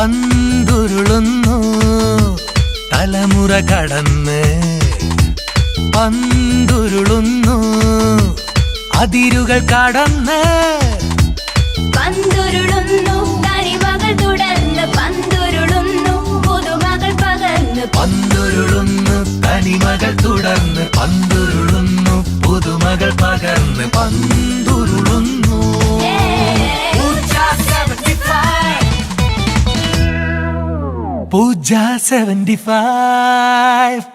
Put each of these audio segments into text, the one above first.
പന്തുരുളുന്നു തലമുറ കടന്ന്, പന്തുരുളുന്നു അതിരുകൾ കടന്ന്, പന്തുരുളുന്നു തനിമകൾ തുടർന്ന്, പന്തുരുളുന്നു പുതുമകൾ പകർന്ന്, പന്തുരുളുന്നു തനിമകൾ തുടർന്ന്, പന്തുരുളുന്നു പുതുമകൾ പകർന്ന്, പന്തുരുളുന്നു. പൂജ 75.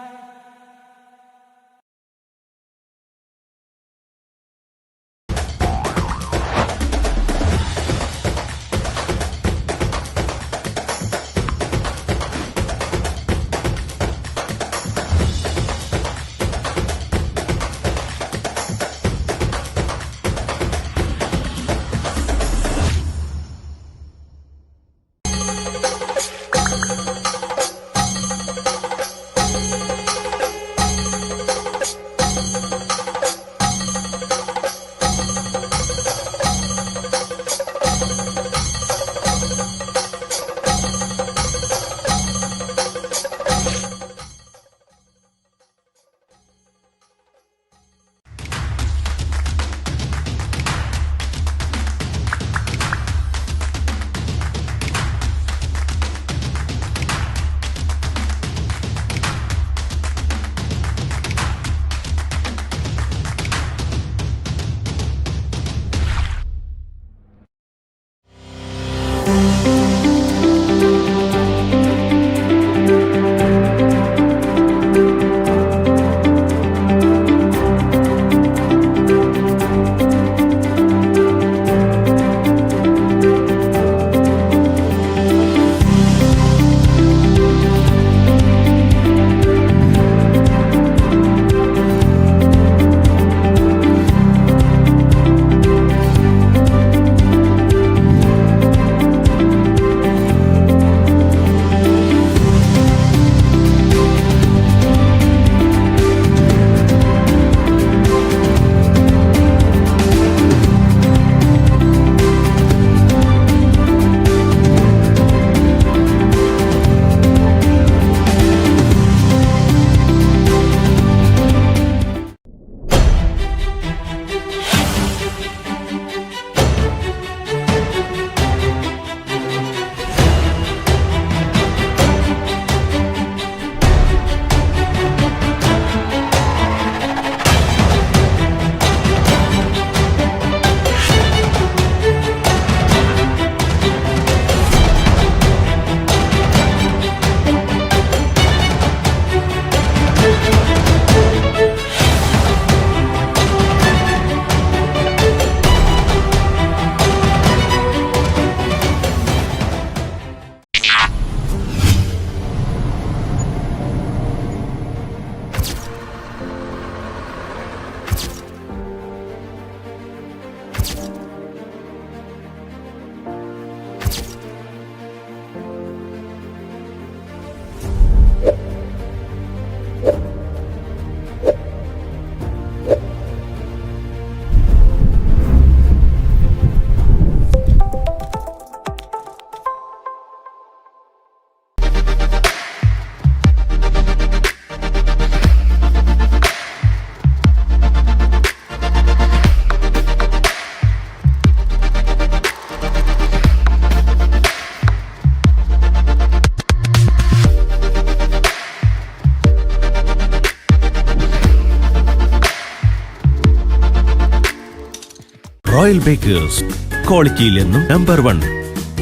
റോയൽ ബേക്കേഴ്സ്, ക്വാളിറ്റിയിൽ എന്നും നമ്പർ 1.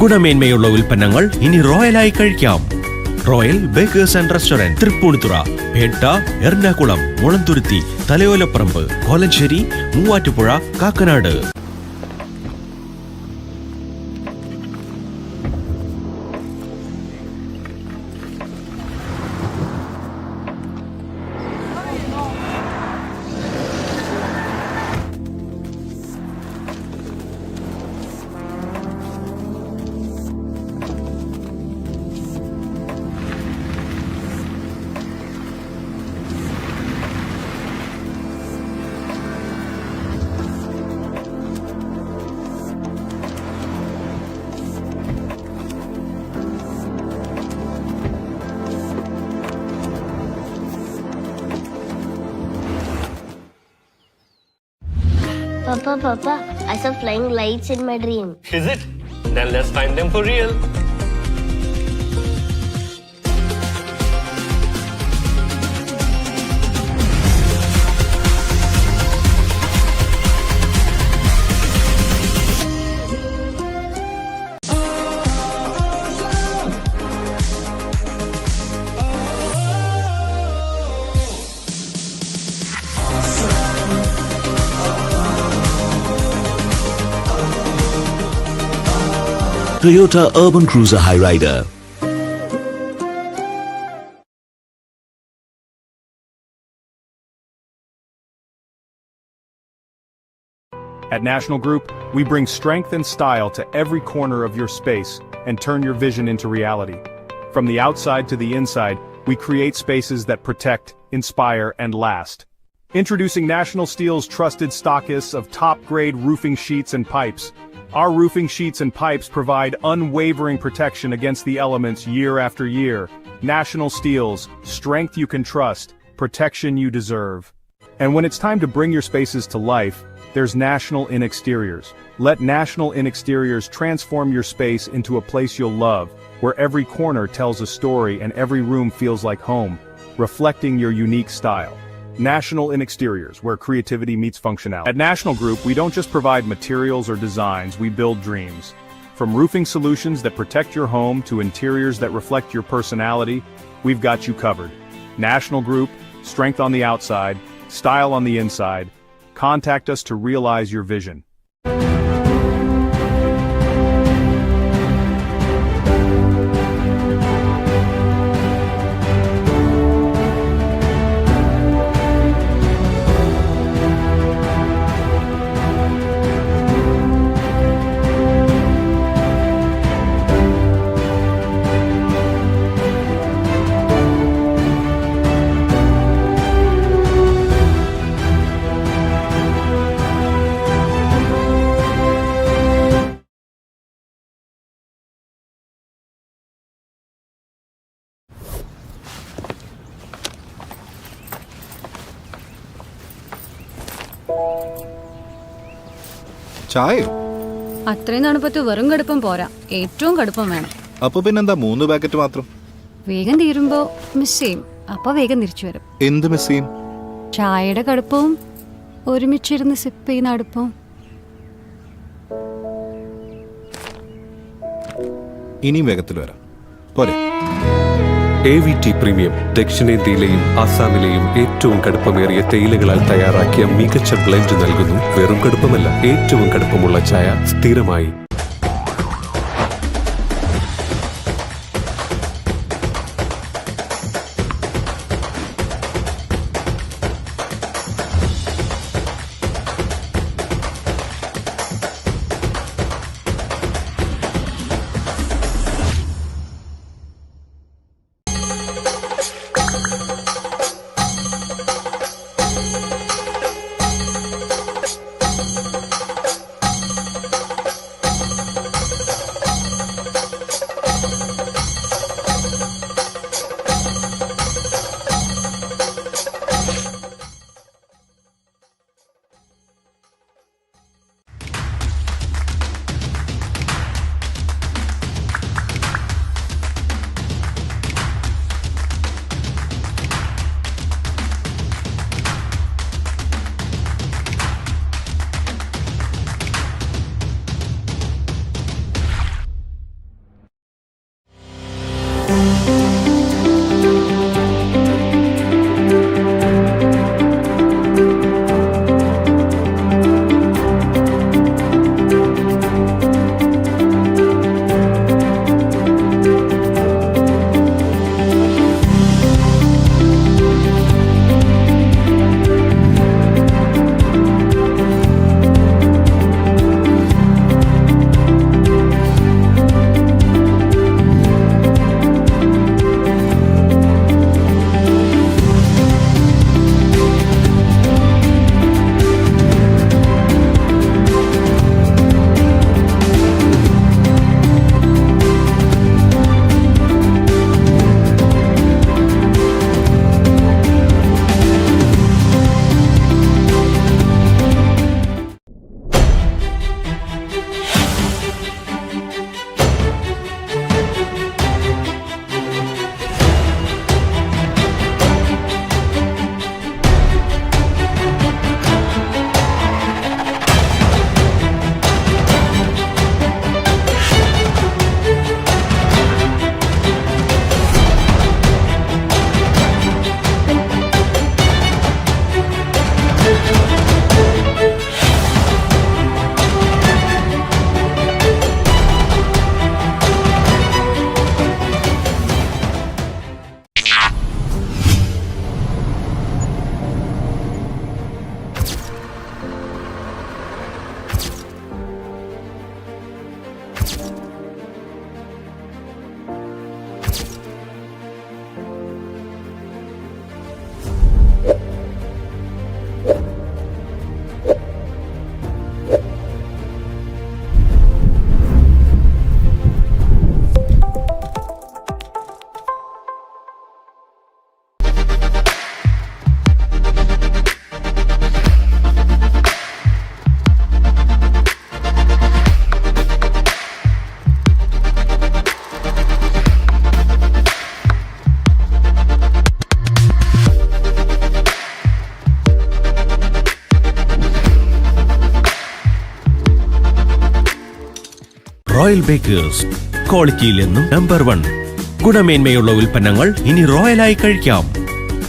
ഗുണമേന്മയുള്ള ഉൽപ്പന്നങ്ങൾ ഇനി റോയലായി കഴിക്കാം. Royal Bakers and restaurant, Tripunithura, Petta, Ernakulam, Mulanthuruthy, Thalayolaparambu, Kolenchery, Muvattupuzha, Kakkanad. Papa, I saw flying lights in my dream. Is it? Then let's find them for real. Toyota Urban Cruiser Hyryder. At National Group, we bring strength and style to every corner of your space and turn your vision into reality. From the outside to the inside, we create spaces that protect, inspire, and last. Introducing National Steel's trusted stockists of top-grade roofing sheets and pipes. Our roofing sheets and pipes provide unwavering protection against the elements year after year. National Steel's, strength you can trust, protection you deserve. And when it's time to bring your spaces to life, there's National In Exteriors. Let National In Exteriors transform your space into a place you'll love, where every corner tells a story and every room feels like home, reflecting your unique style. National In Exteriors, where creativity meets functionality. At National Group, we don't just provide materials or designs, we build dreams. From roofing solutions that protect your home to interiors that reflect your personality, we've got you covered. National Group, strength on the outside, style on the inside. Contact us to realize your vision. ചായയോ? അത്രയും തണുപ്പത്ത് വെറും കടുപ്പം പോരാ, ഏറ്റവും കടുപ്പം വേണം. അപ്പൊ പിന്നെന്താ 3 പാക്കറ്റ് മാത്രം? വേഗം തീരുമ്പോ മിസ് ചെയ്യും, അപ്പൊ വേഗം തിരിച്ചു വരും. എന്ത് മിസ് ചെയ്യും? ചായയുടെ കടുപ്പവും ഒരുമിച്ചിരുന്ന് സിപ്പ് ചെയ്യുന്ന അടുപ്പവും. ഇനിയും വേഗത്തിൽ വരാം പോരെ. AVT പ്രീമിയം ദക്ഷിണേന്ത്യയിലെയും ആസാമിലെയും ഏറ്റവും കടുപ്പമേറിയ തേയിലകളാൽ തയ്യാറാക്കിയ മികച്ച ബ്ലെൻഡ് നൽകുന്നു. വെറും കടുപ്പമല്ല, ഏറ്റവും കടുപ്പമുള്ള ചായ സ്ഥിരമായി. റോയൽ ബേക്കേഴ്സ്, ക്വാളിറ്റിയിൽ എന്നും നമ്പർ 1. ഗുണമേന്മയുള്ള ഉൽപ്പന്നങ്ങൾ ഇനി റോയലായി കഴിക്കാം.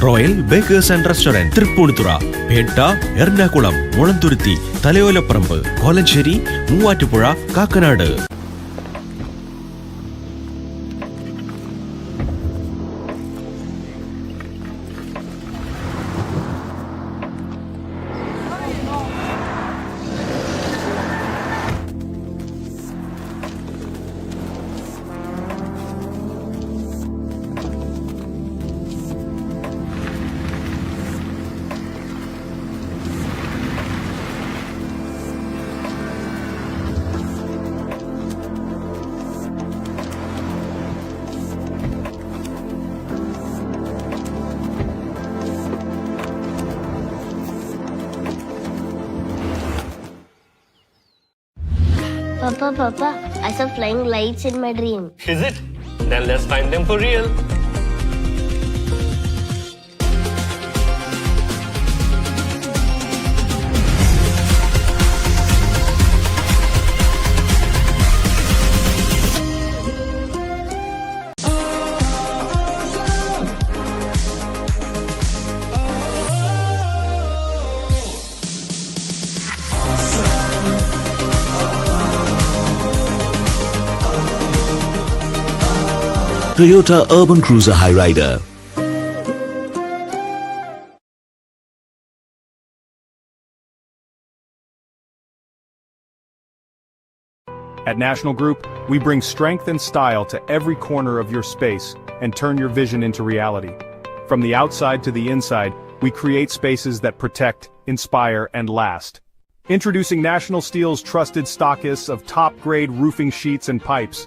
Royal Bakers and restaurant, Tripunithura, Petta, Ernakulam, Mulanthuruthy, Thalayolaparambu, Kolenchery, Muvattupuzha, Kakkanad. Papa, I saw flying lights in my dream. Is it? Then let's find them for real. Toyota Urban Cruiser Highrider. At National Group, we bring strength and style to every corner of your space and turn your vision into reality. From the outside to the inside, we create spaces that protect, inspire, and last. Introducing National Steel's trusted stockists of top-grade roofing sheets and pipes.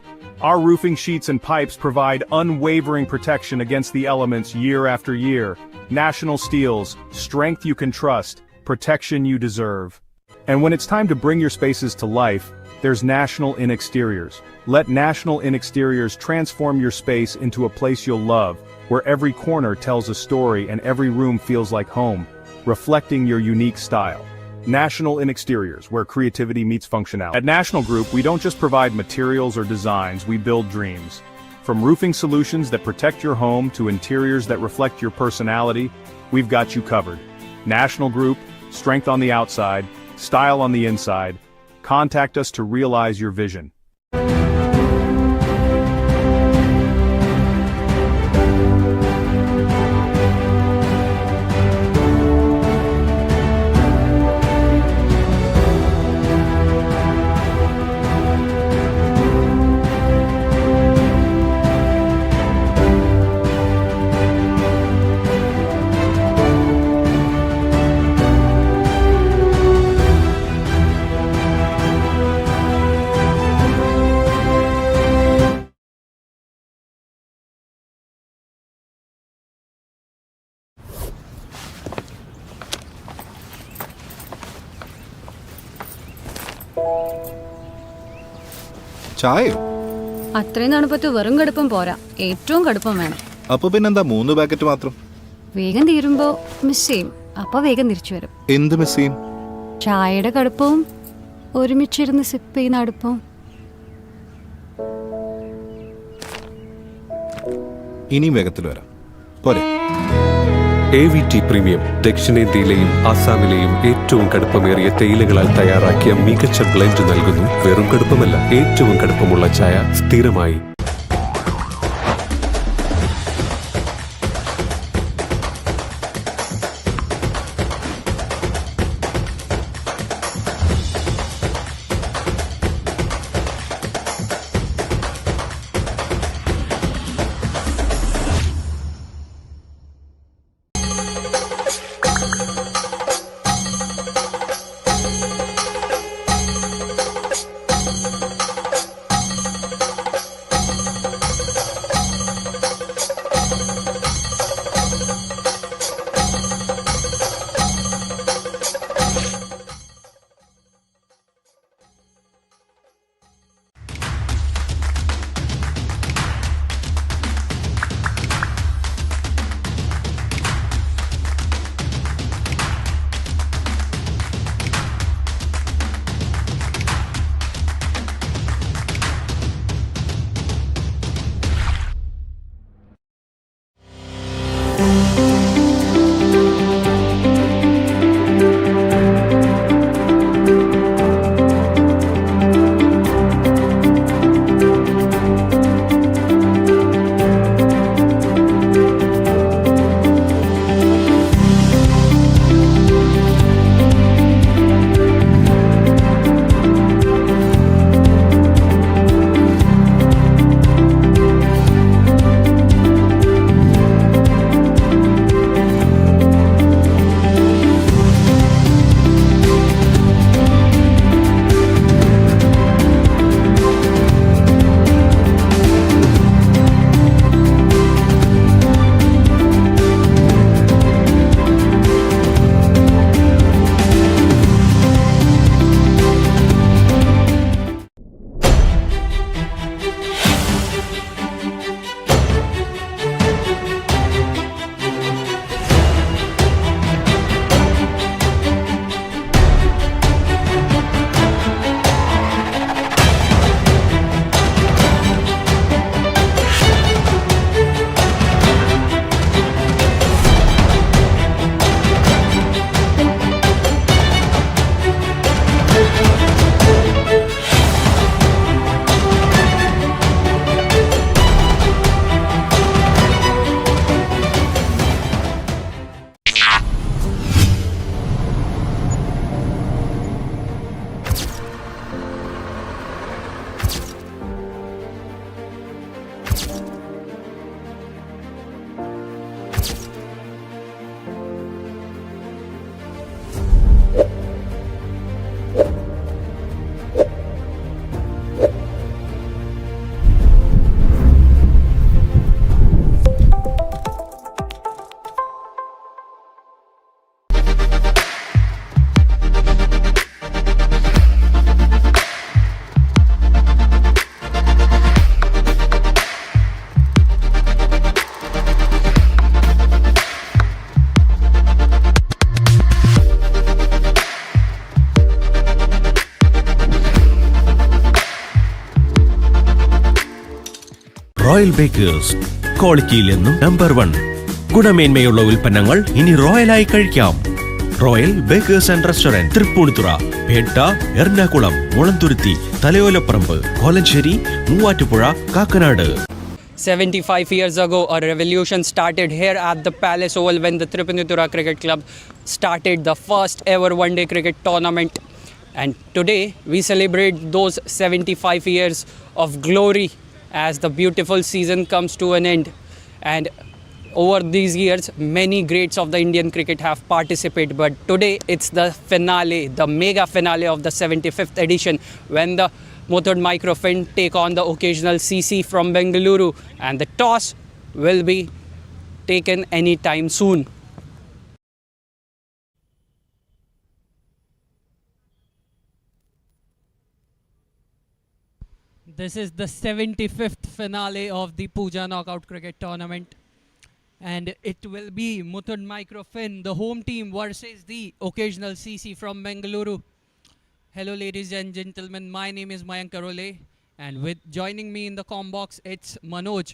Our roofing sheets and pipes provide unwavering protection against the elements year after year. National Steel's, strength you can trust, protection you deserve. And when it's time to bring your spaces to life, there's National In Exteriors. Let National In Exteriors transform your space into a place you'll love, where every corner tells a story and every room feels like home, reflecting your unique style. National In Exteriors, where creativity meets functionality. At National Group, we don't just provide materials or designs, we build dreams. From roofing solutions that protect your home to interiors that reflect your personality, we've got you covered. National Group, strength on the outside, style on the inside. Contact us to realize your vision. ചായയോ? അത്രയും തണുപ്പത്ത് വെറും കടുപ്പം പോരാ, ഏറ്റവും കടുപ്പം വേണം. അപ്പൊ പിന്നെന്താ 3 പാക്കറ്റ് മാത്രം? വേഗം തീരുമ്പോ മിസ് ചെയ്യും, അപ്പൊ വേഗം തിരിച്ചു വരും. എന്ത് മിസ് ചെയ്യും? ചായയുടെ കടുപ്പവും ഒരുമിച്ചിരുന്ന് സിപ്പ് ചെയ്യുന്ന അടുപ്പവും. ഇനിയും വേഗത്തിൽ വരാം, പോരെ? AVT പ്രീമിയം ദക്ഷിണേന്ത്യയിലെയും ആസാമിലെയും ഏറ്റവും കടുപ്പമേറിയ തേയിലകളാൽ തയ്യാറാക്കിയ മികച്ച ബ്ലെൻഡ് നൽകുന്നു. വെറും കടുപ്പമല്ല, ഏറ്റവും കടുപ്പമുള്ള ചായ സ്ഥിരമായി. റോയൽ ബേക്കേഴ്സ്, ക്വാളിറ്റിയിൽ എന്നും നമ്പർ 1. ഗുണമേന്മയുള്ള ഉൽപ്പന്നങ്ങൾ ഇനി റോയലായി കഴിക്കാം. Royal Bakers and restaurant, Tripunithura, Petta, Ernakulam, Mulanthuruthy, Thalayolaparambu, Kolenchery, Muvattupuzha, Kakkanad. 75 years ago, a revolution started here at the Palace Oval when the Tripunitura Cricket Club started the first ever one-day cricket tournament. And today, we celebrate those 75 years of glory as the beautiful season comes to an end. And over these years, many greats of the Indian cricket have participated. But today, it's the finale, the mega finale of the 75th edition, when the Muthoot Microfin take on the occasional CC from Bengaluru, and the toss will be taken anytime soon. This is the 75th finale of the Pooja Knockout Cricket Tournament, and it will be Muthoot Microfin, the home team, versus the occasional CC from Bengaluru. Hello ladies and gentlemen, my name is Mayank Karole, and with joining me in the comm box, it's Manoj.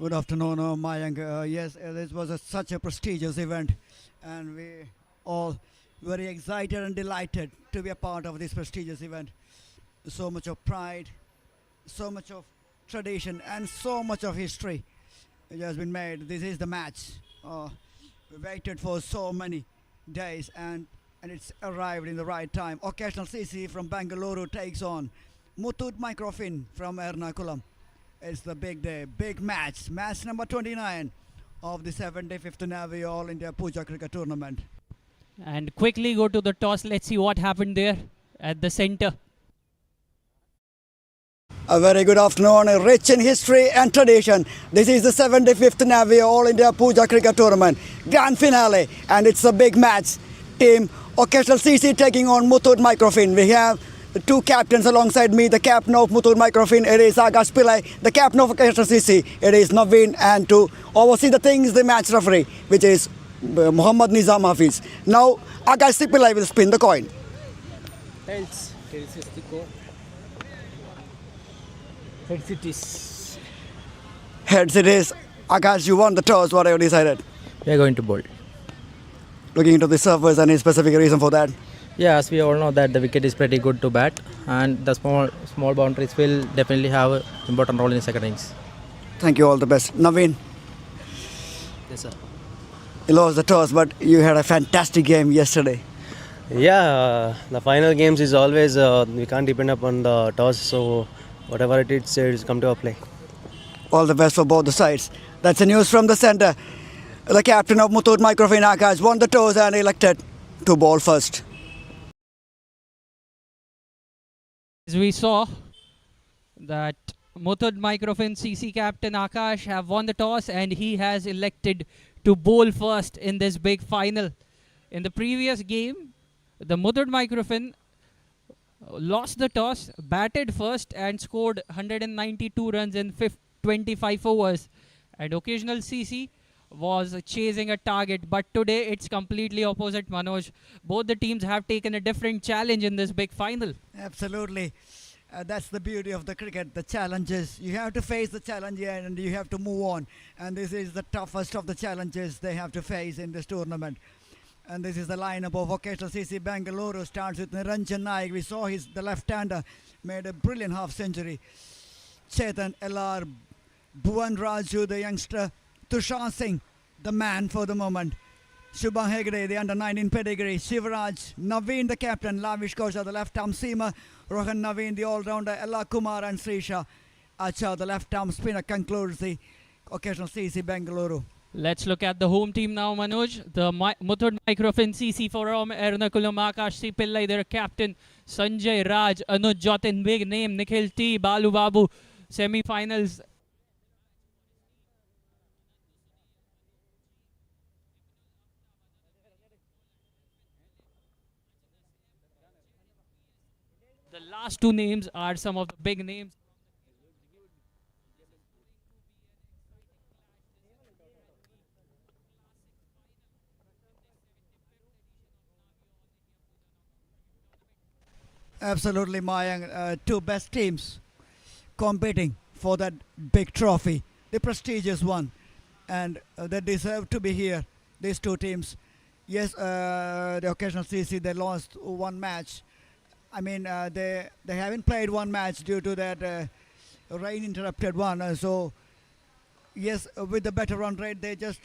Good afternoon, Mayank. Yes, this was such a prestigious event, and we all very excited and delighted to be a part of this prestigious event. So much of pride, so much of tradition, and so much of history it has been made. This is the match. We waited for so many days, and it's arrived in the right time. Occasional CC from Bengaluru takes on Muthoot Microfin from Ernakulam. It's the big day, big match. Match number 29 of the 75th Navio All India Pooja Cricket Tournament. And quickly go to the toss. Let's see what happened there at the center. A very good afternoon, rich in history and tradition. This is the 75th Navio All India Pooja Cricket Tournament. Grand finale, and it's a big match. Team Occasional CC taking on Muthoot Microfin. We have the two captains alongside me. The captain of Muthoot Microfin, it is Akash Pillai. The captain of Occasional CC, it is Naveen. And to oversee the things, the match referee, which is Muhammad Nizam Hafiz. Now Akash Pillai will spin the coin. Heads is the coin. Heads it is. Heads it is. Akash, you won the toss. What have you decided? We are going to bowl. Looking into the surface, any specific reason for that? Yeah, as we all know that the wicket is pretty good to bat, and the small boundaries will definitely have an important role in the second innings. Thank you, all the best. Naveen, Yes, sir. you lost the toss, but you had a fantastic game yesterday. Yeah, the final games is always we can't depend upon the toss, so whatever it is, it's come to our play. All the best for both the sides. That's the news from the centre. The captain of Muthoot Microfin, Akash, won the toss and elected to bowl first. As we saw that Muthoot Microfin CC captain Akash have won the toss, and he has elected to bowl first in this big final. In the previous game, the Muthoot Microfin lost the toss, batted first and scored 192 runs in 25 overs. And occasional CC was chasing a target, but today it's completely opposite, Manoj. Both the teams have taken a different challenge in this big final. Absolutely. That's the beauty of the cricket, the challenges. You have to face the challenge and you have to move on. And this is the toughest of the challenges they have to face in this tournament. And this is the lineup of Occasional CC Bengaluru. Starts with Niranjan Naik. We saw the left-hander made a brilliant half-century. Chetan LR, Bhuvan Raju, the youngster, Tushar Singh, the man for the moment. Shubham Hegde, the under-19 pedigree. Shivraj, Naveen, the captain. Lavish Kosha, the left-arm seamer. Rohan Naveen, the all-rounder. Ella Kumar and Srisha Acha, the left-arm spinner, concludes the Occasional CC Bengaluru. Let's look at the home team now, Manoj. The Muthoot Microfin CC from Ernakulam, Akash C. Pillai, their captain. Sanjay Raj, Anuj Jotin, big name. Nikhil T. Balu Babu, semi-finals. The last two names are some of the big names. Absolutely, Mayank. Two best teams competing for that big trophy, the prestigious one, and they deserve to be here. These two teams. Yes, the occasional CC, they lost one match. I mean, they haven't played one match due to that rain interrupted one. So yes, with the better run rate, they just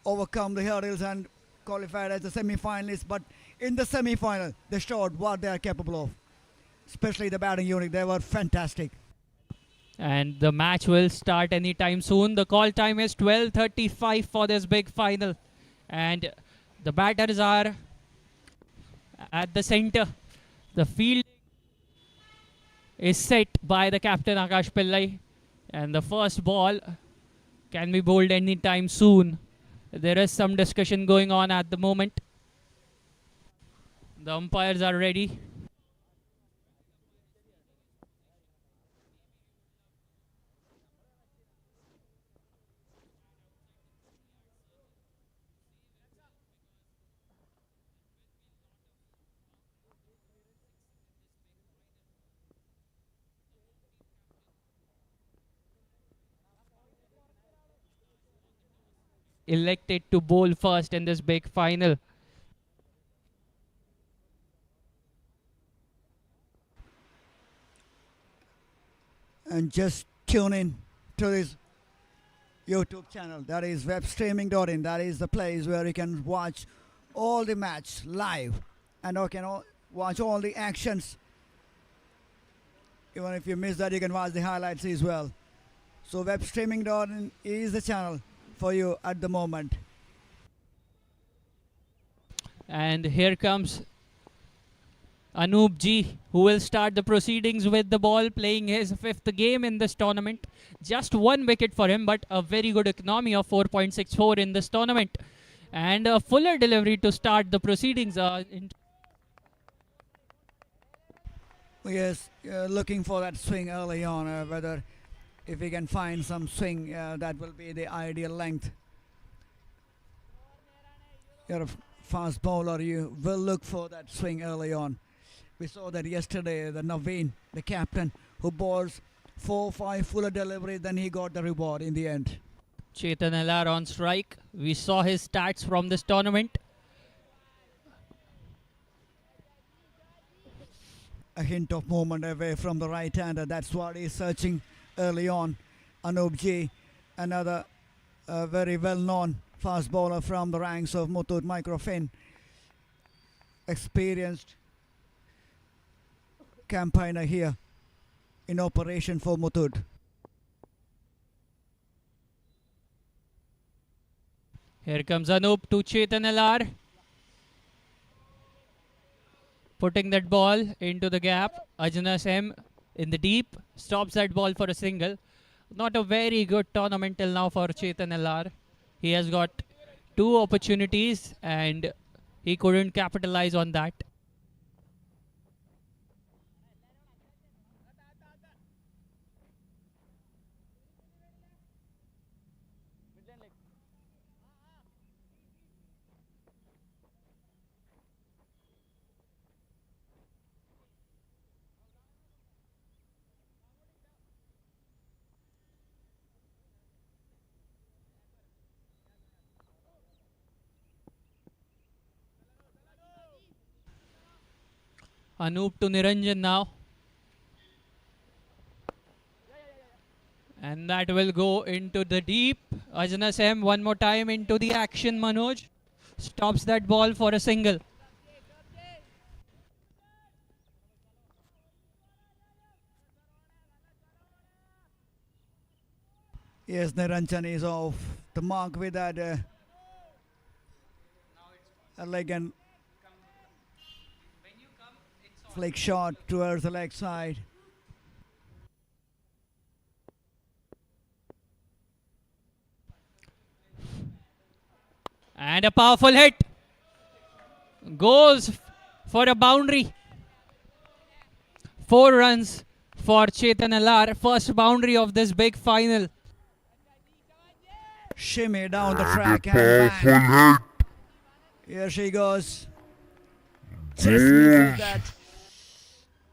overcome the hurdles and qualified as the semi-finalists. But in the semi-final, they showed what they are capable of. Especially the batting unit, they were fantastic. And the match will start anytime soon. The call time is 12:35 for this big final. And the batters are at the center. The field is set by the captain Akash Pillai. And the first ball can be bowled anytime soon. There is some discussion going on at the moment. The umpires are ready. Elected to bowl first in this big final. And just tune in to this YouTube channel. That is webstreaming.in. That is the place where you can watch all the match live and you can watch all the actions. Even if you miss that, you can watch the highlights as well. So webstreaming.in is the channel for you at the moment. And here comes Anup Ji, who will start the proceedings with the ball, playing his 5th game in this tournament. Just 1 wicket for him, but a very good economy of 4.64 in this tournament. And a fuller delivery to start the proceedings. Yes, looking for that swing early on, whether if we can find some swing, that will be the ideal length. You're a fast bowler, you will look for that swing early on. We saw that yesterday, the Naveen, the captain, who bowls 4-5 fuller delivery, then he got the reward in the end. Chetan LR on strike. We saw his stats from this tournament. A hint of movement away from the right-hander, that's what he's searching early on. Anup Ji, another very well-known fast bowler from the ranks of Muthoot Microfin. Experienced campaigner here in operation for Muthoot. Here comes Anup to Chetan LR. Putting that ball into the gap. Ajnas M in the deep. Stops that ball for a single. Not a very good tournament till now for Chetan LR. He has got 2 opportunities and he couldn't capitalize on that. Anup to Niranjan now. And that will go into the deep. Ajnas M one more time into the action. Manoj stops that ball for a single. Yes, Niranjan is off the mark with that elegant flick shot towards the leg side. And a powerful hit. Goes for a boundary. 4 runs for Chetan LR. First boundary of this big final. Shimmy down the track and bang. Here she goes. Just misses that.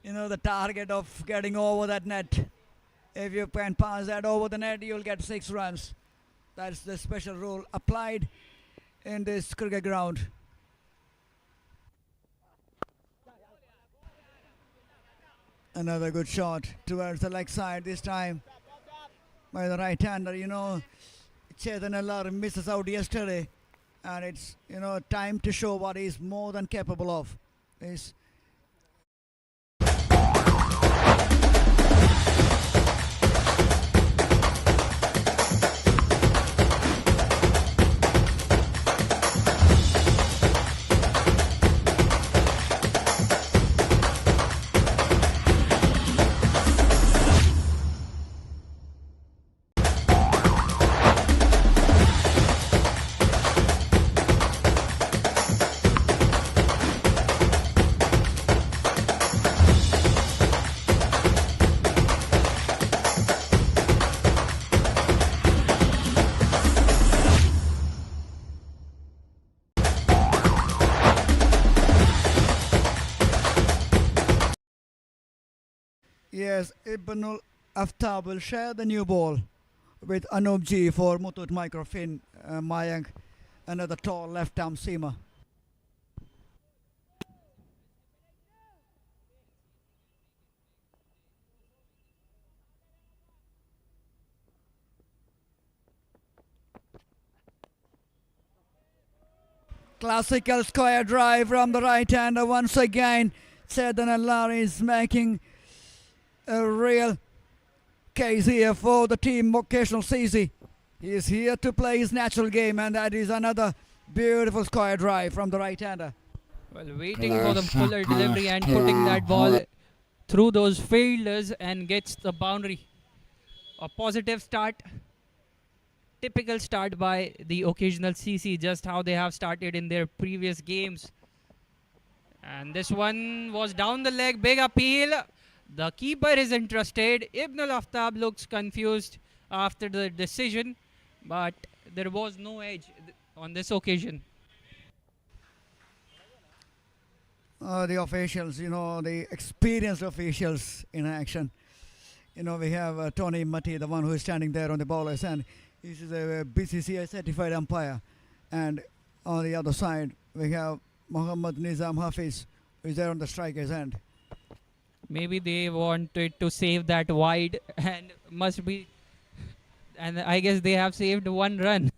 You know, the target of getting over that net. If you can pass that over the net, you'll get 6 runs. That's the special rule applied in this cricket ground. Another good shot towards the leg side this time by the right-hander. Chetan Ellar misses out yesterday, and it's time to show what he's more than capable of. Yes, Ibnul Aftab will share the new ball with Anup G for Muthoot Microfin. Mayank, another tall left-arm seamer. Classical square drive from the right-hander once again. Chetan Ellar is making a real case here for the team Vocational CC. He is here to play his natural game, and that is another beautiful square drive from the right-hander. Well, waiting for the fuller delivery and putting that ball through those fielders and gets the boundary. A positive start. Typical start by the Occasional CC, just how they have started in their previous games. And this one was down the leg, big appeal. The keeper is interested. Ibnul Aftab looks confused after the decision, but there was no edge on this occasion. The officials, the experienced officials in action. We have Tony Matti, the one who is standing there on the bowler's end. This is a BCCI certified umpire. And on the other side, we have Muhammad Nizam Hafiz, who is there on the striker's end. Maybe they wanted to save that wide, and I guess they have saved 1 run.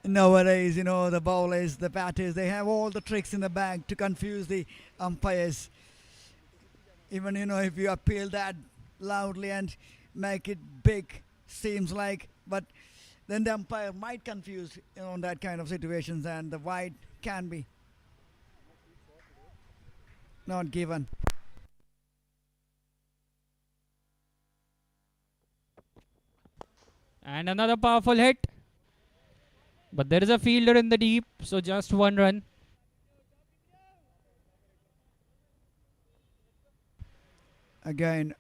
Nowadays, the bowlers, the batters, they have all the tricks in the bag to confuse the umpires. Even, if you appeal that loudly and make it big, seems like, but then the umpire might confuse in that kind of situations, and the wide can be not given. And another powerful hit. But there is a fielder in the deep, so just 1 run. Again,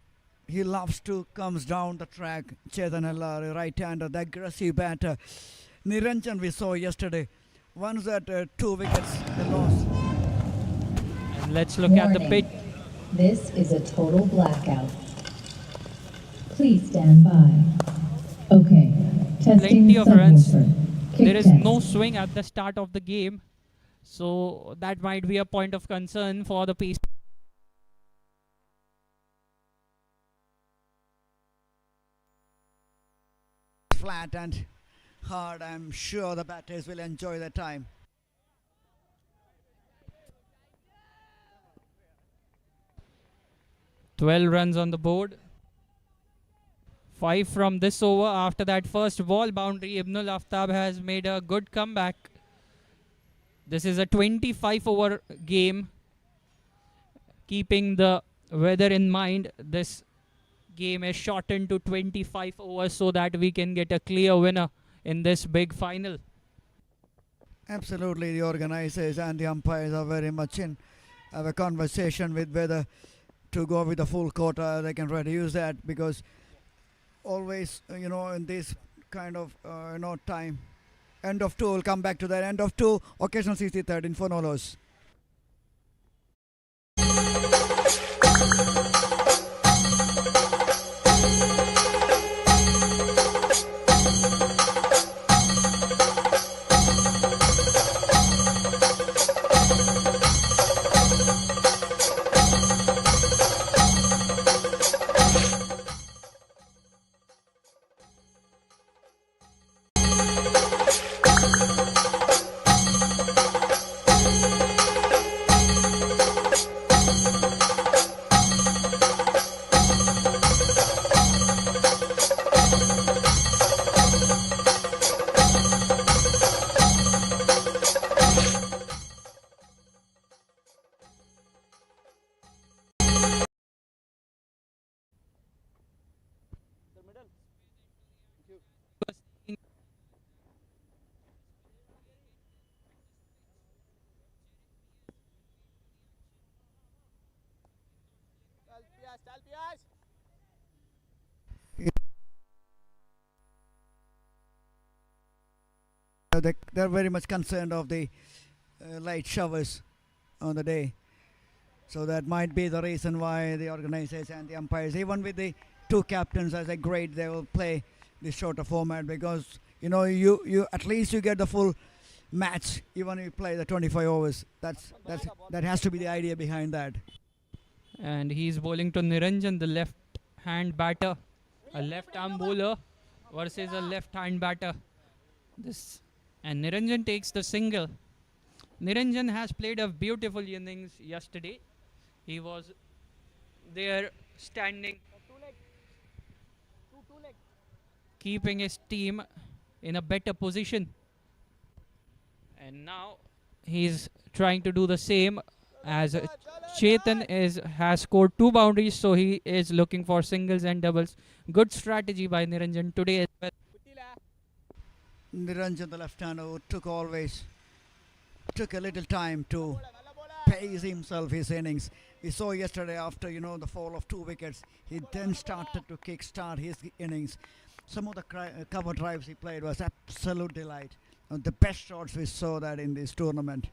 he loves to comes down the track. Chetan Ellar, right-hander, the aggressive batter. Niranjan we saw yesterday. Once at 2 wickets, they lost. And let's look at the pitch. This is a total blackout. Please stand by. Okay. Testing Plenty of runs. Kick There is test. no swing at the start of the game, so that might be a point of concern for the pace. Flat and hard. I'm sure the batters will enjoy their time. "12 runs on the board. 5 from this over. After that first ball boundary, Ibnul Aftab has made a good comeback. This is a 25-over game. Keeping the weather in mind, this game is shortened to 25 overs so that we can get a clear winner in this big final. Absolutely, the organizers and the umpires are very much in. Have a conversation with whether to go with the full quota. They can reduce that, because always, in this kind of, time. End of 2, we'll come back to that. End of 2, occasional 63rd in Fonolos. They're very much concerned of the light showers on the day. So that might be the reason why the organizers and the umpires, even with the two captains as a grade, they will play the shorter format because you at least you get the full match even if you play the 25 overs. That has to be the idea behind that. And he's bowling to Niranjan, the left hand batter, a left arm bowler versus a left hand batter. And Niranjan takes the single. Niranjan has played a beautiful innings yesterday. He was there standing, keeping his team in a better position. And now he's trying to do the same as Chetan has scored 2 boundaries, so he is looking for singles and doubles. Good strategy by Niranjan today as well. Niranjan, the left-hander, who took a little time to pace himself his innings. We saw yesterday after the fall of 2 wickets, he then started to kick-start his innings. Some of the cover drives he played was absolute delight. The best shots we saw that in this tournament.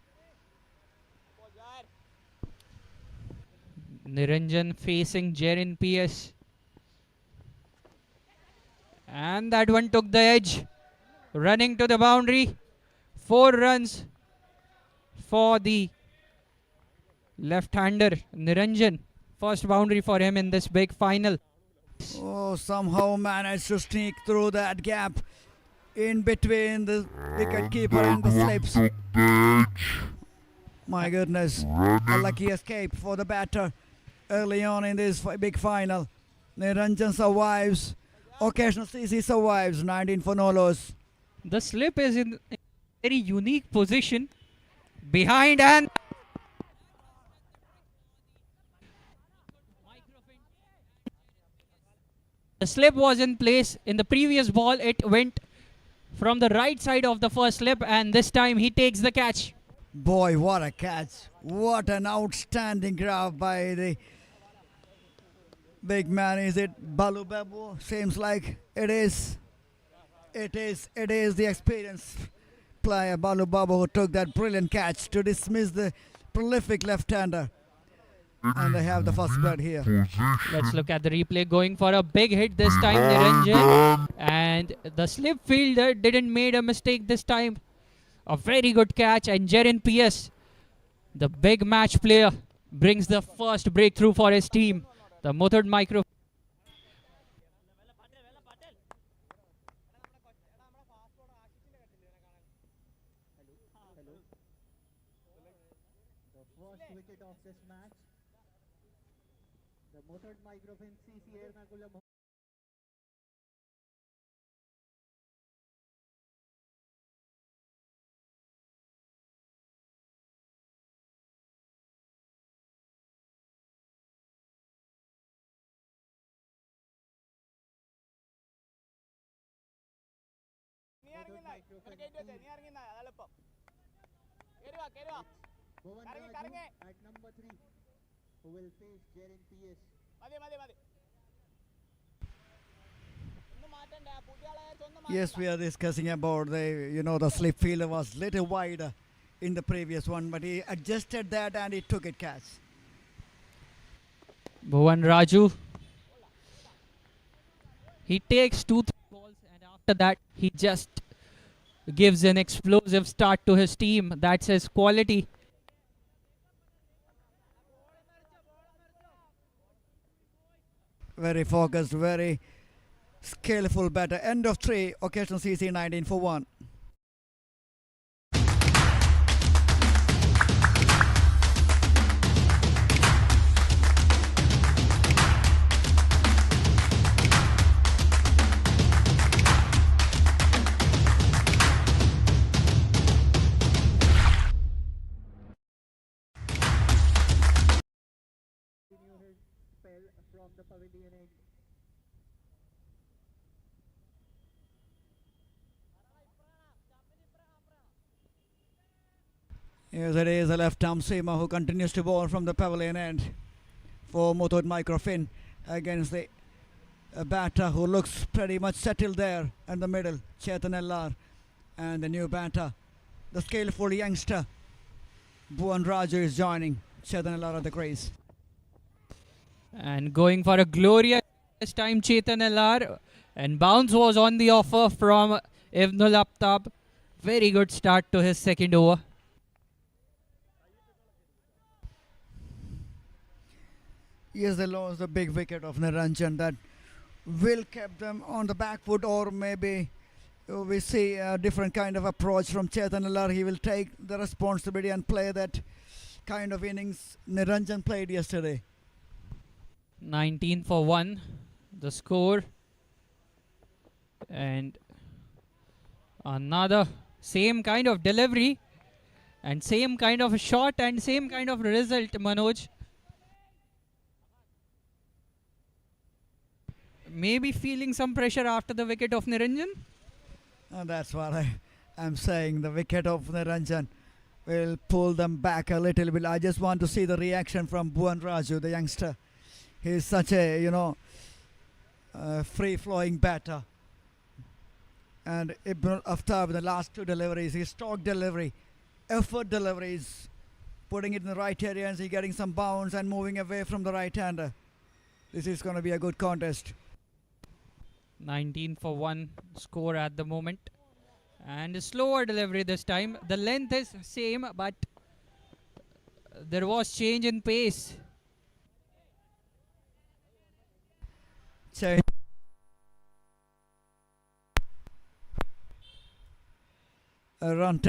Niranjan facing Jerin PS. And that one took the edge. Running to the boundary. 4 runs for the left-hander Niranjan. First boundary for him in this big final. Oh, somehow managed to sneak through that gap in between the wicket keeper and the slips. My goodness, a lucky escape for the batter early on in this big final. Niranjan survives. Occasional CC survives. 19 for no loss. The slip is in a very unique position. Behind and the slip was in place. In the previous ball, it went from the right side of the first slip, and this time he takes the catch. Boy, what a catch. What an outstanding grab by the big man. Is it Balu Babu? Seems like it is. It is the experienced player Balu Babu who took that brilliant catch to dismiss the prolific left-hander. And they have the first blood here. Let's look at the replay. Going for a big hit this time, Niranjan. And the slip fielder didn't make a mistake this time. A very good catch. And Jerin PS, the big match player, brings the first breakthrough for his team. The Muthoot Microfin. Yes, we are discussing about the slip fielder was little wider in the previous one, but he adjusted that and he took it catch. Bhuvan Raju. He takes 2-3 balls and after that he just gives an explosive start to his team. That's his quality. Very focused, very skillful batter. End of 3, occasional CC 19 for 1. Yes, it is a left-arm seamer who continues to bowl from the pavilion end for Muthoot Microfin against the batter who looks pretty much settled there in the middle, Chetan LR. And the new batter, the skillful youngster, Bhuvan Raju is joining Chetan Ellar at the crease. And going for a glorious time, Chetan Ellar. And bounce was on the offer from Ibnul Aftab. Very good start to his second over. Yes, they lost the big wicket of Niranjan that will keep them on the back foot, or maybe we see a different kind of approach from Chetan Ellar. He will take the responsibility and play that kind of innings Niranjan played yesterday. 19 for 1, the score. And another same kind of delivery and same kind of shot and same kind of result, Manoj. Maybe feeling some pressure after the wicket of Niranjan? That's what I'm saying. The wicket of Niranjan will pull them back a little bit. I just want to see the reaction from Bhuvan Raju, the youngster. He's such a, free-flowing batter. And Ibn Aftab, the last two deliveries, his stock delivery, effort deliveries, putting it in the right area and he's getting some bounce and moving away from the right-hander. This is going to be a good contest. 19 for 1 score at the moment. And a slower delivery this time. The length is same, but there was change in pace. A run.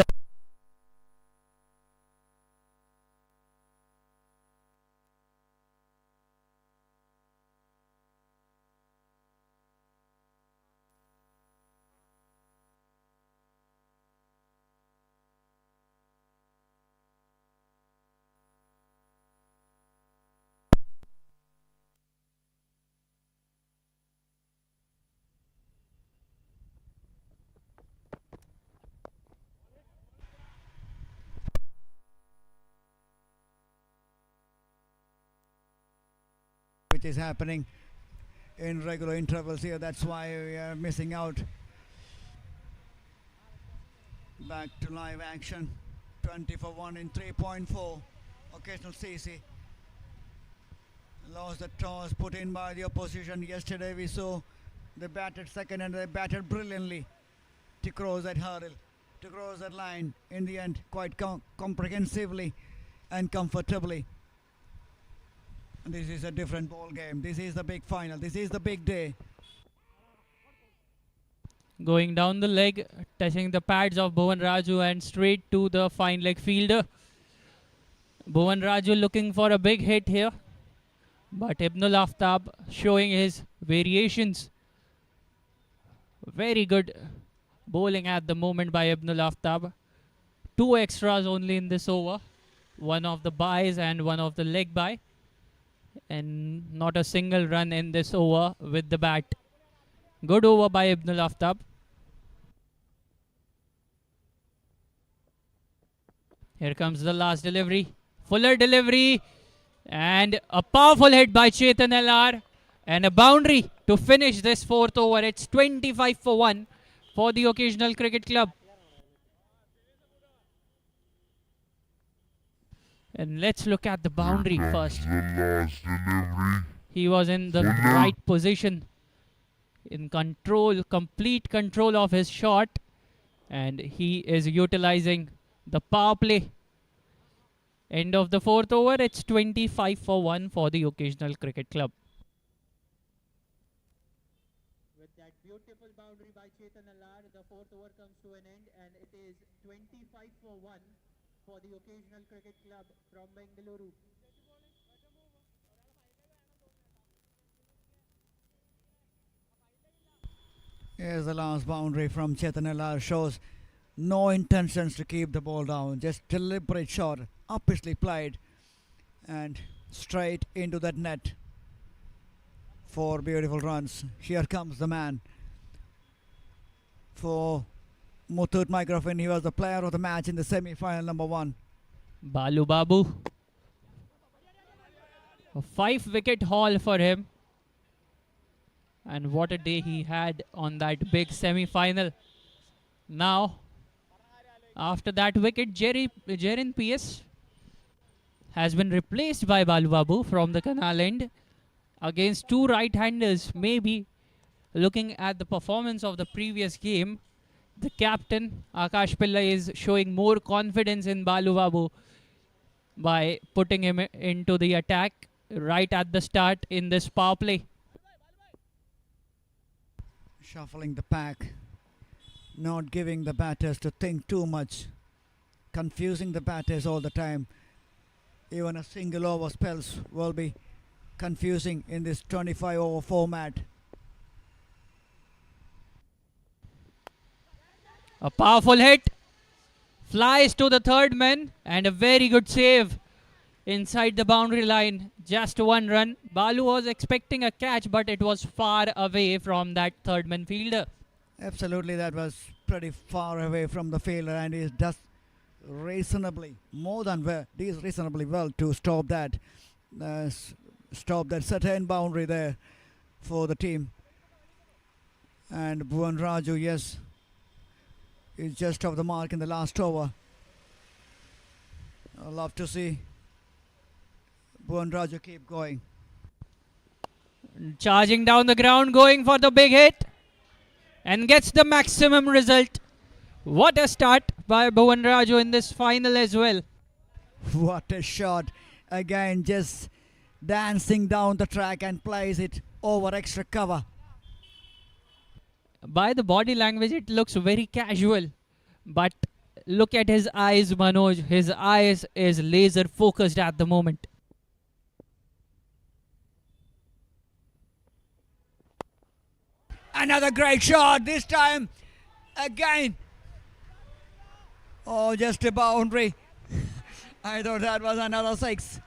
Which is happening in regular intervals here. That's why we are missing out. Back to live action. 20 for 1 in 3.4. Occasional CC. Lost the toss put in by the opposition. Yesterday we saw they batted second and they batted brilliantly to cross that hurdle, to cross that line. In the end, quite comprehensively and comfortably. This is a different ball game. This is the big final. This is the big day. Going down the leg, touching the pads of Bhuvan Raju and straight to the fine leg fielder. Bhuvan Raju looking for a big hit here. But Ibnul Aftab showing his variations. Very good bowling at the moment by Ibnul Aftab. 2 extras only in this over. One of the byes and one of the leg bye. And not a single run in this over with the bat. Good over by Ibnul Aftab. Here comes the last delivery. Fuller delivery. And a powerful hit by Chetan Ellar. And a boundary to finish this 4th over. It's 25 for 1 for the Occasional Cricket Club. And let's look at the boundary first. He was in the right position, in control, complete control of his shot, and he is utilizing the power play. End of the 4th over, it's 25 for 1 for the Occasional Cricket Club. With that beautiful boundary by Chetan Ellar, the 4th over comes to an end, and it is 25 for 1. For the Occasional Cricket Club from Bengaluru. Here's the last boundary from Chetan Ellar. Shows no intentions to keep the ball down. Just deliberate shot, upishly played, and straight into that net. 4 beautiful runs. Here comes the man. For Muthoot Microfin, he was the player of the match in the semi-final number 1. Balu Babu. A 5-wicket haul for him. And what a day he had on that big semi-final. Now, After that wicket, Jerin PS has been replaced by Balu Babu from the canal end against two right-handers. Maybe looking at the performance of the previous game, the captain Akash Pillai is showing more confidence in Balu Babu by putting him into the attack right at the start in this power play. Shuffling the pack, not giving the batters to think too much, confusing the batters all the time. Even a single over spells will be confusing in this 25 over format. A powerful hit, flies to the third man, and a very good save inside the boundary line. Just one run. Balu was expecting a catch, but it was far away from that third man fielder. Absolutely, that was pretty far away from the fielder, and he does reasonably well to stop that certain boundary there for the team. And Bhuvan Raju, yes, is just off the mark in the last over. I'd love to see Bhuvan Raju keep going. Charging down the ground, going for the big hit, and gets the maximum result. What a start by Bhuvan Raju in this final as well. What a shot. Again, just dancing down the track and plays it over extra cover. By the body language, it looks very casual. But look at his eyes, Manoj. His eyes is laser focused at the moment. Another great shot. This time, again. Oh, just a boundary. I thought that was another six.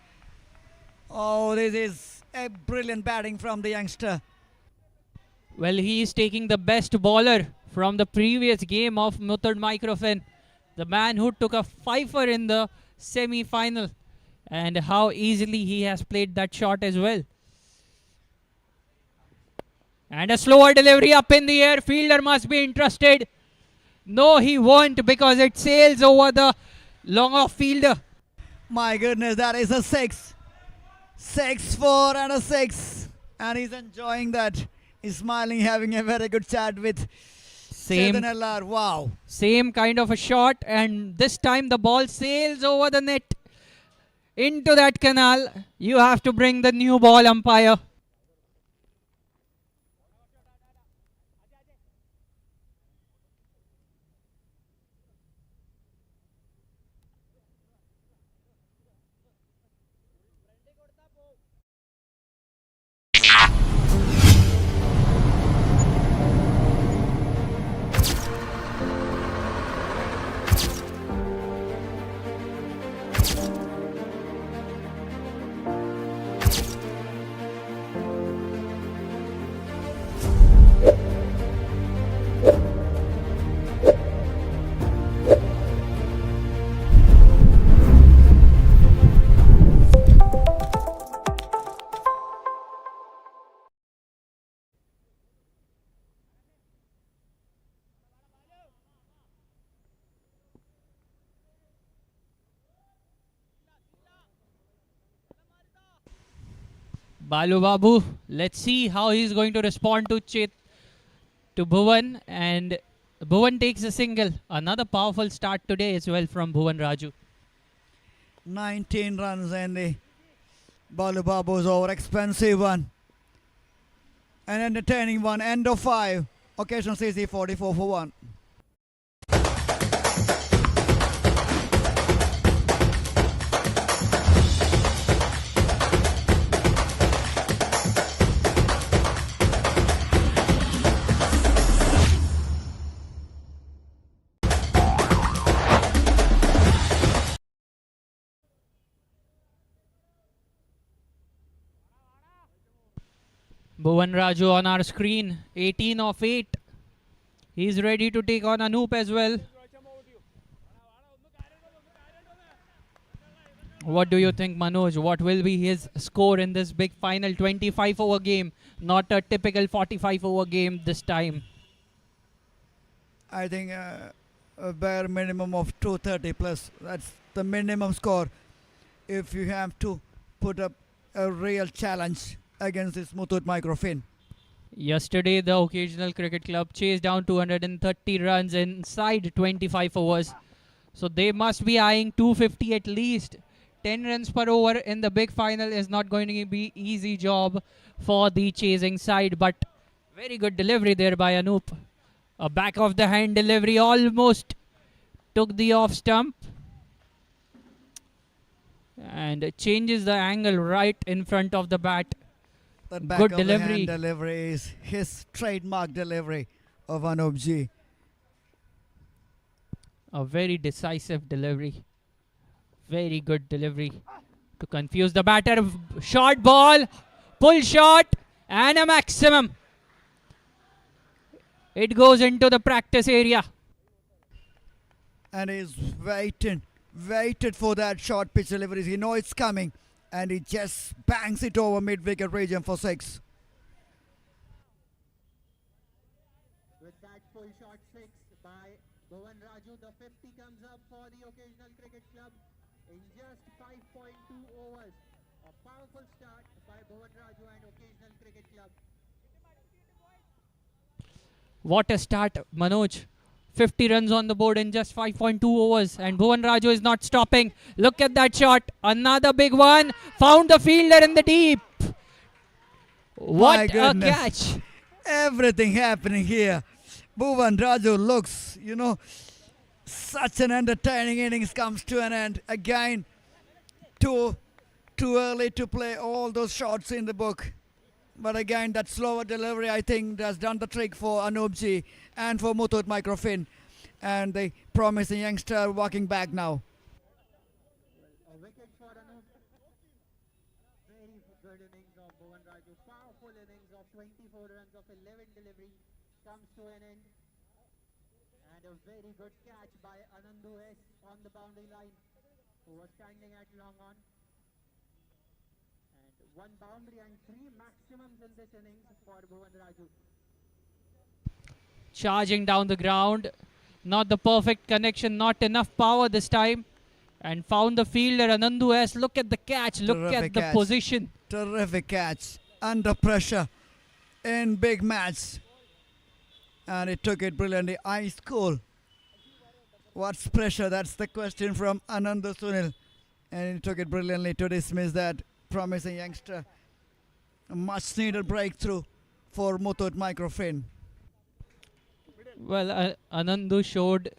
Oh, this is a brilliant batting from the youngster. Well, he is taking the best bowler from the previous game of Muthoot Microfin. The man who took a fifer in the semi-final. And how easily he has played that shot as well. And a slower delivery up in the air. Fielder must be interested. No, he won't, because it sails over the long off fielder. My goodness, that is a six. 6-4 and a six. And he's enjoying that. He's smiling, having a very good chat with Same LR. Wow. Same kind of a shot, and this time the ball sails over the net into that canal. You have to bring the new ball umpire. Balu Babu, let's see how he's going to respond to Bhuvan, and Bhuvan takes a single. Another powerful start today as well from Bhuvan Raju. 19 runs, and the Balu Babu's over expensive one. An entertaining one, end of 5. Occasional CC 44 for 1. Bhuvan Raju on our screen, 18 of 8. He's ready to take on Anoop as well. What do you think, Manoj? What will be his score in this big final 25 over game? Not a typical 45 over game this time. I think a bare minimum of 230 plus. That's the minimum score if you have to put up a real challenge against this Muthoot Microfin. Yesterday, the Occasional Cricket Club chased down 230 runs inside 25 overs. So they must be eyeing 250 at least. 10 runs per over in the big final is not going to be easy job for the chasing side. But very good delivery there by Anup. A back of the hand delivery almost took the off stump. And changes the angle right in front of the bat. That back Good of the delivery. hand delivery is his trademark delivery of Anup Ji. A very decisive delivery. Very good delivery to confuse the batter. Short ball, pull shot, and a maximum. It goes into the practice area. And he's waited for that short pitch delivery. He knows it's coming, and he just bangs it over mid-wicket region for 6. With that full shot 6 by Bhuvan Raju, the 50 comes up for the Occasional Cricket Club in just 5.2 overs. A powerful start by Bhuvan Raju and Occasional Cricket Club. What a start, Manoj. 50 runs on the board in just 5.2 overs. And Bhuvan Raju is not stopping. Look at that shot. Another big one. Found the fielder in the deep. What a catch. Everything happening here. Bhuvan Raju looks, such an entertaining innings comes to an end. Again, too early to play all those shots in the book. But again, that slower delivery, I think, has done the trick for Anup Ji and for Muthoot Microfin. And the promising youngster walking back now. A wicket for Anup. Very good innings of Bhuvan Raju. Powerful innings of 24 runs of 11 delivery comes to an end. And a very good catch by Anandu S on the boundary line, who was standing at long on. And 1 boundary and 3 maximums in this innings for Bhuvan Raju. Charging down the ground. Not the perfect connection. Not enough power this time. And found the fielder, Anandu S. Look at the catch. Look Terrific at the catch. position. Terrific catch. Under pressure in big match. And he took it brilliantly. Ice cool. What's pressure? That's the question from Anandu Sunil. And he took it brilliantly to dismiss that promising youngster. A much needed breakthrough for Muthoot Microfin. Well, Anandu showed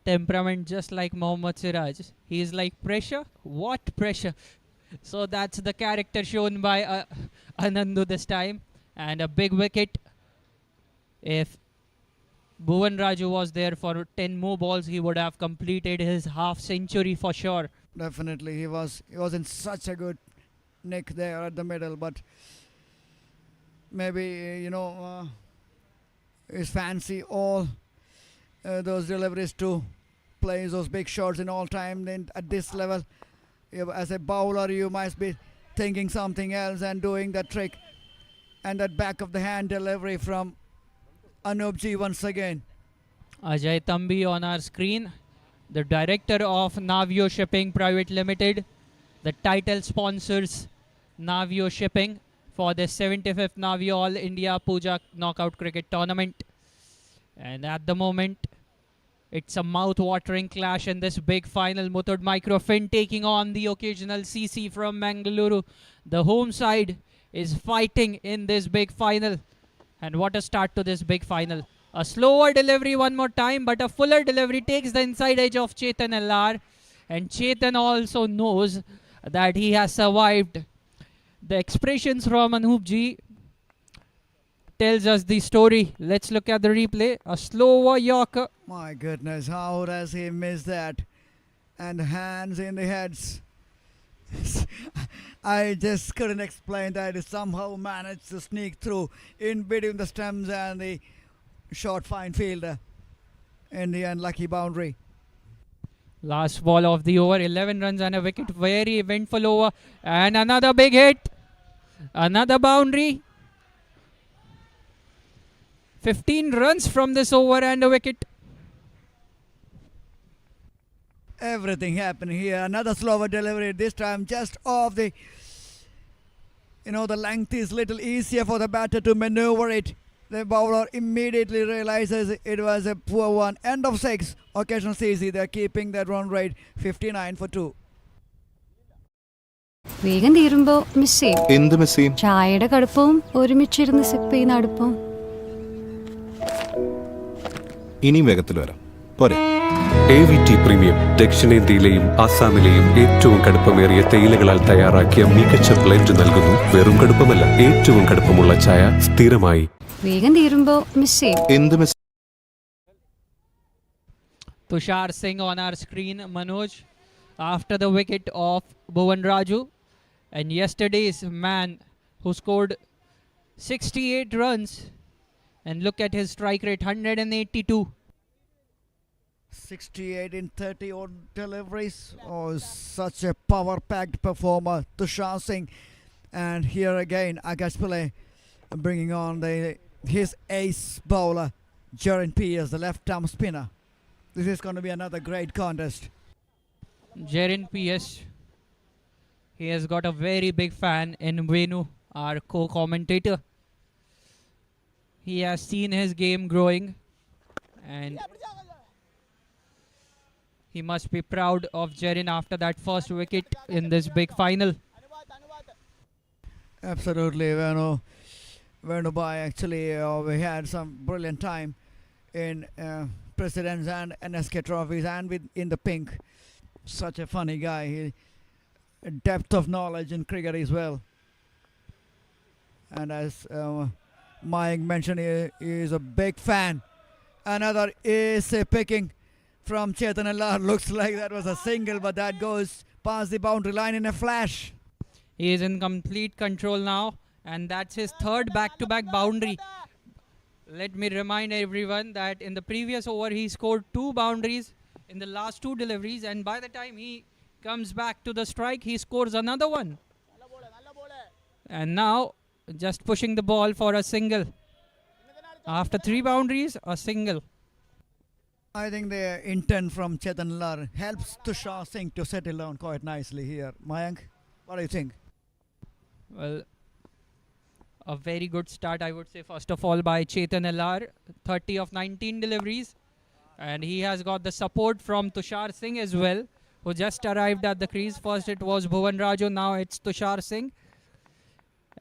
temperament just like Mohammad Siraj. He is like, pressure? What pressure? So that's the character shown by Anandu this time. And a big wicket. If Bhuvan Raju was there for 10 more balls, he would have completed his half century for sure. Definitely, he was in such a good nick there at the middle, but maybe his fancy all those deliveries to play those big shots in all time. Then at this level, as a bowler, you must be thinking something else and doing that trick. And that back of the hand delivery from Anup Ji once again. Ajay Tambi on our screen, the director of Navio Shipping Private Limited, the title sponsors Navio Shipping for the 75th Navio All India Pooja Knockout Cricket Tournament. And at the moment, it's a mouth-watering clash in this big final. Muthoot Microfin taking on the Occasional CC from Mangaluru. The home side is fighting in this big final. And what a start to this big final. A slower delivery one more time, but a fuller delivery takes the inside edge of Chetan LR. And Chetan also knows that he has survived. The expressions from Anup Ji tells us the story. Let's look at the replay. A slower Yorker. My goodness, how does he miss that? And hands in the heads. I just couldn't explain that. He somehow managed to sneak through in between the stumps and the short fine fielder in the unlucky boundary. Last ball of the over, 11 runs and a wicket. Very eventful over. And another big hit. Another boundary. 15 runs from this over and a wicket. everything happening here. Another slower delivery, this time just off the, the length is little easier for the batter to maneuver it. The bowler immediately realizes it was a poor one. End of 6. Occasional CC. They're keeping that run rate 59 for 2. വേഗം തീരുമ്പോ miss ചെയ്യും. എന്ത് miss ചെയ്യും? ചായയുടെ കടുപ്പവും ഒരുമിച്ചിരുന്ന് zip ചെയ്യുന്ന അടുപ്പവും. ഇനിയും വേഗത്തിൽ വരാം. പോരെ. AVT പ്രീമിയം ദക്ഷിണേന്ത്യയിലെയും ആസാമിലെയും ഏറ്റവും കടുപ്പമേറിയ തേയിലകളാൽ തയ്യാറാക്കിയ മികച്ച ബ്ലെൻഡ് നൽകുന്നു. വെറും കടുപ്പമല്ല, ഏറ്റവും കടുപ്പമുള്ള ചായ സ്ഥിരമായി. വേഗം തീരുമ്പോ മിസ് ചെയ്യും. എന്ത് miss? Tushar Singh on our screen, Manoj, after the wicket of Bhuvan Raju. And yesterday's man who scored 68 runs. And look at his strike rate, 182. 68 in 30 odd deliveries. Oh, such a power-packed performer, Tushar Singh. And here again, Akash Pillai bringing on his ace bowler, Jaren P.S., the left-arm spinner. This is going to be another great contest. Jaren P.S. He has got a very big fan in Venu, our co-commentator. He has seen his game growing and he must be proud of Jaren after that first wicket in this big final. Absolutely, Venu Bhai, actually we had some brilliant time in Presidents and NSK trophies and in the pink. Such a funny guy. A depth of knowledge in cricket as well. And as Mike mentioned, he is a big fan. Another ace picking from Chetan Allar. Looks like that was a single, but that goes past the boundary line in a flash. He is in complete control now, and that's his third back-to-back boundary. Let me remind everyone that in the previous over he scored 2 boundaries in the last 2 deliveries, and by the time he comes back to the strike, he scores another one. And now just pushing the ball for a single. After 3 boundaries, a single. I think the intent from Chetan Allar helps Tushar Singh to settle down quite nicely here. Mayank, what do you think? Well, a very good start, I would say, first of all, by Chetan Allar. 30 of 19 deliveries. And he has got the support from Tushar Singh as well, who just arrived at the crease. First it was Bhuvan Raju, now it's Tushar Singh.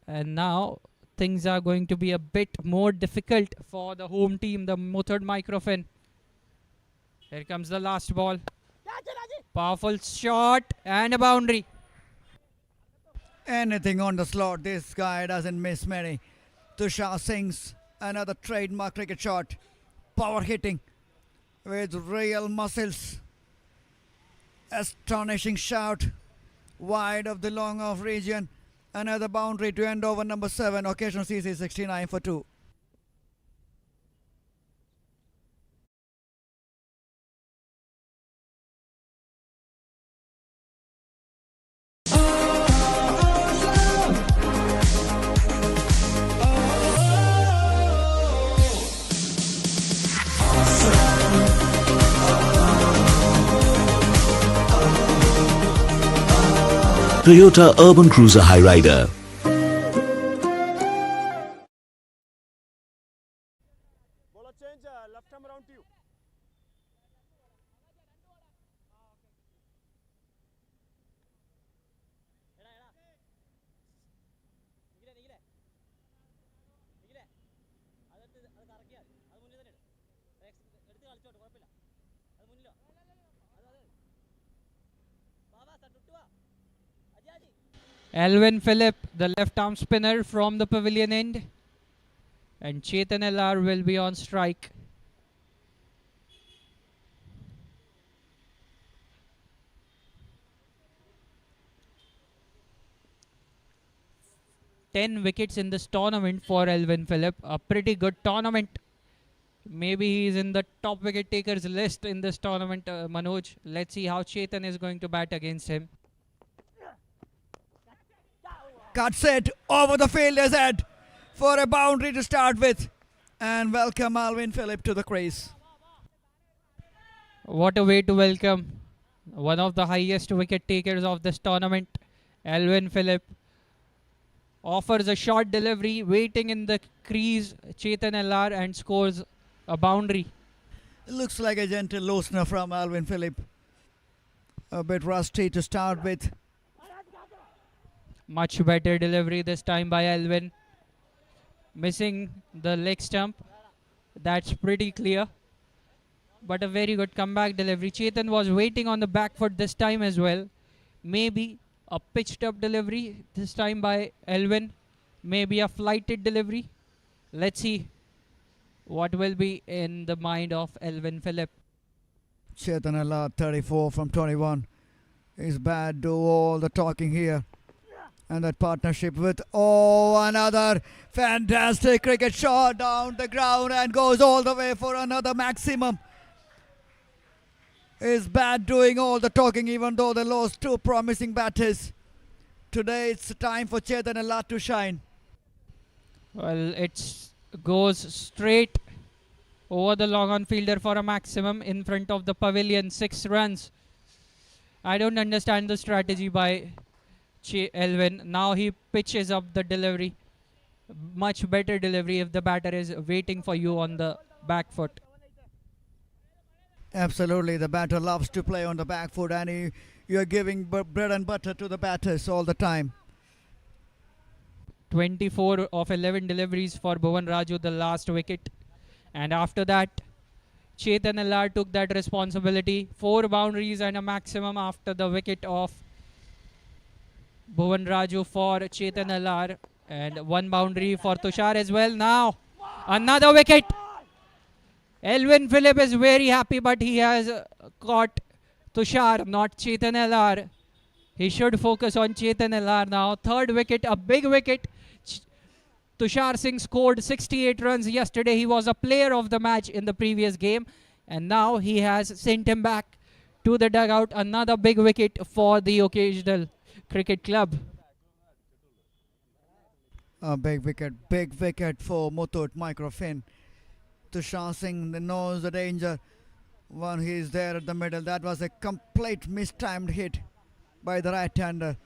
And now things are going to be a bit more difficult for the home team, the Muthoot Microfin. Here comes the last ball. Powerful shot and a boundary. Anything on the slot, this guy doesn't miss many. Tushar Singh's another trademark cricket shot. Power hitting with real muscles. Astonishing shout wide of the long off region. Another boundary to end over number 7. Occasional CC 69 for 2. Toyota Urban Cruiser Highrider. Alvin Phillip, the left arm spinner from the pavilion end. And Chetan Allar will be on strike. Ten wickets in this tournament for Alvin Phillip. A pretty good tournament. Maybe he's in the top wicket takers list in this tournament, Manoj. Let's see how Chetan is going to bat against him. Cut set over the fielder's head for a boundary to start with. And welcome Alvin Phillip to the crease. What a way to welcome one of the highest wicket takers of this tournament, Alvin Phillip, offers a short delivery, waiting in the crease, Chetan LR, and scores a boundary. It looks like a gentle loosener from Alvin Phillip. A bit rusty to start with. Much better delivery this time by Alvin. Missing the leg stump. That's pretty clear. But a very good comeback delivery. Chetan was waiting on the back foot this time as well. Maybe a pitched up delivery this time by Alvin. Maybe a flighted delivery. Let's see what will be in the mind of Alvin Phillip. Chetan Allah, 34 from 21. His bad do all the talking here. And that partnership with, another fantastic cricket shot down the ground and goes all the way for another maximum. His bat doing all the talking even though they lost two promising batters. Today it's time for Chetan Allah to shine. Well, it goes straight over the long on fielder for a maximum in front of the pavilion. 6 runs. I don't understand the strategy by Alvin. Now he pitches up the delivery. Much better delivery if the batter is waiting for you on the back foot. Absolutely, the batter loves to play on the back foot, and you're giving bread and butter to the batters all the time. 24 of 11 deliveries for Bhuvan Raju, the last wicket. And after that, Chetan LR took that responsibility. 4 boundaries and a maximum after the wicket of Bhuvan Raju for Chetan LR. And 1 boundary for Tushar as well. Now, another wicket. Alvin Phillip is very happy, but he has caught Tushar, not Chetan LR. He should focus on Chetan LR now. 3rd wicket, a big wicket. Tushar Singh scored 68 runs yesterday. He was a player of the match in the previous game. And now he has sent him back to the dugout. Another big wicket for the occasional cricket club. A big wicket for Muthoot, Microfin. Tushar Singh knows the danger when he is there at the middle. That was a complete mistimed hit by the right-hander.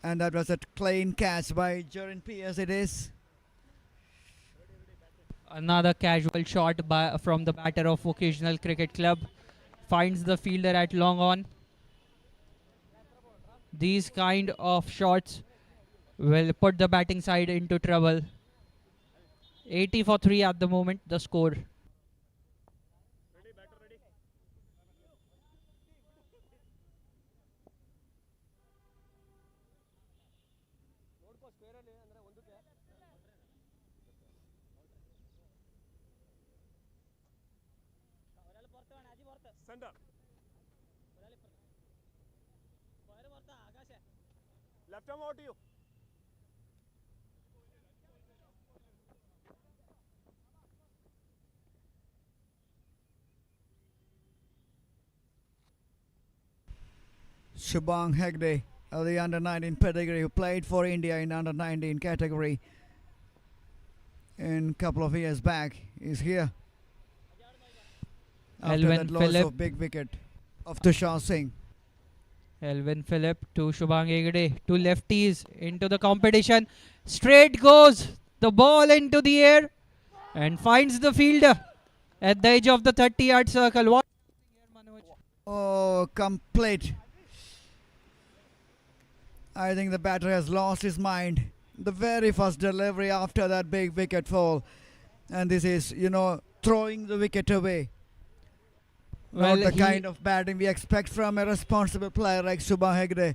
And that was a clean catch by Jarin P.S. it is. Another casual shot from the batter of Occasional Cricket Club. Finds the fielder at long on. These kind of shots will put the batting side into trouble. 80 for 3 at the moment, the score. Left arm out to you. Shubhang Hegde, the under-19 pedigree, who played for India in under-19 category in a couple of years back, is here. After Alvin that loss Phillip of big wicket of Tushar Singh. Alvin Phillip to Shubhang Hegde. 2 lefties into the competition. Straight goes the ball into the air and finds the fielder at the edge of the 30-yard circle. What? Oh, complete. I think the batter has lost his mind. The very first delivery after that big wicket fall. And this is, throwing the wicket away. Well, Not the kind of batting we expect from a responsible player like Shubham Hegde.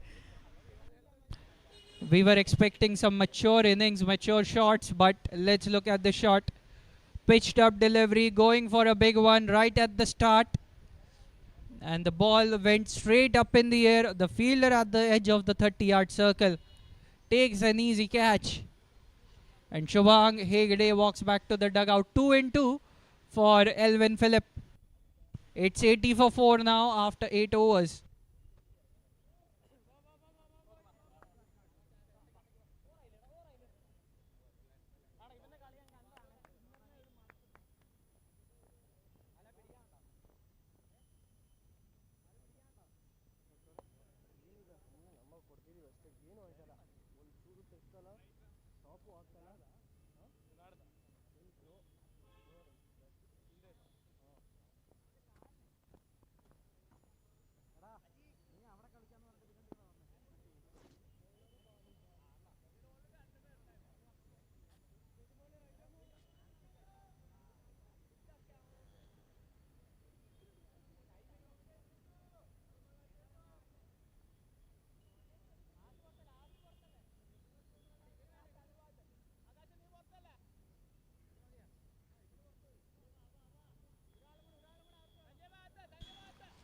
We were expecting some mature innings, mature shots, but let's look at the shot. Pitched up delivery, going for a big one right at the start. And the ball went straight up in the air. The fielder at the edge of the 30-yard circle takes an easy catch. And Shubhang Hegde walks back to the dugout. 2-2 for Alvin Phillip. It's 80 for 4 now after 8 overs.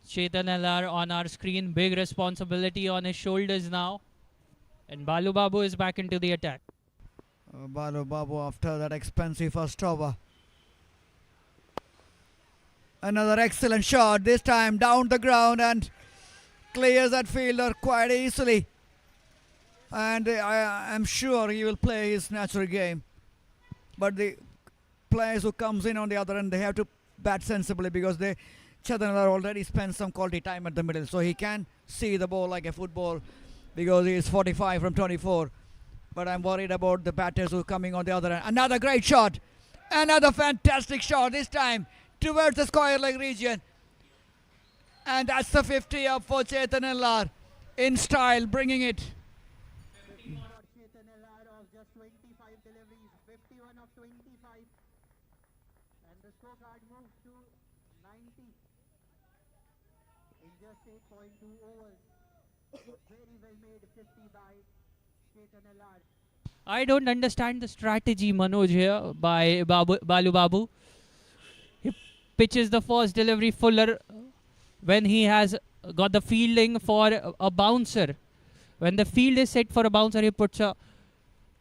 Chetan LR on our screen, big responsibility on his shoulders now. And Balu Babu is back into the attack. Balu Babu after that expensive first over. Another excellent shot, this time down the ground and clears that fielder quite easily. And I'm sure he will play his natural game. But the players who comes in on the other end, they have to bat sensibly because Chetan already spent some quality time at the middle. So he can see the ball like a football because he is 45 from 24. But I'm worried about the batters who are coming on the other end. Another great shot. Another fantastic shot, this time towards the square leg region. And that's the 50 up for Chetan LR in style, bringing it. Chetan LR of just 25 deliveries, 51 of 25. And the scorecard moves to 90 in just 8.2 overs. Very well made 50 by Chetan LR. I don't understand the strategy, Manoj, here by Balu Babu. He pitches the first delivery fuller when he has got the fielding for a bouncer. When the field is set for a bouncer, he puts a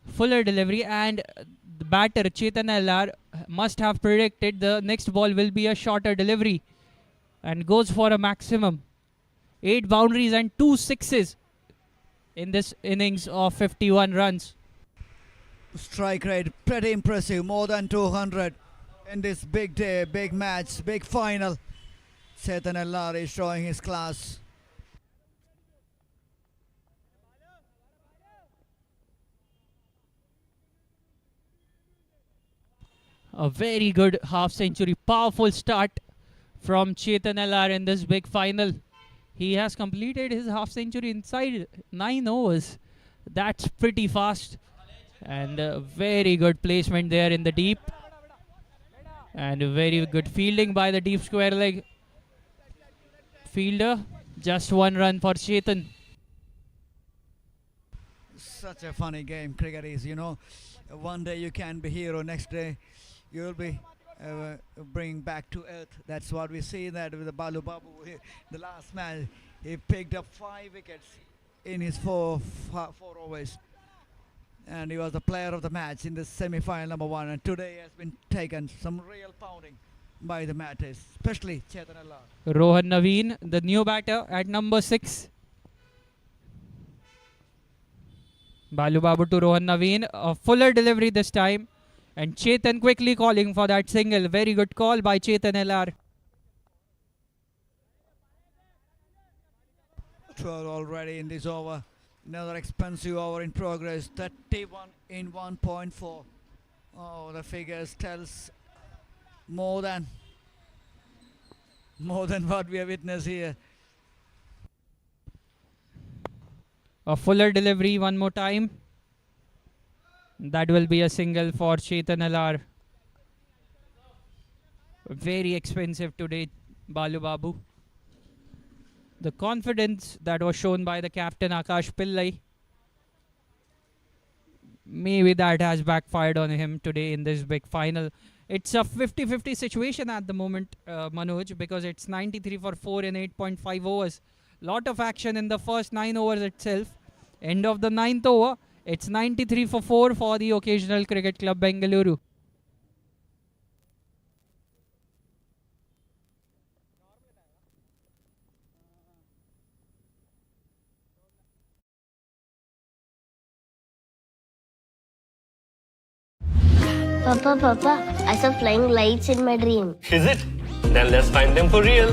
fuller delivery, and the batter Chetan LR must have predicted the next ball will be a shorter delivery and goes for a maximum. 8 boundaries and 2 sixes in this innings of 51 runs. Strike rate pretty impressive, more than 200 in this big day, big match, big final. Chetan LR is showing his class. A very good half century, powerful start from Chetan LR in this big final. He has completed his half century inside 9 overs. That's pretty fast. And very good placement there in the deep. And very good fielding by the deep square leg fielder. Just 1 run for Chetan. Such a funny game cricket is, you know. One day you can be hero, next day you will be bring back to earth. That's what we see that with the Balu Babu. The last match, he picked up 5 wickets in his 4 overs. And he was the player of the match in the semi-final number 1. And today he has been taken some real pounding by the batters, especially Chetan LR. Rohan Naveen, the new batter at number 6. Balu Babu to Rohan Naveen. A fuller delivery this time. And Chetan quickly calling for that single. Very good call by Chetan LR. 12 already in this over. Another expensive over in progress. 31 in 1.4. Oh, the figures tells more than what we have witnessed here. A fuller delivery one more time. That will be a single for Chetan LR. Very expensive today, Balu Babu. The confidence that was shown by the captain Akash Pillai, maybe that has backfired on him today in this big final. It's a 50-50 situation at the moment, Manoj, because it's 93 for 4 in 8.5 overs. Lot of action in the first 9 overs itself. End of the 9th over, it's 93 for 4 for the Occasional Cricket Club Bengaluru. Papa, I saw flying lights in my dream. Is it? Then let's find them for real.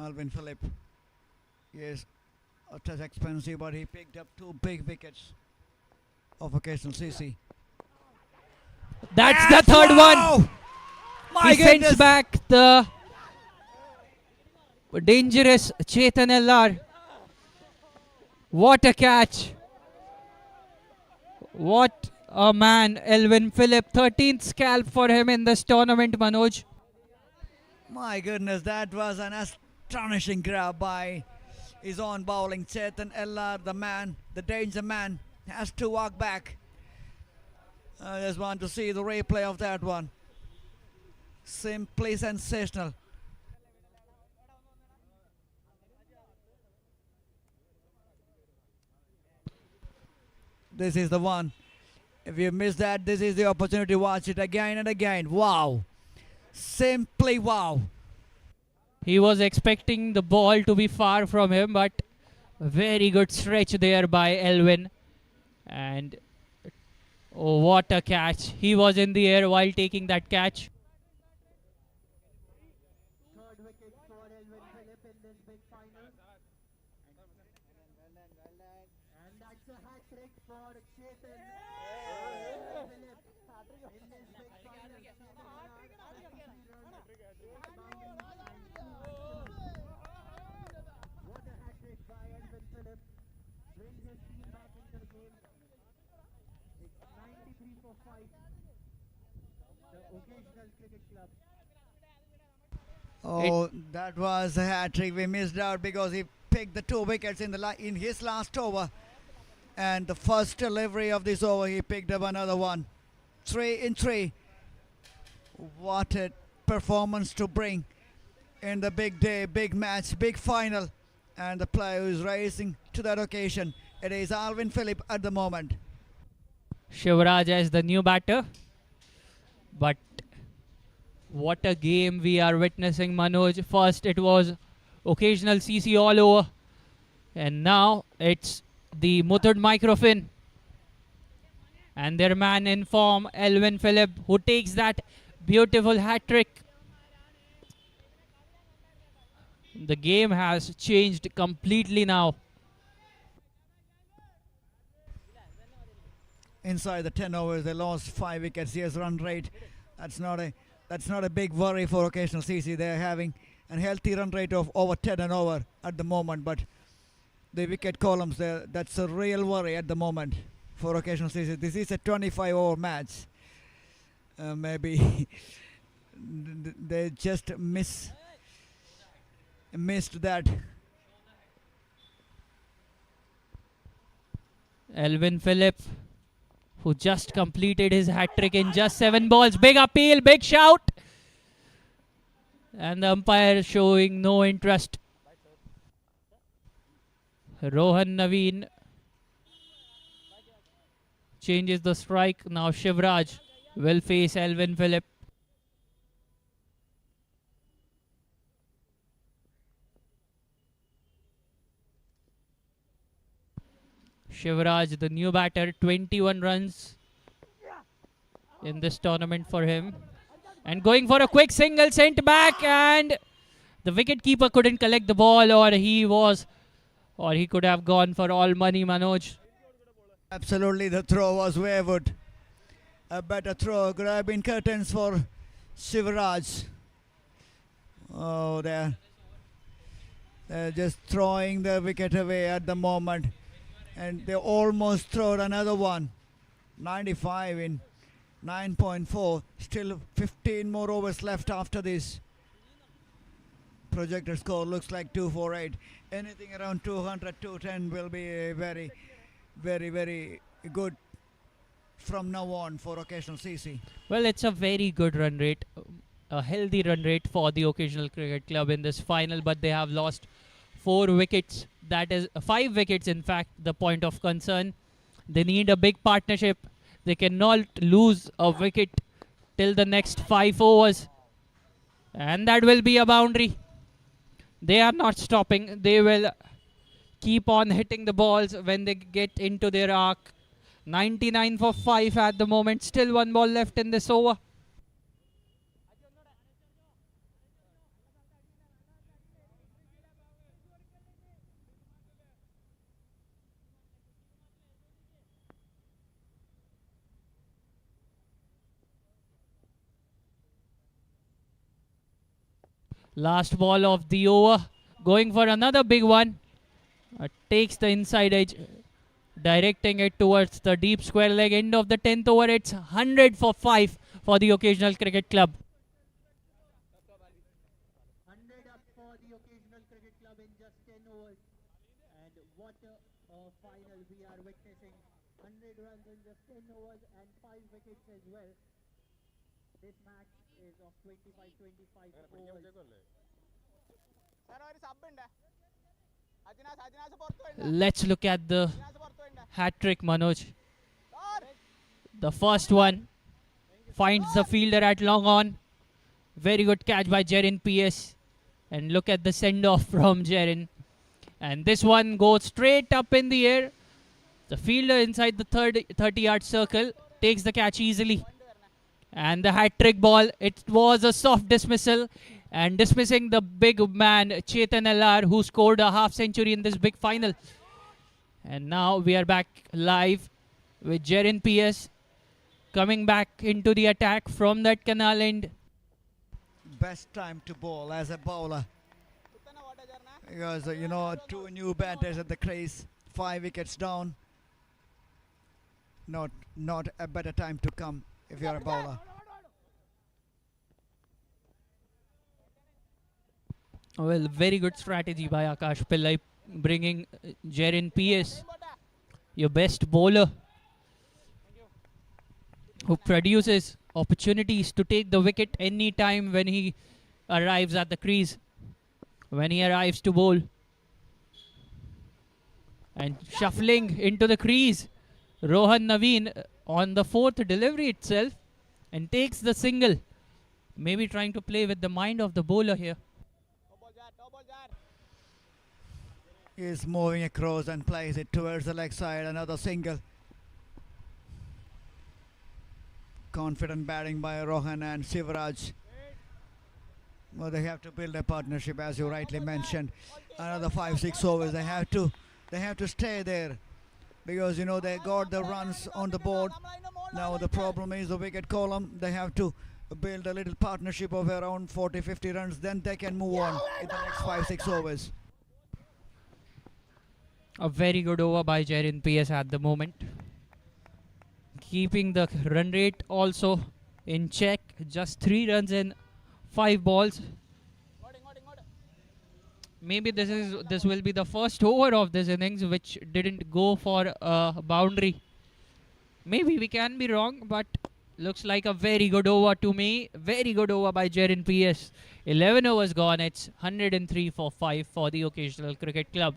Alvin Phillip. Yes, it was expensive, but he picked up 2 big wickets of occasional CC. That's the third one. My He sends goodness. back the dangerous Chetan LR. What a catch. What a man, Alvin Phillip. 13th scalp for him in this tournament, Manoj. My goodness, that was an astonishing grab by his own bowling. Chetan LR, the man, the danger man, has to walk back. I just want to see the replay of that one. Simply sensational. This is the one. If you missed that, this is the opportunity to watch it again and again. Wow. Simply wow. He was expecting the ball to be far from him, but very good stretch there by Alvin. And oh, what a catch. He was in the air while taking that catch. Third wicket for Alvin Phillip in this big final. And that's a hat trick for Chetan. Phillip in this big final. What a hat trick by Alvin Phillip. Brings his team back into the game. It's 93 for 5. The occasional cricket club. Oh, that was a hat trick. We missed out because he picked the 2 wickets in his last over. And the first delivery of this over, he picked up another one. 3 in 3. What a performance to bring in the big day, big match, big final. And the player who is racing to that occasion, it is Alvin Phillip at the moment. Shivraj as the new batter. But what a game we are witnessing, Manoj. First it was occasional CC all over. And now it's the Muthoot Microfin. And their man in form, Alvin Phillip, who takes that beautiful hat-trick. The game has changed completely now. Inside the 10 overs, they lost 5 wickets. Yes, run rate. That's not a big worry for occasional CC. They're having a healthy run rate of over 10 and over at the moment, but the wicket columns there, that's a real worry at the moment for occasional CC. This is a 25-over match. Maybe they just missed that. Alvin Phillip, who just completed his hat-trick in just 7 balls. Big appeal, big shout. And the umpire showing no interest. Rohan Naveen changes the strike. Now Shivraj will face Alvin Phillip. Shivraj, the new batter, 21 runs in this tournament for him. And going for a quick single, sent back, and the wicketkeeper couldn't collect the ball, or he could have gone for all money, Manoj. Absolutely, the throw was wayward. A better throw could have been curtains for Shivraj. Oh, they're just throwing the wicket away at the moment. And they almost throwed another one. 95 in 9.4. Still 15 more overs left after this. Projected score looks like 248. Anything around 200, 210 will be very, very, very good from now on for occasional CC. Well, it's a very good run rate. A healthy run rate for the occasional cricket club in this final, but they have lost 4 wickets. That is 5 wickets, in fact, the point of concern. They need a big partnership. They cannot lose a wicket till the next 5 overs. And that will be a boundary. They are not stopping. They will keep on hitting the balls when they get into their arc. 99 for 5 at the moment. Still 1 ball left in this over. Last ball of the over. Going for another big one. Takes the inside edge, directing it towards the deep square leg. End of the 10th over. It's 100 for 5 for the Occasional Cricket Club. 100 up for the Occasional Cricket Club in just 10 overs. And what a final we are witnessing. 100 runs in just 10 overs and 5 wickets as well. This match is of 25-25 overs. Let's look at the hat-trick, Manoj. The first one finds the fielder at long on. Very good catch by Jerin PS. And look at the send-off from Jerin. And this one goes straight up in the air. The fielder inside the 30-yard circle takes the catch easily. And the hat-trick ball, it was a soft dismissal. And dismissing the big man, Chetan LR, who scored a half-century in this big final. And now we are back live with Jerin PS coming back into the attack from that canal end. Best time to bowl as a bowler. Because, two new batters at the crease, 5 wickets down. Not a better time to come if you're a bowler. Well, very good strategy by Akash Pillai, bringing Jerin PS, your best bowler, who produces opportunities to take the wicket any time when he arrives at the crease, when he arrives to bowl. And shuffling into the crease, Rohan Naveen on the 4th delivery itself, and takes the single. Maybe trying to play with the mind of the bowler here. He is moving across and plays it towards the leg side. Another single. Confident batting by Rohan and Sivaraj. Well, they have to build a partnership, as you rightly mentioned. Another 5-6 overs. They have to stay there, because they got the runs on the board. Now the problem is the wicket column. They have to build a little partnership of around 40-50 runs. Then they can move on in the next 5-6 overs. A very good over by Jerin PS at the moment. Keeping the run rate also in check. Just 3 runs in 5 balls. Maybe this will be the first over of this innings which didn't go for a boundary. Maybe we can be wrong, but looks like a very good over to me. Very good over by Jerin PS. 11 overs gone. It's 103 for 5 for the Occasional Cricket Club.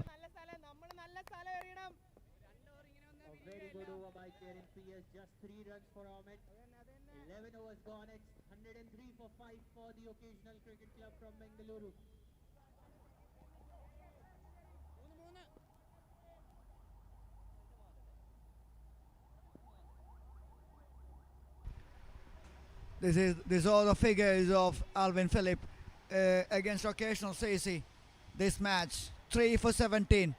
Just 3 runs for Ahmed. 11 overs gone. It's 103 for 5 for the Occasional Cricket Club from Bengaluru. These are the figures of Alvin Phillip against Occasional CC. This match, 3 for 17.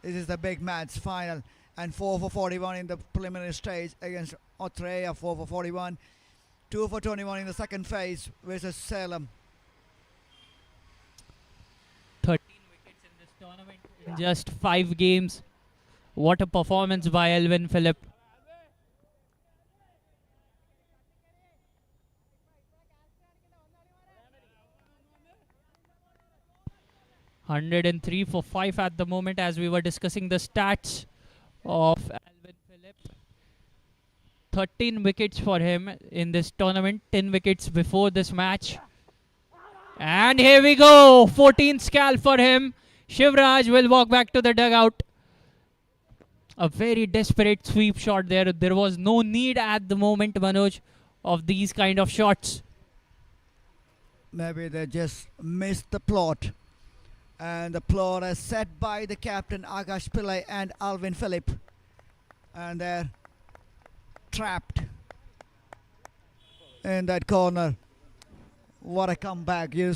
This is the big match final. And 4 for 41 in the preliminary stage against Australia, 4 for 41. 2 for 21 in the second phase versus Salem. 13 wickets in this tournament in just 5 games. What a performance by Alvin Phillip. $103 for 5 at the moment, as we were discussing the stats of Alvin Phillip. 13 wickets for him in this tournament, 10 wickets before this match. And here we go, 14 scalp for him. Shivraj will walk back to the dugout. A very desperate sweep shot there. There was no need at the moment, Manoj, of these kind of shots. Maybe they just missed the plot. And the plot is set by the captain Akash Pillai and Alvin Phillip. And they're trapped in that corner. What a comeback. You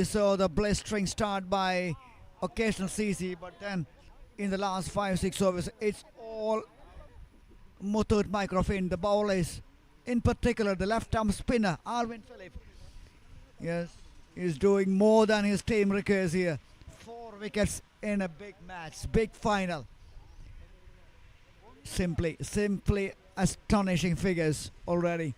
saw the blistering start by Occasional CC, but then in the last 5-6 overs, it's all Muthoot Microfin. The bowlers, in particular the left arm spinner, Alvin Phillip. Yes, He's doing more than his team requires here. 4 wickets in a big match, big final. Simply astonishing figures already.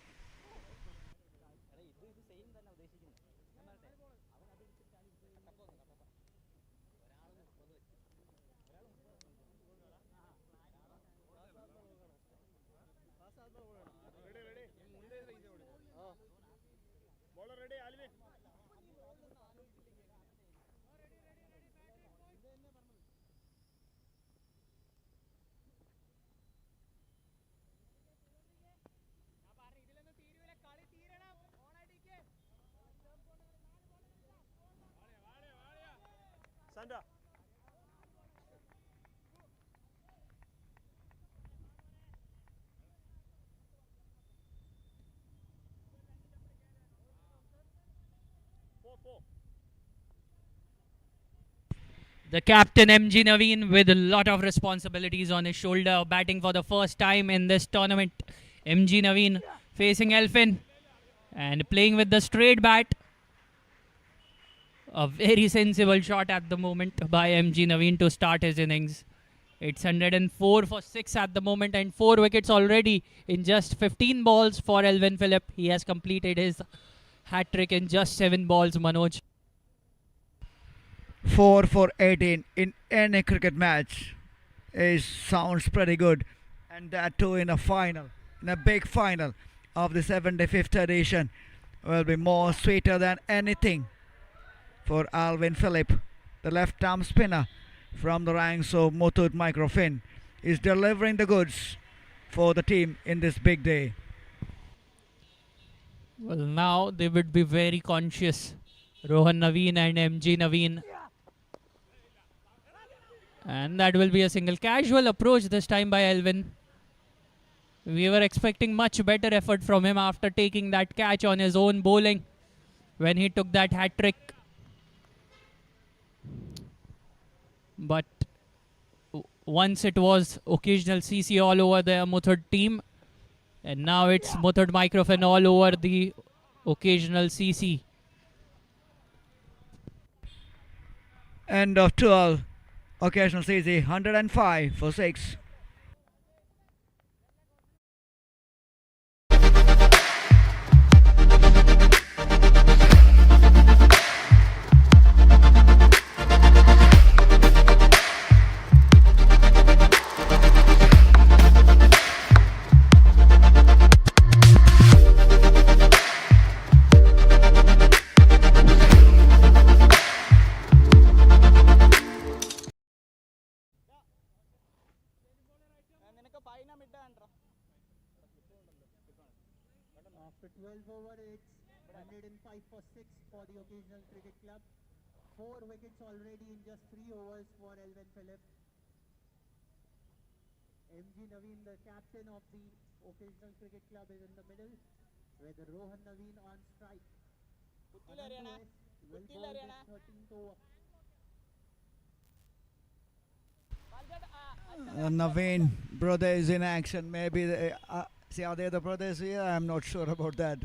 The captain MG Naveen with a lot of responsibilities on his shoulder, batting for the first time in this tournament. MG Naveen facing Elfin and playing with the straight bat. A very sensible shot at the moment by MG Naveen to start his innings. It's 104 for 6 at the moment and 4 wickets already in just 15 balls for Alvin Phillip. He has completed his hat trick in just 7 balls, Manoj. 4 for 18 in any cricket match sounds pretty good, and that too in a final, in a big final of the 75th edition, will be more sweeter than anything for Alvin Phillip. The left arm spinner from the ranks of Muthoot Microfin is delivering the goods for the team in this big day. Well, now they would be very conscious, Rohan Naveen and MG Naveen. And that will be a single. Casual approach this time by Elvin. We were expecting much better effort from him after taking that catch on his own bowling when he took that hat trick. But once it was occasional CC all over the Muthoot team, and now it's Muthoot Microfin all over the occasional CC. End of 12. Occasional CC 105 for 6. After 12 over, it's 105 for 6 for the occasional cricket club. 4 wickets already in just 3 overs for Alvin Phillip. MG Naveen, the captain of the occasional cricket club, is in the middle with Rohan Naveen on strike. Anand will bowl this 13th over. Naveen brothers in action. Maybe see, are they the brothers here? I'm not sure about that.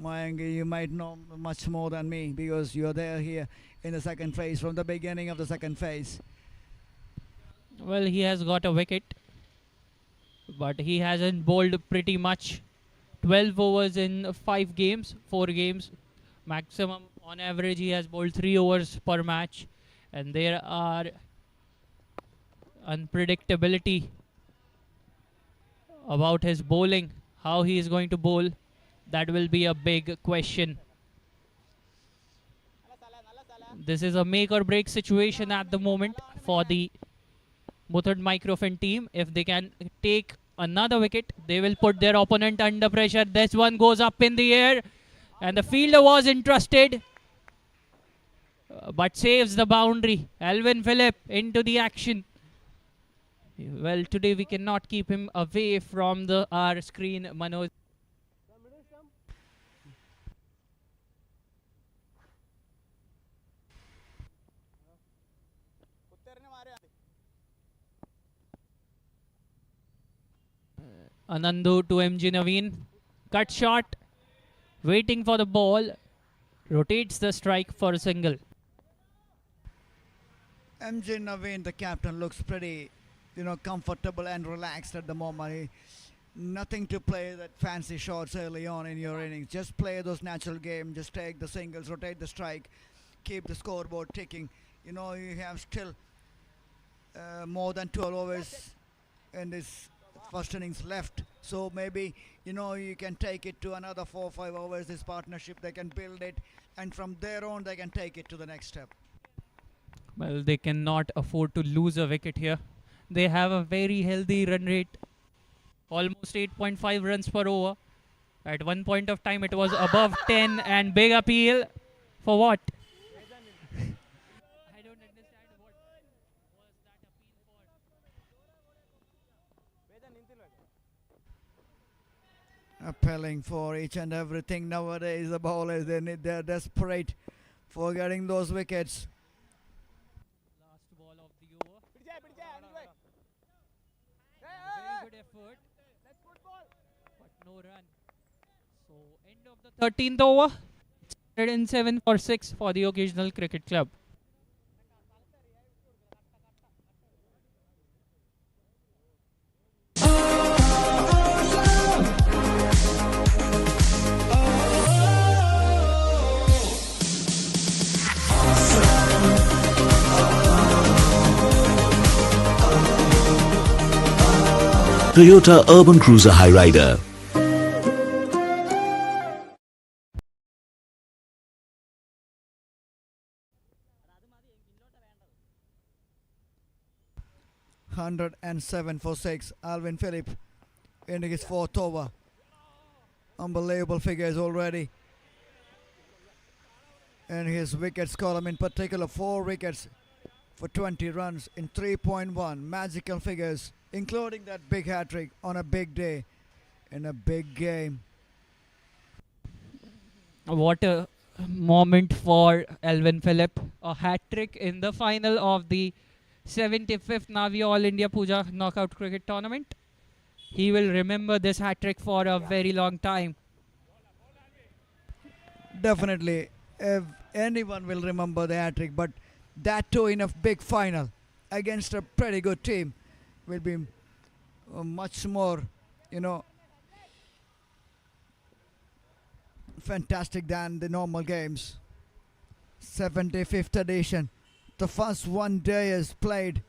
Mayank, you might know much more than me because you're there here in the second phase, from the beginning of the second phase. Well, he has got a wicket, but he hasn't bowled pretty much. 12 overs in 5 games, 4 games maximum. On average, he has bowled 3 overs per match, and there are unpredictability about his bowling. How he is going to bowl, that will be a big question. This is a make or break situation at the moment for the Muthoot Microfin team. If they can take another wicket, they will put their opponent under pressure. This one goes up in the air and the fielder was entrusted, but saves the boundary. Alvin Phillip into the action. Well, today we cannot keep him away from our screen, Manoj. Anandu to MG Naveen. Cut shot. Waiting for the ball. rotates the strike for a single. MJ Naveen, the captain, looks pretty, comfortable and relaxed at the moment. Nothing to play that fancy shots early on in your innings. Just play those natural game. Just take the singles, rotate the strike, keep the scoreboard ticking. You have still more than 12 overs in this first innings left. So maybe, you can take it to another 4 or 5 overs. This partnership, they can build it. And from there on, they can take it to the next step. Well, they cannot afford to lose a wicket here. They have a very healthy run rate. Almost 8.5 runs per over. At one point of time, it was above 10 and big appeal. For what? I don't understand what was that appeal for. Appealing for each and everything nowadays. The bowlers, they're desperate for getting those wickets. Last ball of the over. Very good effort. But no run. So end of the 13th over. 107 for 6 for the Occasional Cricket Club. Toyota Urban Cruiser Hyrider. $107 for 6. Alvin Phillip in his 4th over. Unbelievable figures already. And his wickets column in particular, 4 wickets for 20 runs in 3.1. Magical figures, including that big hat-trick on a big day in a big game. What a moment for Alvin Phillip. A hat-trick in the final of the 75th Navio All India Pooja Knockout Cricket Tournament. He will remember this hat-trick for a very long time. Definitely. If anyone will remember the hat-trick, but that too in a big final against a pretty good team will be much more, fantastic than the normal games. 75th edition. The first one day is played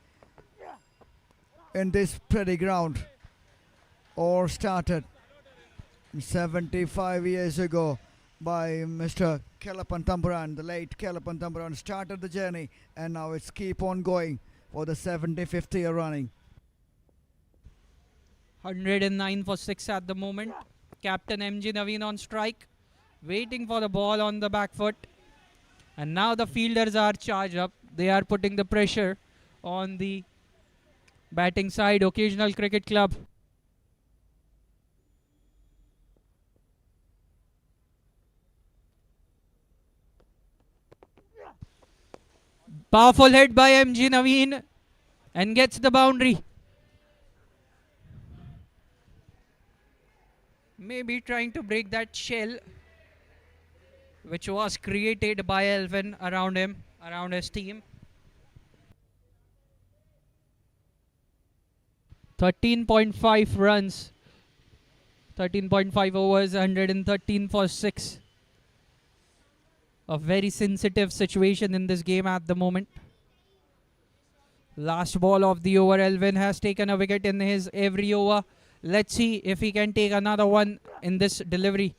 in this pretty ground, or started 75 years ago by Mr. Kelapan Thampuran. The late Kelapan Thampuran started the journey, and now it's keep on going for the 75th year running. 109 for 6 at the moment. Captain MG Naveen on strike, waiting for the ball on the back foot. And now the fielders are charged up. They are putting the pressure on the batting side, Occasional Cricket Club. Powerful hit by MG Naveen and gets the boundary. Maybe trying to break that shell which was created by Alvin around him, around his team. 13.5 runs, 13.5 overs, 113 for 6. A very sensitive situation in this game at the moment. Last ball of the over, Alvin has taken a wicket in his every over. Let's see if he can take another one in this delivery.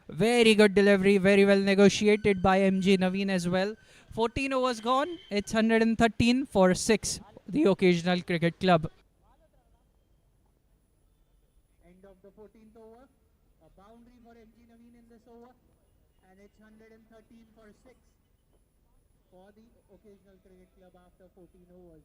Very good delivery, very well negotiated by MJ Naveen as well. 14 overs gone, it's 113 for 6, the Occasional Cricket Club. End of the 14th over, a boundary for MG Naveen in this over, and it's 113 for 6 for the Occasional Cricket Club after 14 overs.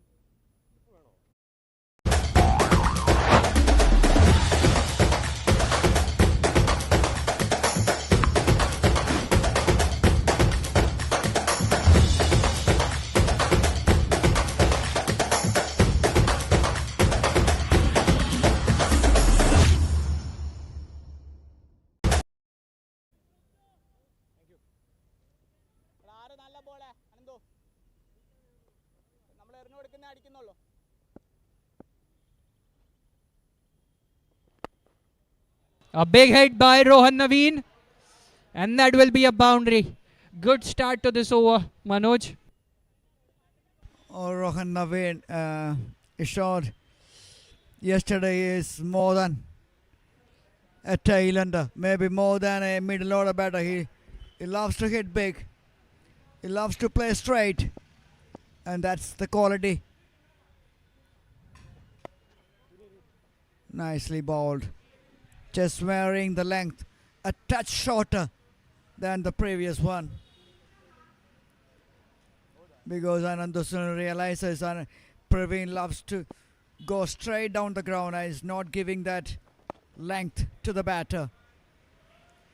A big hit by Rohan Naveen. And that will be a boundary. Good start to this over, Manoj. Oh, Rohan Naveen, his shot yesterday is more than a tail-ender, maybe more than a middle order batter. He loves to hit big. He loves to play straight. And that's the quality. Nicely bowled. Just varying the length. A touch shorter than the previous one. Because Anandasun realizes Praveen loves to go straight down the ground and is not giving that length to the batter.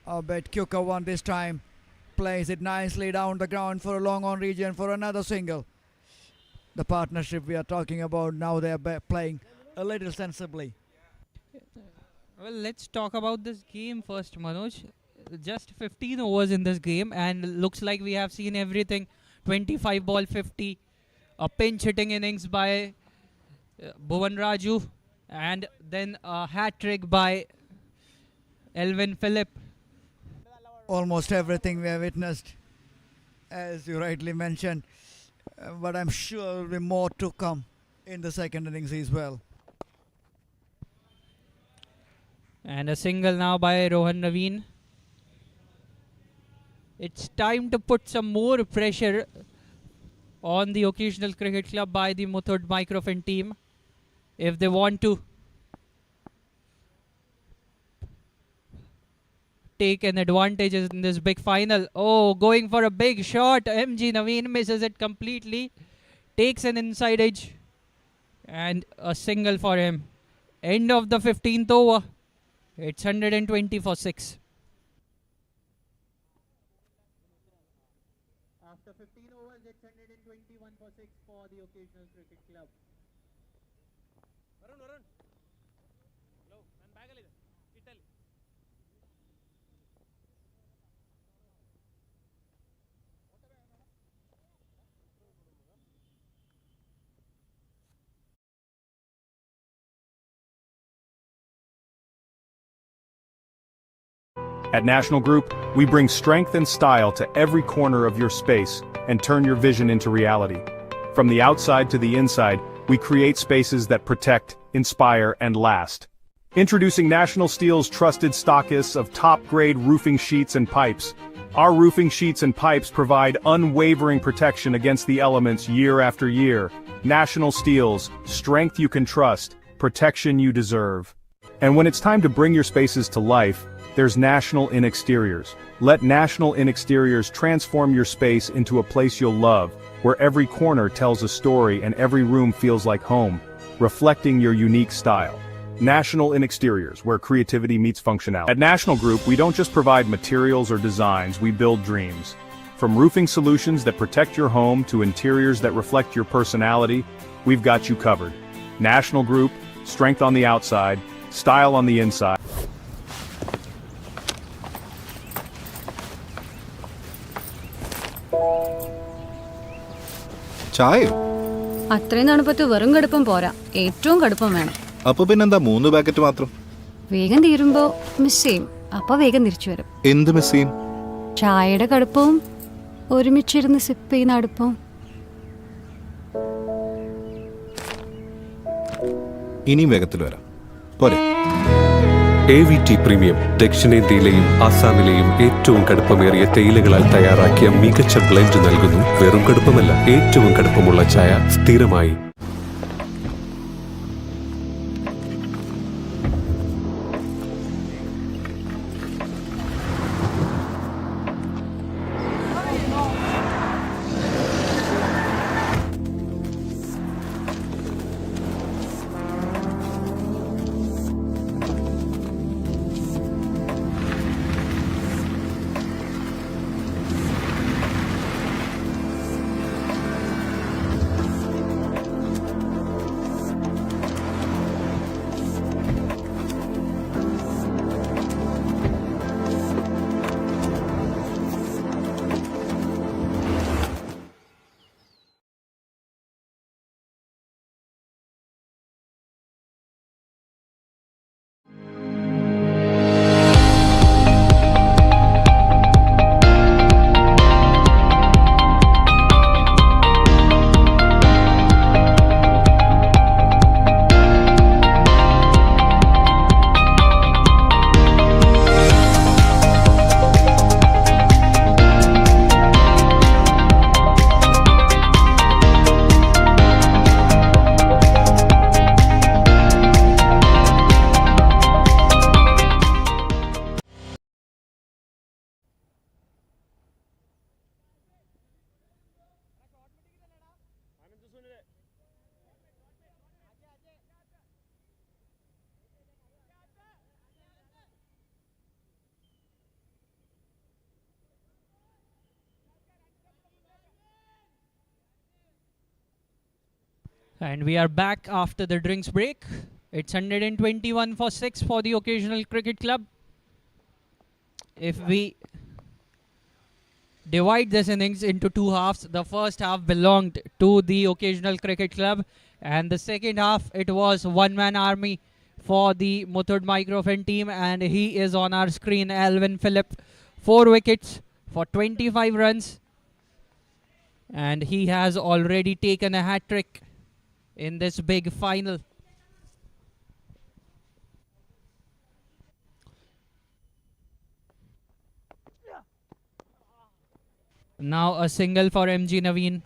A bit quicker one this time. Plays it nicely down the ground for a long on region for another single. The partnership we are talking about now, they are playing a little sensibly. Well, let's talk about this game first, Manoj. Just 15 overs in this game and looks like we have seen everything. 25 ball 50, a pinch hitting innings by Bhuvan Raju, and then a hat trick by Elvin Phillip. Almost everything we have witnessed, as you rightly mentioned, but I'm sure there will be more to come in the second innings as well. And a single now by Rohan Naveen. It's time to put some more pressure on the Occasional Cricket Club by the Muthoot Microfin team if they want to take an advantage in this big final. Oh, going for a big shot. MG Naveen misses it completely. Takes an inside edge. And a single for him. End of the 15th over. It's 120 for 6. After 15 overs, it's 121 for 6 for the Occasional Cricket Club. At National Group, we bring strength and style to every corner of your space and turn your vision into reality. From the outside to the inside, we create spaces that protect, inspire, and last. Introducing National Steel's trusted stockists of top-grade roofing sheets and pipes. Our roofing sheets and pipes provide unwavering protection against the elements year after year. National Steel's, strength you can trust, protection you deserve. And when it's time to bring your spaces to life, there's National In Exteriors. Let National In Exteriors transform your space into a place you'll love, where every corner tells a story and every room feels like home, reflecting your unique style. National In Exteriors, where creativity meets functionality. At National Group, we don't just provide materials or designs, we build dreams. From roofing solutions that protect your home to interiors that reflect your personality, we've got you covered. National Group, strength on the outside, style on the inside. ചായയോ? അത്രയും തണുപ്പത്ത് വെറും കടുപ്പം പോരാ, ഏറ്റവും കടുപ്പം വേണം. അപ്പൊ പിന്നെന്താ 3 പാക്കറ്റ് മാത്രം? വേഗം തീരുമ്പോ മിസ് ചെയ്യും, അപ്പൊ വേഗം തിരിച്ചു വരും. എന്ത് മിസ് ചെയ്യും? ചായയുടെ കടുപ്പവും ഒരുമിച്ചിരുന്ന് സിപ്പ് ചെയ്യുന്ന അടുപ്പവും. ഇനിയും വേഗത്തിൽ വരാം, പോരെ? AVT പ്രീമിയം ദക്ഷിണേന്ത്യയിലെയും ആസാമിലെയും ഏറ്റവും കടുപ്പമേറിയ തേയിലകളാൽ തയ്യാറാക്കിയ മികച്ച ബ്ലെൻഡ് നൽകുന്നു. വെറും കടുപ്പമല്ല, ഏറ്റവും കടുപ്പമുള്ള ചായ സ്ഥിരമായി. And we are back after the drinks break. It's 121 for 6 for the occasional cricket club. If we divide this innings into two halves, the first half belonged to the occasional cricket club, and the second half it was one-man army for the Muthoot Microfin team, and he is on our screen, Alvin Phillip, 4 wickets for 25 runs, and he has already taken a hat-trick in this big final. Now a single for MG Naveen.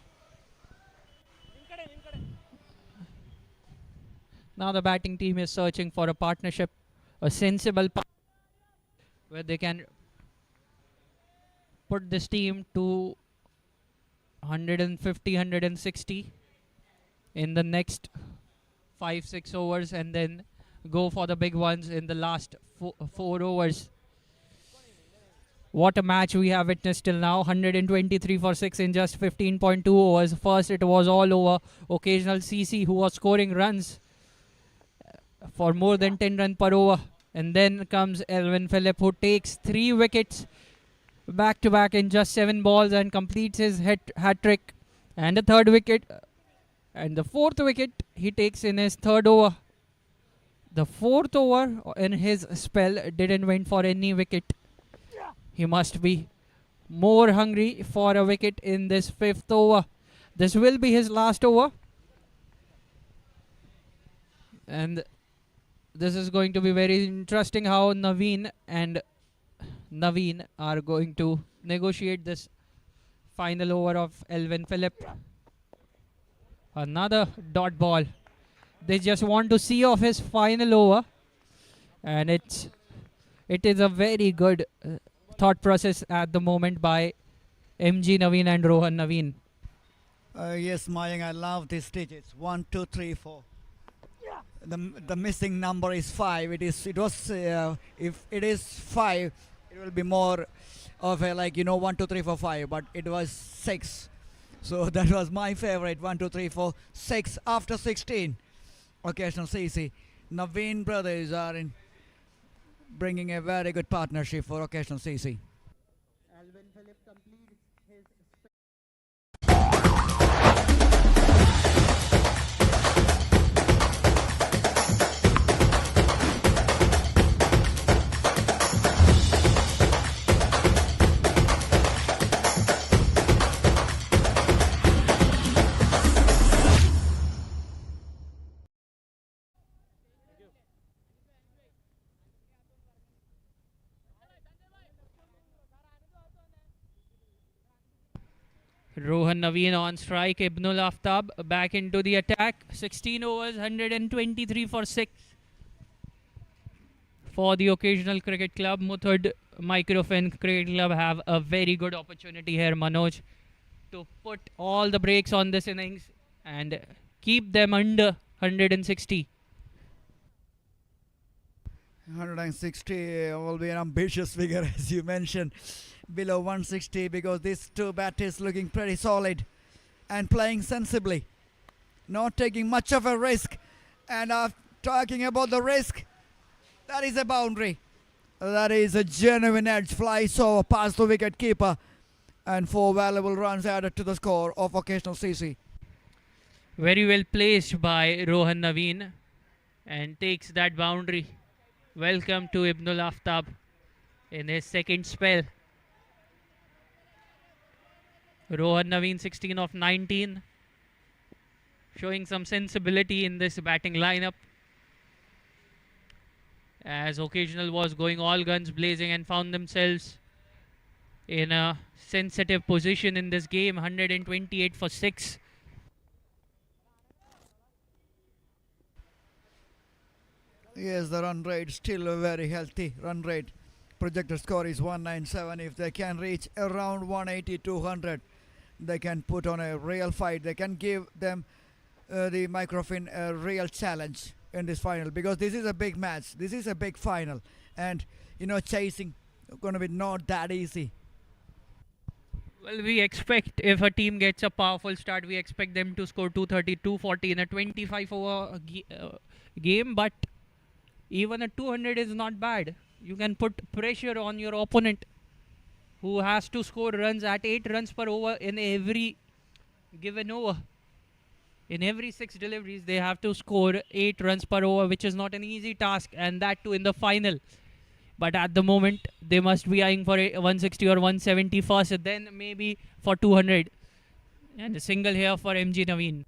Now the batting team is searching for a partnership, a sensible where they can put this team to 150, 160 in the next 5-6 overs, and then go for the big ones in the last 4 overs. What a match we have witnessed till now. 123 for 6 in just 15.2 overs. First it was all over. Occasional CC who was scoring runs for more than 10 runs per over. And then comes Alvin Phillip, who takes 3 wickets back to back in just 7 balls and completes his hat trick. And the third wicket and the fourth wicket he takes in his third over. The fourth over in his spell didn't win for any wicket. He must be more hungry for a wicket in this 5th over. This will be his last over. And this is going to be very interesting how Naveen and Naveen are going to negotiate this final over of Alvin Phillip. Another dot ball. They just want to see off his final over. And it is a very good thought process at the moment by MG Naveen and Rohan Naveen. Yes, Mayang, I love these digits. 1, 2, 3, 4. The missing number is 5. If it is 5, it will be more of a 1, 2, 3, 4, 5. But it was 6. So that was my favorite. 1, 2, 3, 4, 6 after 16. Occasional CC. Naveen brothers are bringing a very good partnership for occasional CC. Alvin Phillip completes his Rohan Naveen on strike. Ibnul Aftab back into the attack. 16 overs, 123 for 6 for the occasional cricket club. Muthoot Microfin Cricket Club have a very good opportunity here, Manoj, to put all the brakes on this innings and keep them under 160. 160 will be an ambitious figure, as you mentioned, below 160, because these two batters looking pretty solid and playing sensibly, not taking much of a risk. And talking about the risk, that is a boundary. That is a genuine edge. Flies over past the wicket keeper, and 4 valuable runs added to the score of occasional CC. Very well placed by Rohan Naveen and takes that boundary. Welcome to Ibnul Aftab in his second spell. Rohan Naveen 16 of 19, showing some sensibility in this batting lineup, as occasional was going all guns blazing and found themselves in a sensitive position in this game. 128 for 6. Yes, the run rate still a very healthy run rate. Projected score is 197. If they can reach around 180, 200, they can put on a real fight. They can give them the Microfin a real challenge in this final, because this is a big match. This is a big final, and chasing going to be not that easy. Well, we expect if a team gets a powerful start, we expect them to score 230, 240 in a 25 over game. But even a 200 is not bad. You can put pressure on your opponent, who has to score runs at 8 runs per over in every given over. In every 6 deliveries, they have to score 8 runs per over, which is not an easy task, and that too in the final. But at the moment, they must be eyeing for a 160 or 170 first, then maybe for 200. And a single here for MG Naveen.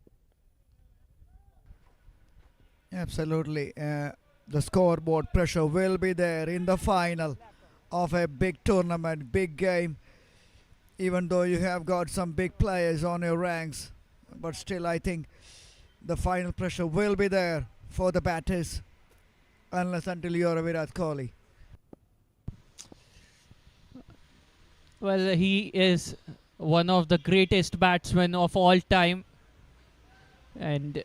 Absolutely. The scoreboard pressure will be there in the final of a big tournament, big game. Even though you have got some big players on your ranks, but still I think the final pressure will be there for the batters, unless until you're a Virat Kohli. Well, he is one of the greatest batsmen of all time, and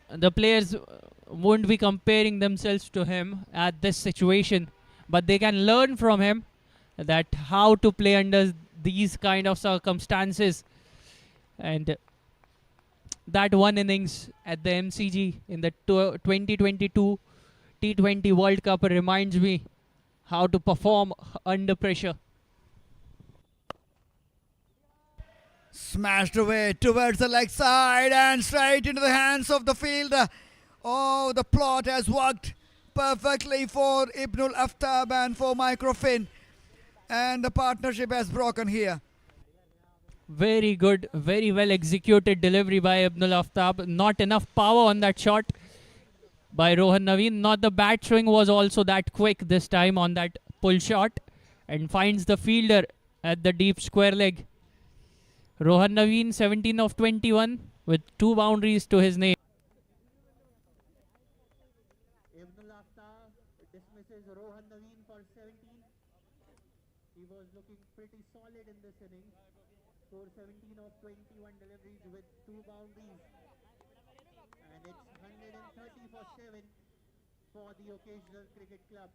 the players won't be comparing themselves to him at this situation, but they can learn from him that how to play under these kind of circumstances. And that one innings at the MCG in the 2022 T20 World Cup reminds me how to perform under pressure. Smashed away towards the leg side and straight into the hands of the fielder. Oh, the plot has worked perfectly for Ibnul Aftab and for Microfin, and the partnership has broken here. Very good, very well executed delivery by Ibnul Aftab. Not enough power on that shot by Rohan Naveen. Not the bat swing was also that quick this time on that pull shot, and finds the fielder at the deep square leg. Rohan Naveen 17 of 21 with 2 boundaries to his name. Ibnul Aftab dismisses Rohan Naveen for 17. He was looking pretty solid in this inning. Scored 17 of 21 deliveries with 2 boundaries. And it's 130 for 7 for the Occasional Cricket Club.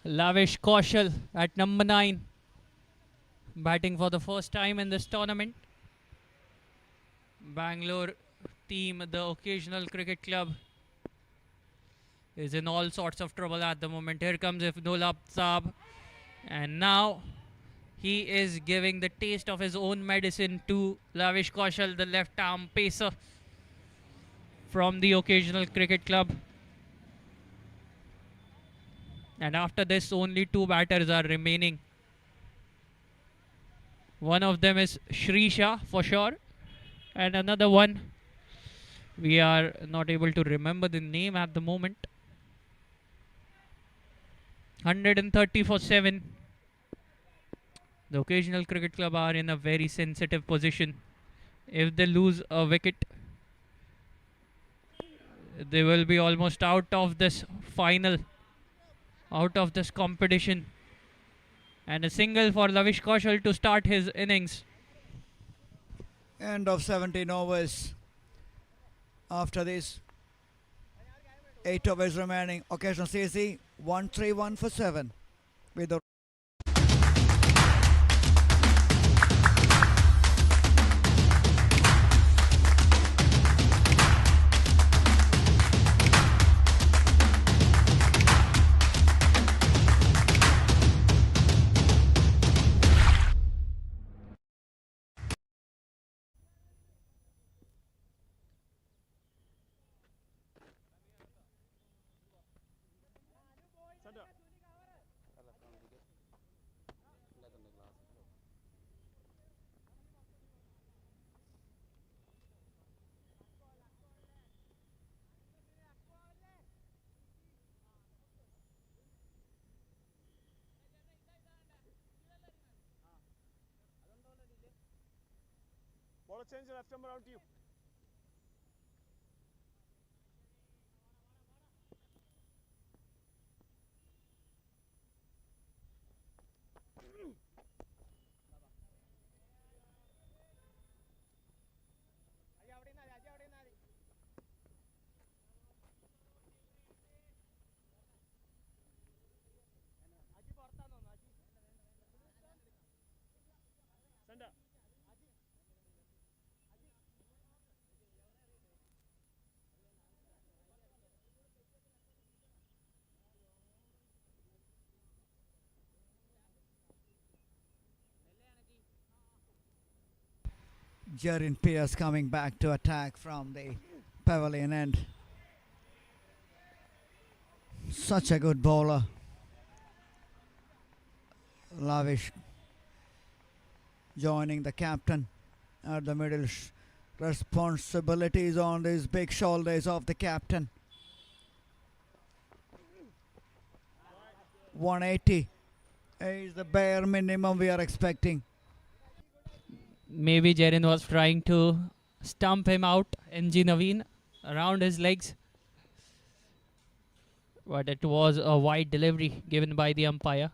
Lavish Kaushal at number 9, batting for the first time in this tournament. Bangalore team, the Occasional Cricket Club, is in all sorts of trouble at the moment. Here comes Ibnul Aftab, and now he is giving the taste of his own medicine to Lavish Kaushal, the left arm pacer from the Occasional Cricket Club. And after this, only 2 batters are remaining. One of them is Shrisha for sure, and another one, we are not able to remember the name at the moment. 130 for 7. The Occasional Cricket Club are in a very sensitive position. If they lose a wicket, they will be almost out of this final, out of this competition. And a single for Lavish Kaushal to start his innings. End of 17 overs. After this, 8 overs remaining. Occasional CC 131 for 7 with the Jerin Pierce coming back to attack from the pavilion end. Such a good bowler. Lavish joining the captain at the middle. Responsibilities on these big shoulders of the captain. 180 is the bare minimum we are expecting. Maybe Jerin was trying to stump him out, NG Naveen, around his legs. But it was a wide delivery given by the umpire.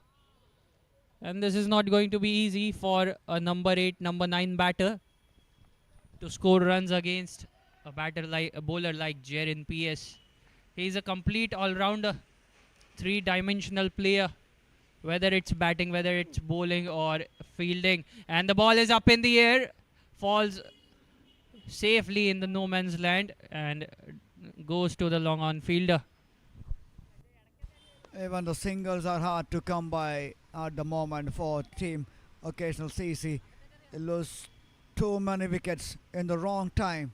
And this is not going to be easy for a number 8, number 9 batter to score runs against a bowler like Jerin PS. He's a complete all-rounder, three-dimensional player, whether it's batting, whether it's bowling or fielding. And the ball is up in the air, falls safely in the no man's land and goes to the long on fielder. Even the singles are hard to come by at the moment for team Occasional CC. They lose too many wickets in the wrong time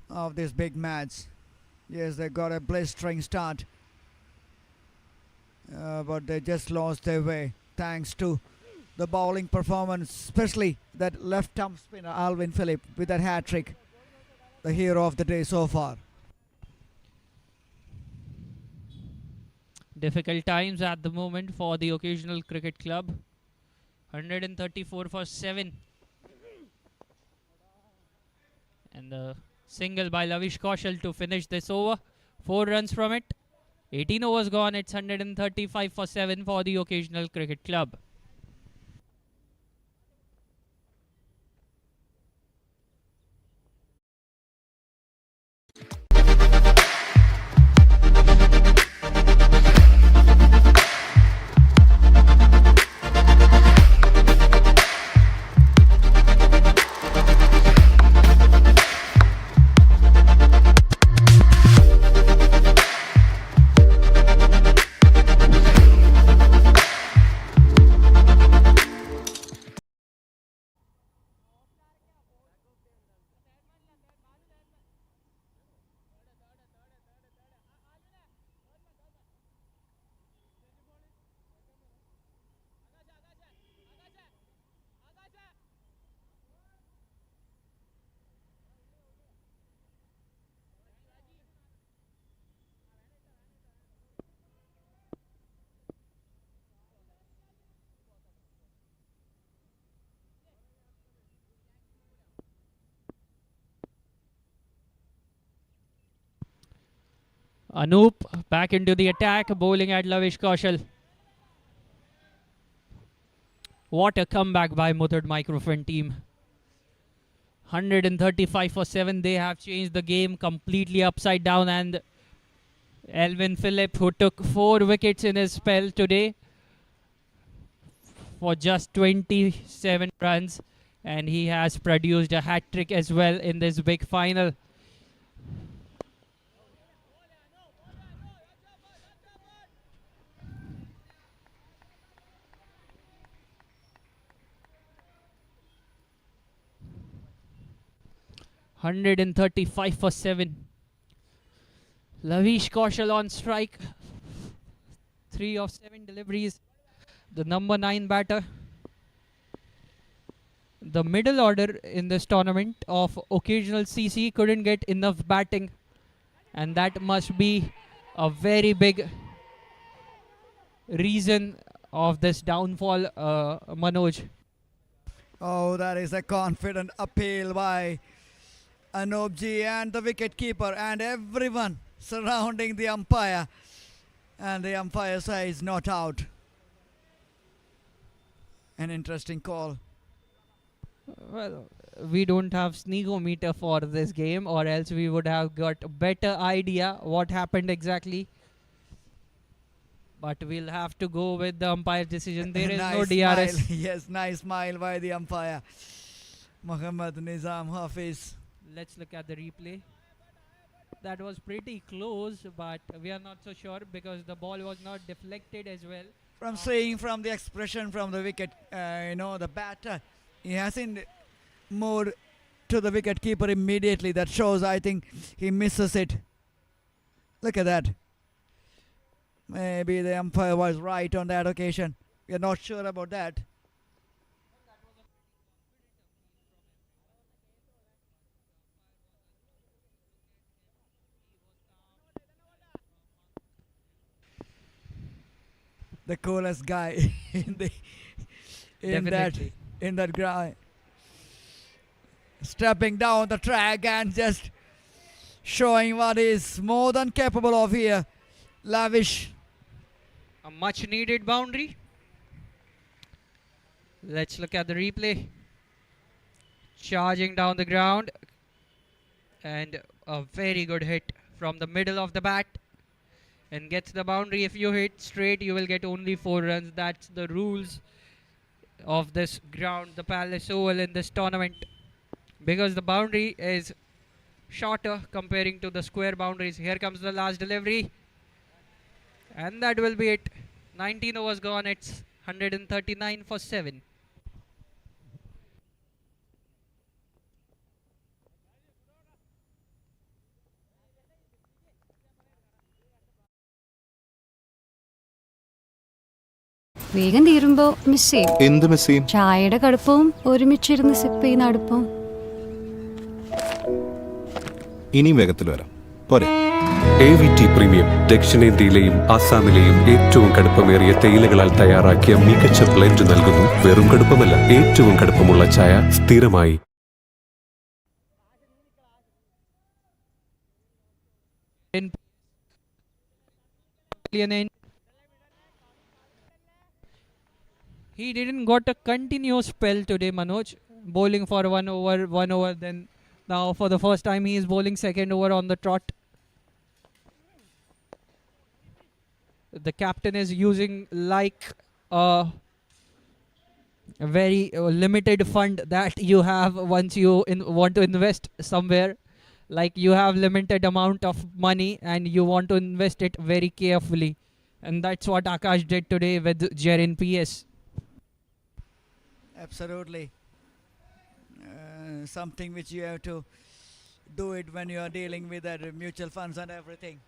of this big match. Yes, they got a blistering start, but they just lost their way thanks to the bowling performance, especially that left arm spinner Alvin Phillip with that hat trick, the hero of the day so far. Difficult times at the moment for the Occasional Cricket Club. 134 for 7. And the single by Lavish Kaushal to finish this over. 4 runs from it. 18 overs gone. It's 135 for 7 for the Occasional Cricket Club. Anoop back into the attack, bowling at Lavish Kaushal. What a comeback by Muthoot Microfin team. 135 for 7. They have changed the game completely upside down. And Alvin Phillip, who took 4 wickets in his spell today for just 27 runs. And he has produced a hat-trick as well in this big final. $135 for 7. Lavish Kaushal on strike. 3 of 7 deliveries. The number 9 batter. The middle order in this tournament of Occasional CC couldn't get enough batting. And that must be a very big reason of this downfall, Manoj. Oh, that is a confident appeal by Anobji and the wicket keeper and everyone surrounding the umpire. And the umpire says not out. An interesting call. Well, we don't have sneakometer for this game, or else we would have got a better idea what happened exactly. But we'll have to go with the umpire's decision. There is Nice no DRS. smile. Yes, nice smile by the umpire. Muhammad Nizam Hafiz. Let's look at the replay. That was pretty close, but we are not so sure because the ball was not deflected as well. From seeing from the expression from the wicket, the batter, he hasn't moved to the wicket keeper immediately. That shows, I think, he misses it. Look at that. Maybe the umpire was right on that occasion. We are not sure about that. The coolest guy in that ground, stepping down the track and just showing what he's more than capable of here. Lavish. A much needed boundary. Let's look at the replay. Charging down the ground, and a very good hit from the middle of the bat, and gets the boundary. If you hit straight, you will get only 4 runs. That's the rules of this ground, the Palace Oval, in this tournament, because the boundary is shorter comparing to the square boundaries. Here comes the last delivery, and that will be it. 19 overs gone. It's 139 for 7. വേഗം തീരുമ്പോ miss ചെയ്യും. എന്ത് miss ചെയ്യും? ചായയുടെ കടുപ്പവും ഒരുമിച്ചിരുന്ന് zip ചെയ്യുന്ന അടുപ്പവും. ഇനിയും വേഗത്തിൽ വരാം. പോരെ. AVT പ്രീമിയം ദക്ഷിണേന്ത്യയിലെയും ആസാമിലെയും ഏറ്റവും കടുപ്പമേറിയ തേയിലകളാൽ തയ്യാറാക്കിയ മികച്ച ബ്ലെൻഡ് നൽകുന്നു. വെറും കടുപ്പമല്ല, ഏറ്റവും കടുപ്പമുള്ള ചായ സ്ഥിരമായി. He didn't got a continuous spell today, Manoj. Bowling for 1 over, then now for the first time he is bowling second over on the trot. The captain is using like a very limited fund that you have once you want to invest somewhere. Like you have limited amount of money and you want to invest it very carefully. And that's what Akash did today with Jerin PS. Absolutely. Something which you have to do it when you are dealing with mutual funds and everything.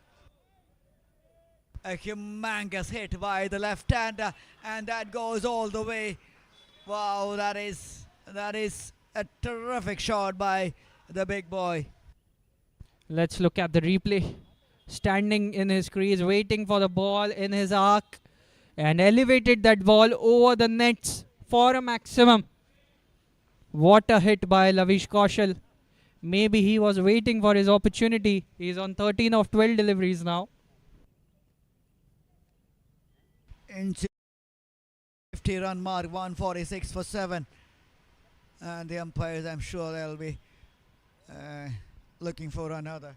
A humongous hit by the left-hander, and that goes all the way. Wow, that is a terrific shot by the big boy. Let's look at the replay. Standing in his crease, waiting for the ball in his arc, and elevated that ball over the nets for a maximum. What a hit by Lavish Kaushal. Maybe he was waiting for his opportunity. He's on 13 of 12 deliveries now. Into 50-run mark, 146 for 7. And the umpires, I'm sure they'll be looking for another.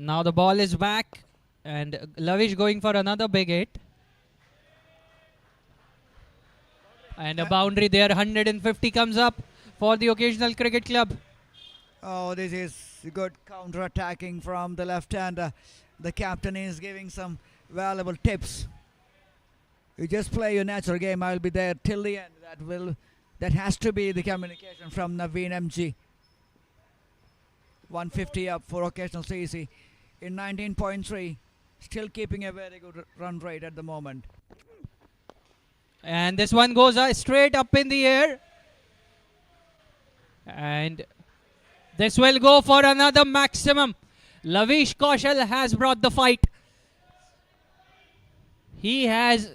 Now the ball is back, and Lavish going for another big hit. And a boundary there, 150 comes up for the occasional cricket club. Oh, this is good counter-attacking from the left-hander. The captain is giving some valuable tips. You just play your natural game. I'll be there till the end. That has to be the communication from Naveen MG. 150 up for occasional CC in 19.3. Still keeping a very good run rate at the moment. And this one goes straight up in the air. And this will go for another maximum. Lavish Kaushal has brought the fight. He has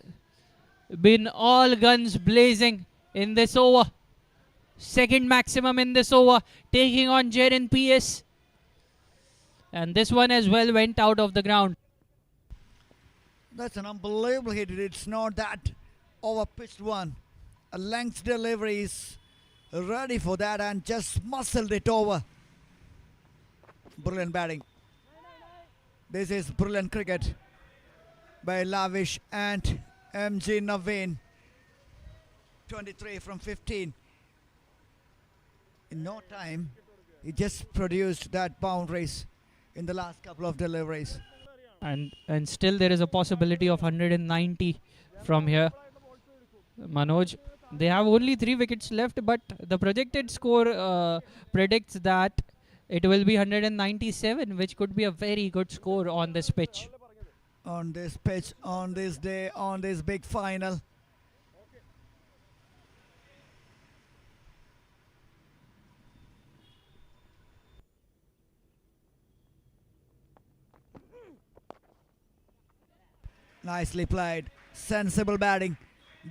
been all guns blazing in this over. Second maximum in this over, taking on Jaren PS. And this one as well went out of the ground. That's an unbelievable hit. It's not that over-pitched one. A length delivery is ready for that and just muscled it over. Brilliant batting. This is brilliant cricket by Lavish and MG Naveen. 23 from 15. In no time, he just produced that boundaries in the last couple of deliveries. And still there is a possibility of 190 from here. Manoj, they have only 3 wickets left, but the projected score predicts that it will be 197, which could be a very good score on this pitch. On this pitch, on this day, on this big final. Nicely played. Sensible batting.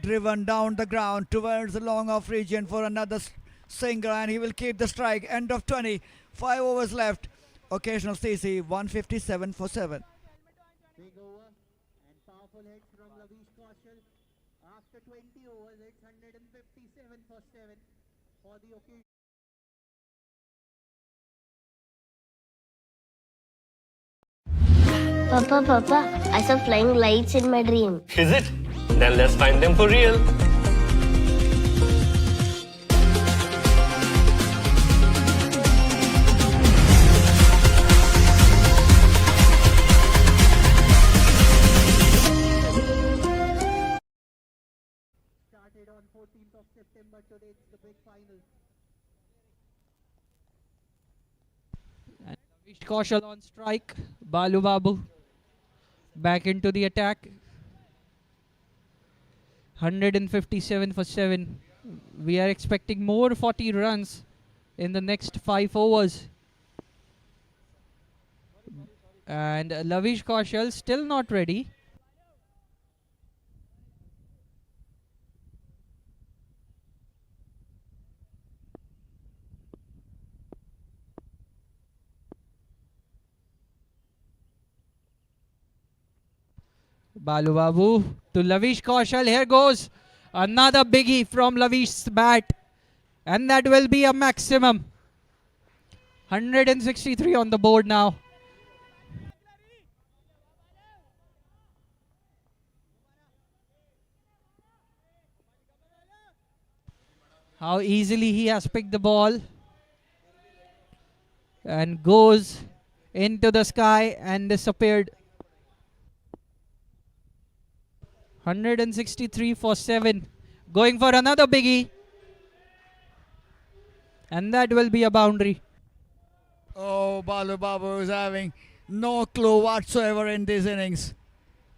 Driven down the ground towards the long off region for another single, and he will keep the strike. End of 20. 5 overs left. Occasional CC 157 for 7. Big over and powerful hits from Lavish Kaushal. After 20 overs, it's 157 for 7 for the occasion. Papa, I saw flying lights in my dream. Is it? Then let's find them for real. Started on 14th of September. Today it's the big final. And Lavish Kaushal on strike. Balu Babu back into the attack. 157 for 7. We are expecting more 40 runs in the next 5 overs. And Lavish Kaushal still not ready. Balu Babu to Lavish Kaushal. Here goes another biggie from Lavish's bat. And that will be a maximum. 163 on the board now. How easily he has picked the ball. And goes into the sky and disappeared. 163 for 7. Going for another biggie. And that will be a boundary. Oh, Balu Babu is having no clue whatsoever in these innings.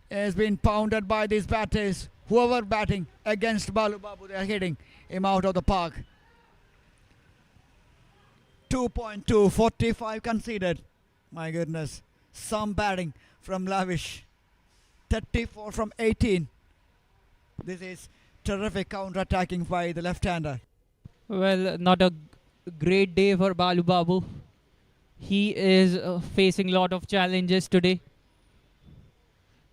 He has been pounded by these batters. Whoever batting against Balu Babu, they are hitting him out of the park. 2.2, 45 conceded. My goodness. Some batting from Lavish. 34 from 18. This is terrific counter-attacking by the left-hander. Well, not a great day for Balu Babu. He is facing a lot of challenges today.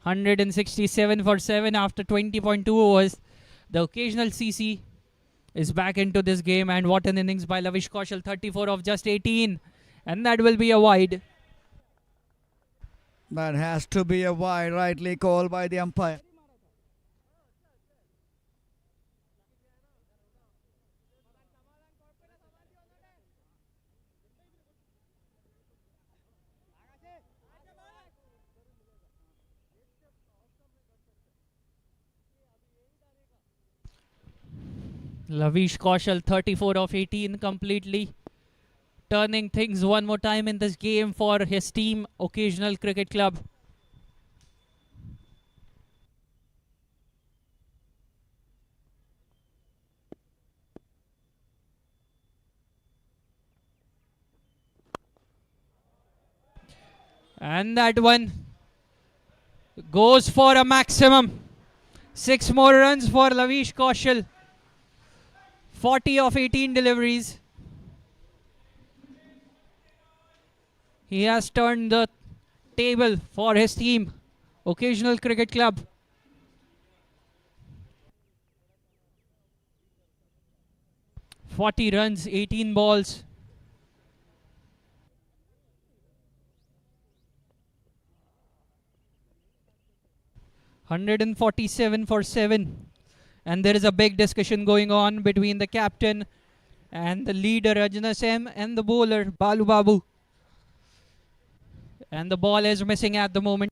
167 for 7 after 20.2 overs. The occasional CC is back into this game, and what an innings by Lavish Kaushal, 34 of just 18. And that will be a wide. That has to be a wide, rightly called by the umpire. Lavish Kaushal, 34 of 18, completely turning things one more time in this game for his team, Occasional Cricket Club. And that one goes for a maximum. 6 more runs for Lavish Kaushal. 40 of 18 deliveries. He has turned the table for his team, Occasional Cricket Club. "40 runs, 18 balls. "147 for 7. And there is a big discussion going on between the captain and the leader Rajna Sem and the bowler Balu Babu. And the ball is missing at the moment.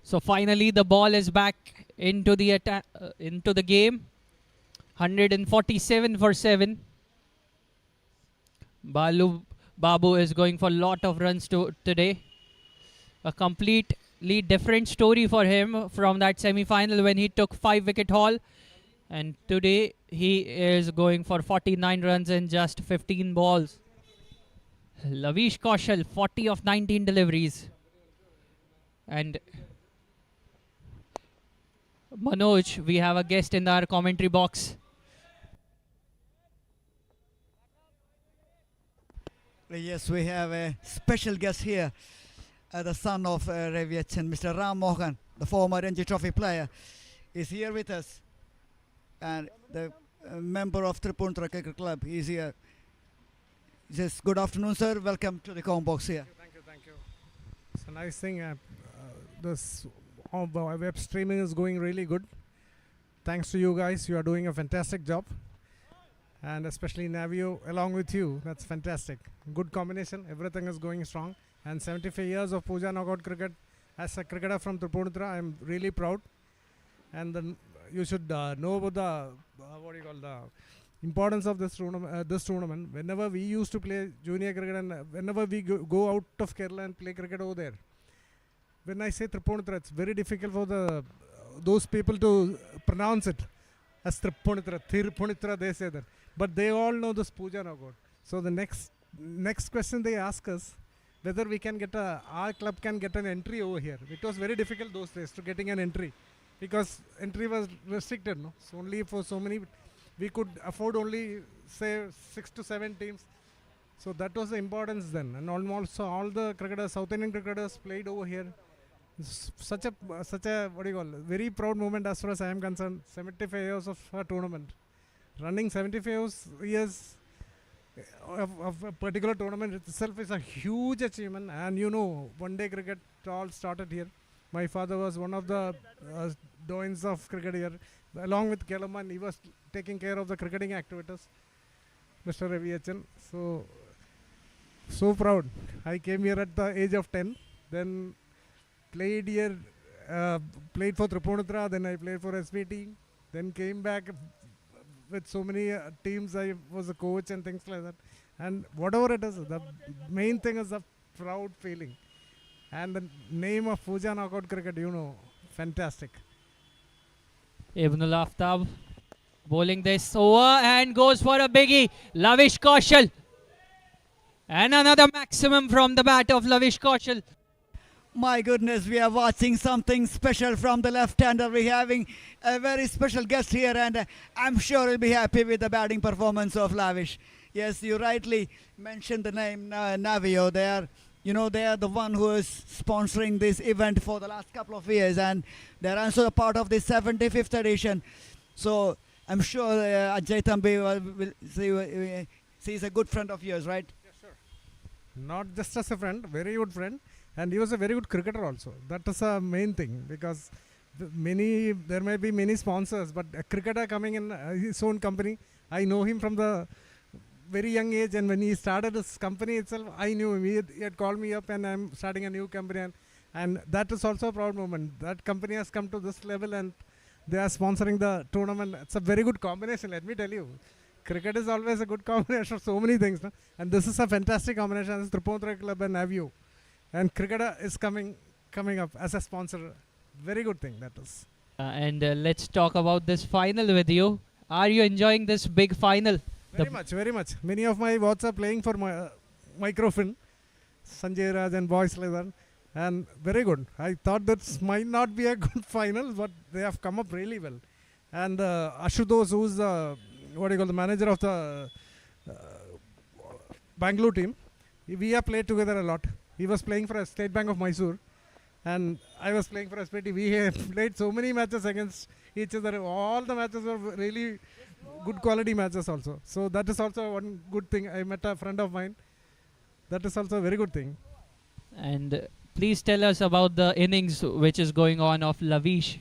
So finally the ball is back into the into the game. 147 for 7. Babu is going for a lot of runs today. A completely different story for him from that semi-final when he took 5-wicket haul. And today he is going for 49 runs in just 15 balls. Lavish Kaushal, 40 of 19 deliveries. And Manoj, we have a guest in our commentary box. Yes, we have a special guest here, the son of Ravi Achan, Mr. Ram Mohan, the former Ranji Trophy player, is here with us. And the member of Tripunithura Cricket Club is here. Yes, good afternoon, sir. Welcome to the com box here. Thank you. It's a nice thing. This web streaming is going really good. Thanks to you guys. You are doing a fantastic job. And especially Navio along with you. That's fantastic. Good combination. Everything is going strong. And 75 years of Pooja knockout cricket as a cricketer from Tripunithura. I'm really proud. And then you should know about the importance of this tournament. Whenever we used to play junior cricket and whenever we go out of Kerala and play cricket over there, when I say Tripunithura, it's very difficult for those people to pronounce it as Tripunithura. Tirpunithura, they say that. But they all know this Pooja knockout. So the next question they ask us, whether we can get our club can get an entry over here. It was very difficult those days to getting an entry, because entry was restricted. No, so only for so many, we could afford only say 6 to 7 teams. So that was the importance then, and almost all the cricketers, South Indian cricketers, played over here. Such a very proud moment as far as I am concerned. 75 years of a tournament, running 75 years of a particular tournament itself is a huge achievement. And you know, one-day cricket all started here. My father was one of the doins of cricket here, along with Kelaman. He was taking care of the cricketing activities, Mr. Ravi Achan. So proud. I came here at the age of 10, then played here, played for Tripunithura, then I played for SVT, then came back with so many teams. I was a coach and things like that. And whatever it is, the main thing is the proud feeling. And the name of Pooja Knockout Cricket, fantastic. Ibnul Aftab bowling this over and goes for a biggie. Lavish Kaushal. And another maximum from the bat of Lavish Kaushal. My goodness, we are watching something special from the left-hander. We're having a very special guest here, and I'm sure he'll be happy with the batting performance of Lavish. Yes, you rightly mentioned the name Navio. They are the one who is sponsoring this event for the last couple of years, and they're also a part of the 75th edition. So I'm sure Ajay Thambi will he's a good friend of yours, right? Yes, sir. Not just as a friend, very good friend, and he was a very good cricketer also. That is a main thing, because there may be many sponsors, but a cricketer coming in his own company, I know him from the very young age, and when he started his company itself, I knew him. He had called me up, and I'm starting a new company, and that is also a proud moment. That company has come to this level, and they are sponsoring the tournament. It's a very good combination, let me tell you. Cricket is always a good combination of so many things, no? And this is a fantastic combination. It's Tripundra Club and Navio, and cricketer is coming up as a sponsor. Very good thing that is. And let's talk about this final with you. Are you enjoying this big final? Very much, very much. Many of my watts are playing for my Microfin, Sanjay Raj and boys like that, and very good. I thought this might not be a good final, but they have come up really well. And Ashutosh, who's the the manager of the Bangalore team, we have played together a lot. He was playing for State Bank of Mysore, and I was playing for SPT. We have played so many matches against each other. All the matches were really good quality matches also. So that is also one good thing. I met a friend of mine. That is also a very good thing. And please tell us about the innings which is going on of Lavish.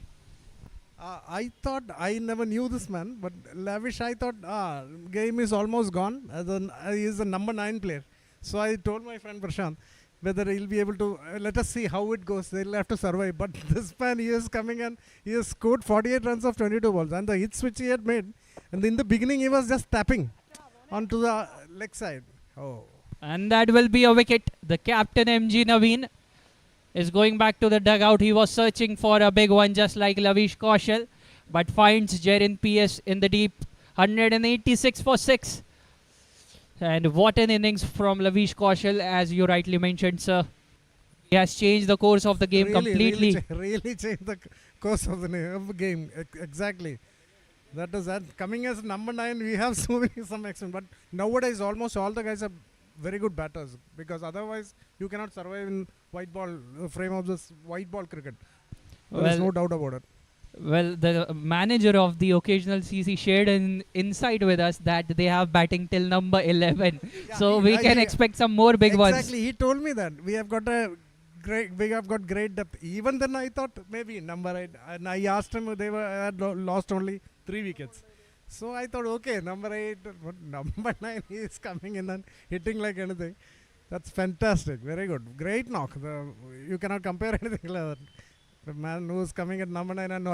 I thought I never knew this man, but Lavish, I thought game is almost gone. He is a number 9 player. So I told my friend Prashant whether he'll be able to, let us see how it goes. They'll have to survive. But this man, he is coming and he has scored 48 runs of 22 balls. And the hits which he had made, and in the beginning he was just tapping onto the leg side. Oh. And that will be a wicket. The captain MG Naveen is going back to the dugout. He was searching for a big one just like Lavish Kaushal, but finds Jerin PS in the deep. 186 for 6. And what an innings from Lavish Kaushal, as you rightly mentioned, sir. He has changed the course of the game completely. Really changed the course of the game. Exactly. That is that. Coming as number 9, we have some action. But nowadays, almost all the guys are very good batters, because otherwise you cannot survive in white ball frame of this white ball cricket. There's no doubt about it. Well, the manager of the occasional CC shared an insight with us that they have batting till number 11. Yeah, so we can expect some more big ones. Exactly. He told me that we have got great depth. Even then I thought maybe number 8. And I asked him, they had lost only 3 wickets. So I thought, okay, number 8, but number 9, he is coming in and hitting like anything. That's fantastic. Very good. Great knock. You cannot compare anything like that. The man who is coming at number 9 and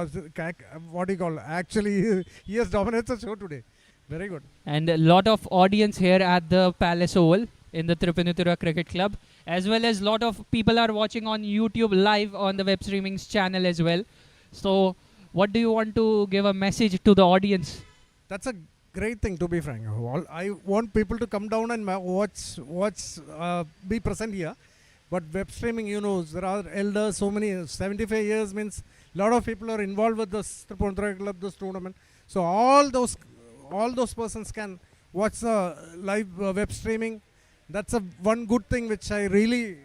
what do you call? Actually, he has dominated the show today. Very good. And a lot of audience here at the Palace Oval in the Tripundra Cricket Club, as well as a lot of people are watching on YouTube live on the web streaming channel as well. So, what do you want to give a message to the audience? That's a great thing, to be frank. I want people to come down and watch, be present here. But web streaming, there are elders, so many, 75 years means a lot of people are involved with this Tripundra Club, this tournament. So all those persons can watch the live web streaming. That's one good thing which I really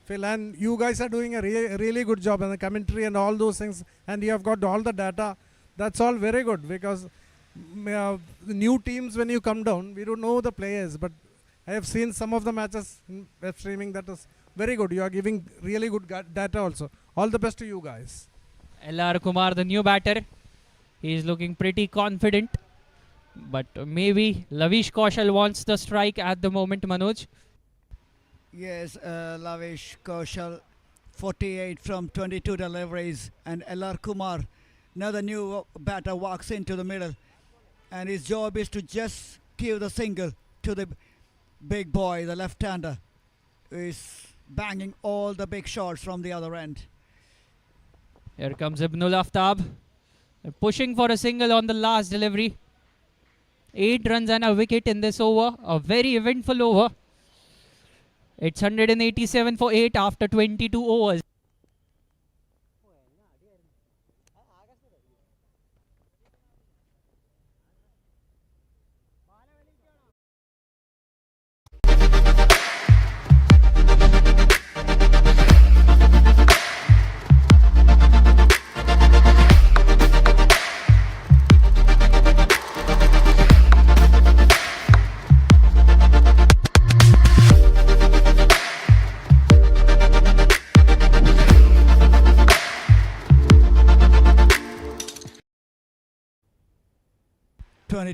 feel. And you guys are doing a really good job in the commentary and all those things. And you have got all the data. That's all very good, because the new teams, when you come down, we don't know the players. But I have seen some of the matches in web streaming. That is very good. You are giving really good data also. All the best to you guys. LR Kumar, the new batter. He is looking pretty confident. But maybe Lavish Kaushal wants the strike at the moment, Manoj. Yes, Lavish Kaushal, 48 from 22 deliveries. And LR Kumar, Another new batter walks into the middle, and his job is to just give the single to the big boy, the left-hander, who is banging all the big shots from the other end. Here comes Ibnul Aftab, pushing for a single on the last delivery. 8 runs and a wicket in this over, a very eventful over. It's 187 for 8 after 22 overs.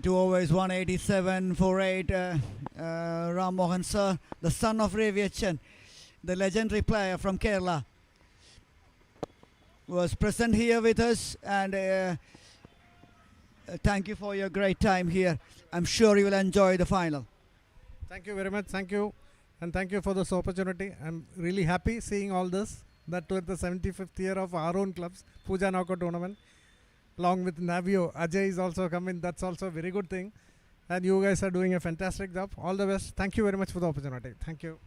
Overs, 187 for 8. Ram Mohan Sir, the son of Ravi Chen, the legendary player from Kerala, was present here with us, and thank you for your great time here. I'm sure you will enjoy the final. Thank you very much. Thank you. And thank you for this opportunity. I'm really happy seeing all this. That was the 75th year of our own club's Pooja Knockout Tournament. Along with Navio, Ajay is also coming. That's also a very good thing. And you guys are doing a fantastic job. All the best. Thank you very much for the opportunity. Thank you.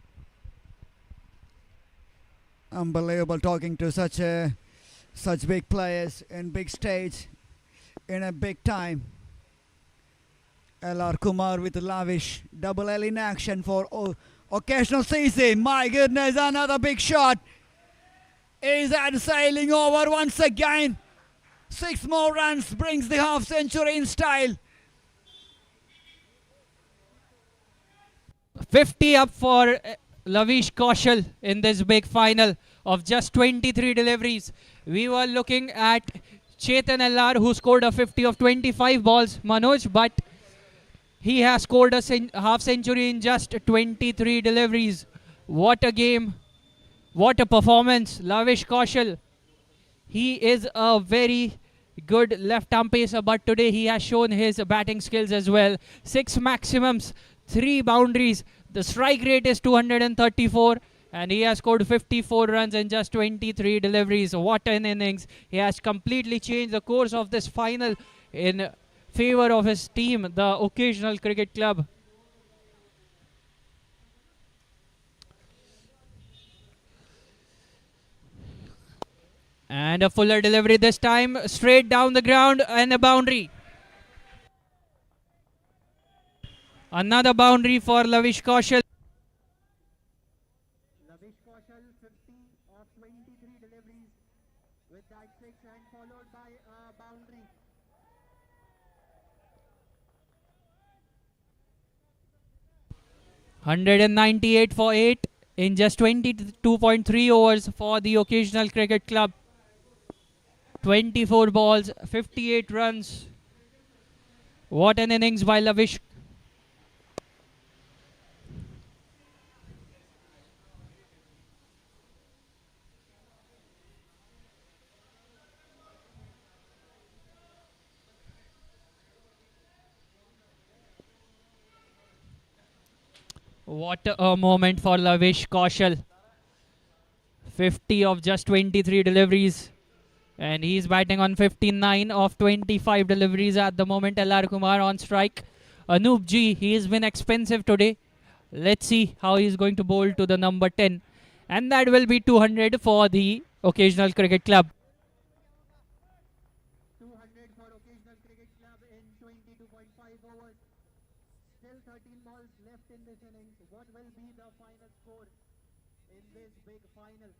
Unbelievable talking to such big players in big stage, in a big time. LR Kumar with lavish double L in action for occasional CC. My goodness, another big shot. Is that sailing over once again? 6 more runs brings the half century in style. 50 up for Lavish Kaushal in this big final of just 23 deliveries. We were looking at Chetan LR, who scored a 50 of 25 balls, Manoj, but he has scored a half century in just 23 deliveries. What a game. What a performance. Lavish Kaushal. He is a very good left-arm pacer, but today he has shown his batting skills as well. 6 maximums, 3 boundaries. The strike rate is 234, and he has scored 54 runs in just 23 deliveries. What an innings. He has completely changed the course of this final in favor of his team, the Occasional Cricket Club. And a fuller delivery this time, straight down the ground and a boundary. Another boundary for Lavish Kaushal. Lavish Kaushal, 50 of 23 deliveries with that 6 and followed by a boundary. $198 for 8 in just 22.3 overs for the Occasional Cricket Club. 24 balls, 58 runs. What an innings by Lavish. What a moment for Lavish Kaushal. 50 of just 23 deliveries. And he's batting on 59 of 25 deliveries at the moment. LR Kumar on strike. Anup G, he has been expensive today. Let's see how he's going to bowl to the number 10. And that will be 200 for the Occasional Cricket Club. 200 for Occasional Cricket Club in 22.5 overs. Still 13 balls left in this innings. What will be the final score in this big final?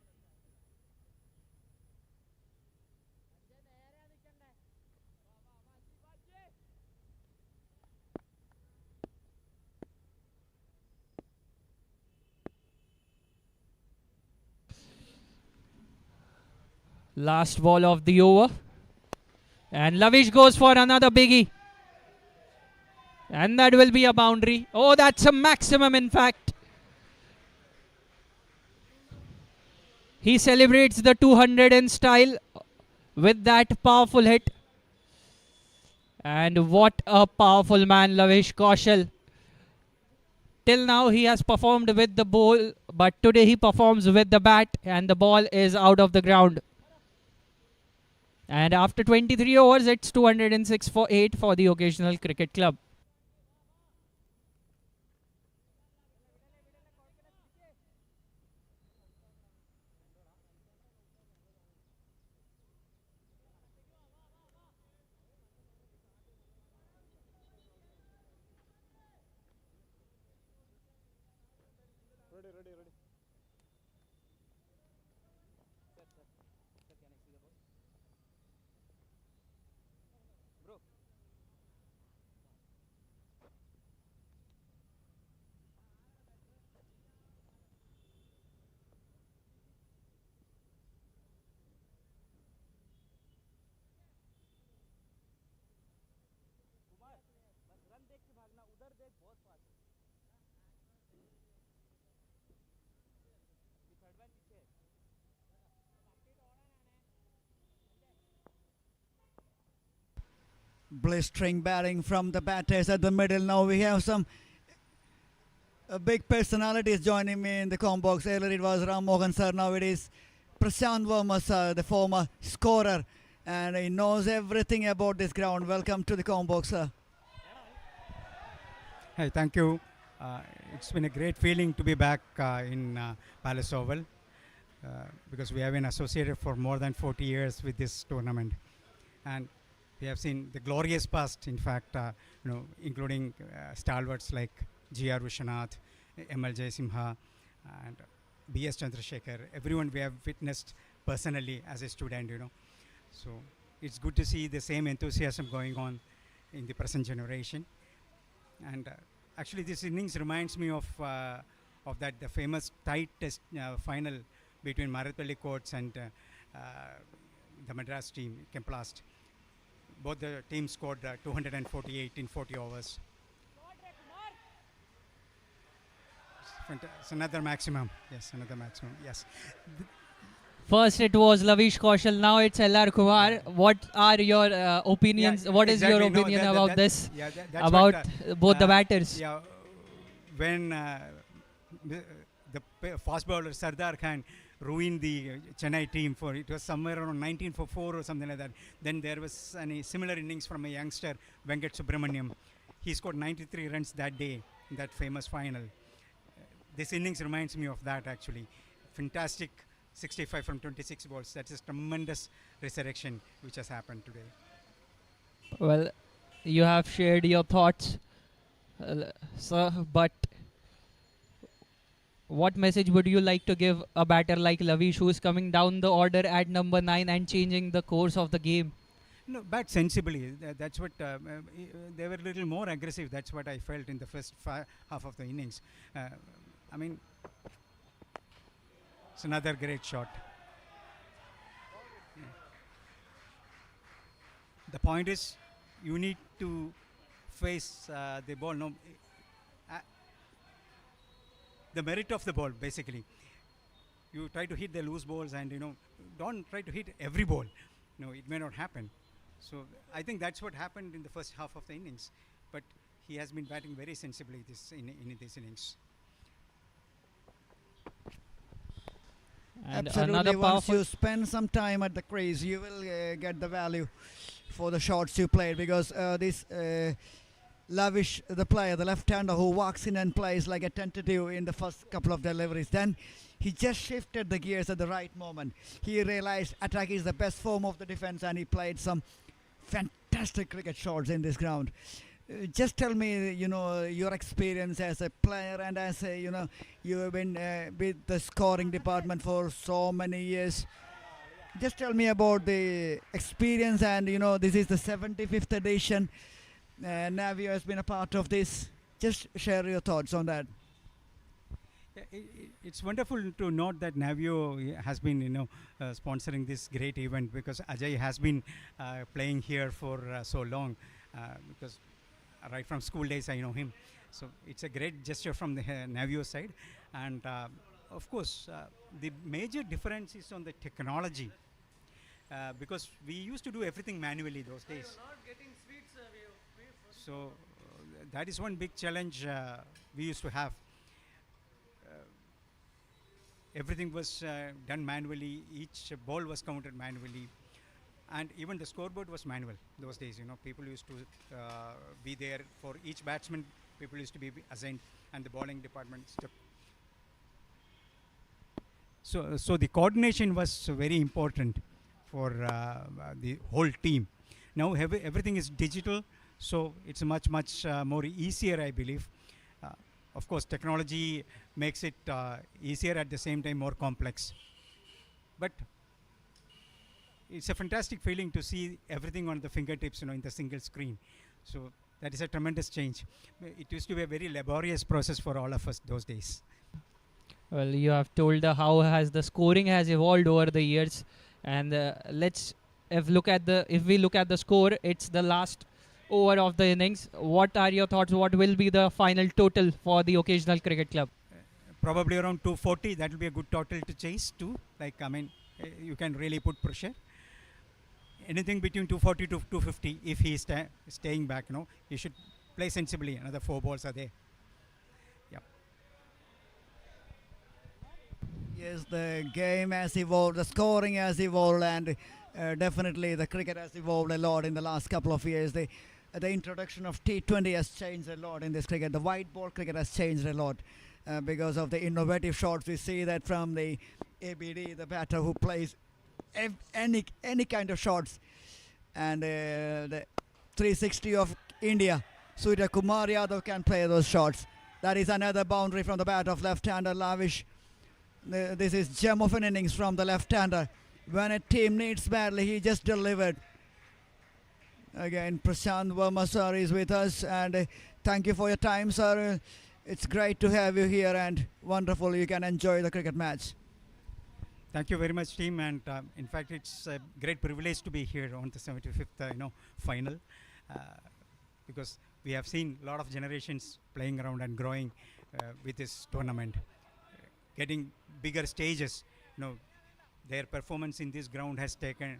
Last ball of the over. And Lavish goes for another biggie. And that will be a boundary. Oh, that's a maximum in fact. He celebrates the 200 in style. with that powerful hit. And what a powerful man, Lavish Kaushal. Till now he has performed with the ball, but today he performs with the bat and the ball is out of the ground. And after 23 overs, it's 206 for 8 for the Occasional Cricket Club. Blistering batting from the batters at the middle. Now we have some big personalities joining me in the com box. Earlier it was Ram Mohan sir, now it is Prashant Verma sir, the former scorer, and he knows everything about this ground. Welcome to the com box, sir. Hey, thank you. It's been a great feeling to be back in Palace Oval because we have been associated for more than 40 years with this tournament, and we have seen the glorious past. In fact, including stalwarts like G.R. Vishwanath, M.L. Jayasimha, and B.S. Chandrasekhar. Everyone we have witnessed personally as a student. So it's good to see the same enthusiasm going on in the present generation. And actually, this innings reminds me of the famous tight test final between Maratpalli Courts and the Madras team, Kemplast. Both the teams scored 248 in 40 overs. It's another maximum. Yes, another maximum. Yes. First it was Lavish Kaushal, now it's L.R. Kumar. What are your opinions? What is your opinion about this? About both the batters? Yeah, when the fast bowler Sardar Khan ruined the Chennai team it was somewhere around 19 for 4 or something like that. Then there was a similar innings from a youngster, Venkat Subramaniam. He scored 93 runs that day in that famous final. This innings reminds me of that actually. Fantastic 65 from 26 balls. That's a tremendous resurrection which has happened today. Well, you have shared your thoughts, sir, but what message would you like to give a batter like Lavish, who is coming down the order at number 9 and changing the course of the game? No, bat sensibly. That's what they were a little more aggressive. That's what I felt in the first half of the innings. I mean, it's another great shot. Yeah. The point is, you need to face the ball. No, the merit of the ball, basically. You try to hit the loose balls, and don't try to hit every ball. No, it may not happen. So I think that's what happened in the first half of the innings. But he has been batting very sensibly in this innings. And absolutely, once you spend some time at the crease, you will get the value for the shots you played, because this Lavish, the player, the left-hander who walks in and plays like a tentative in the first couple of deliveries, then he just shifted the gears at the right moment. He realized attack is the best form of the defense, and he played some fantastic cricket shots in this ground. Just tell me, your experience as a player, and as a, you have been with the scoring department for so many years. Just tell me about the experience, and this is the 75th edition. Navio has been a part of this. Just share your thoughts on that. It's wonderful to note that Navio has been, sponsoring this great event, because Ajay has been playing here for so long. Because right from school days I know him. So it's a great gesture from the Navio side. And of course, the major difference is on the technology. because we used to do everything manually those days. So that is one big challenge we used to have. Everything was done manually. Each ball was counted manually, and even the scoreboard was manual those days. You know, people used to be there for each batsman. People used to be assigned, and the bowling department. So the coordination was very important for the whole team. Now everything is digital, so it's much more easier, I believe. Of course, technology makes it easier, at the same time more complex. But it's a fantastic feeling to see everything on the fingertips, you know, in the single screen. So that is a tremendous change. It used to be a very laborious process for all of us those days. Well, you have told how has the scoring has evolved over the years, and if we look at the score, it's the last over of the innings. What are your thoughts? What will be the final total for the occasional cricket club? Probably around 240. That will be a good total to chase too. Like, I mean, you can really put pressure. Anything between 240 to 250. If he is staying back, you know, he should play sensibly. Another 4 balls are there. Yeah. Yes, the game has evolved, the scoring has evolved, and definitely the cricket has evolved a lot in the last couple of years. The introduction of T20 has changed a lot in this cricket. The white ball cricket has changed a lot because of the innovative shots. We see that from the ABD, the batter who plays any kind of shots. And the 360 of India, Surya Kumar Yadav can play those shots. That is another boundary from the bat of left-hander Lavish. This is gem of an innings from the left-hander. When a team needs badly, he just delivered. Again, Prashant Verma sir is with us, and thank you for your time, sir. It's great to have you here, and wonderful. You can enjoy the cricket match. Thank you very much, team. And in fact, it's a great privilege to be here on the 75th, final, because we have seen a lot of generations playing around and growing with this tournament, getting bigger stages. Their performance in this ground has taken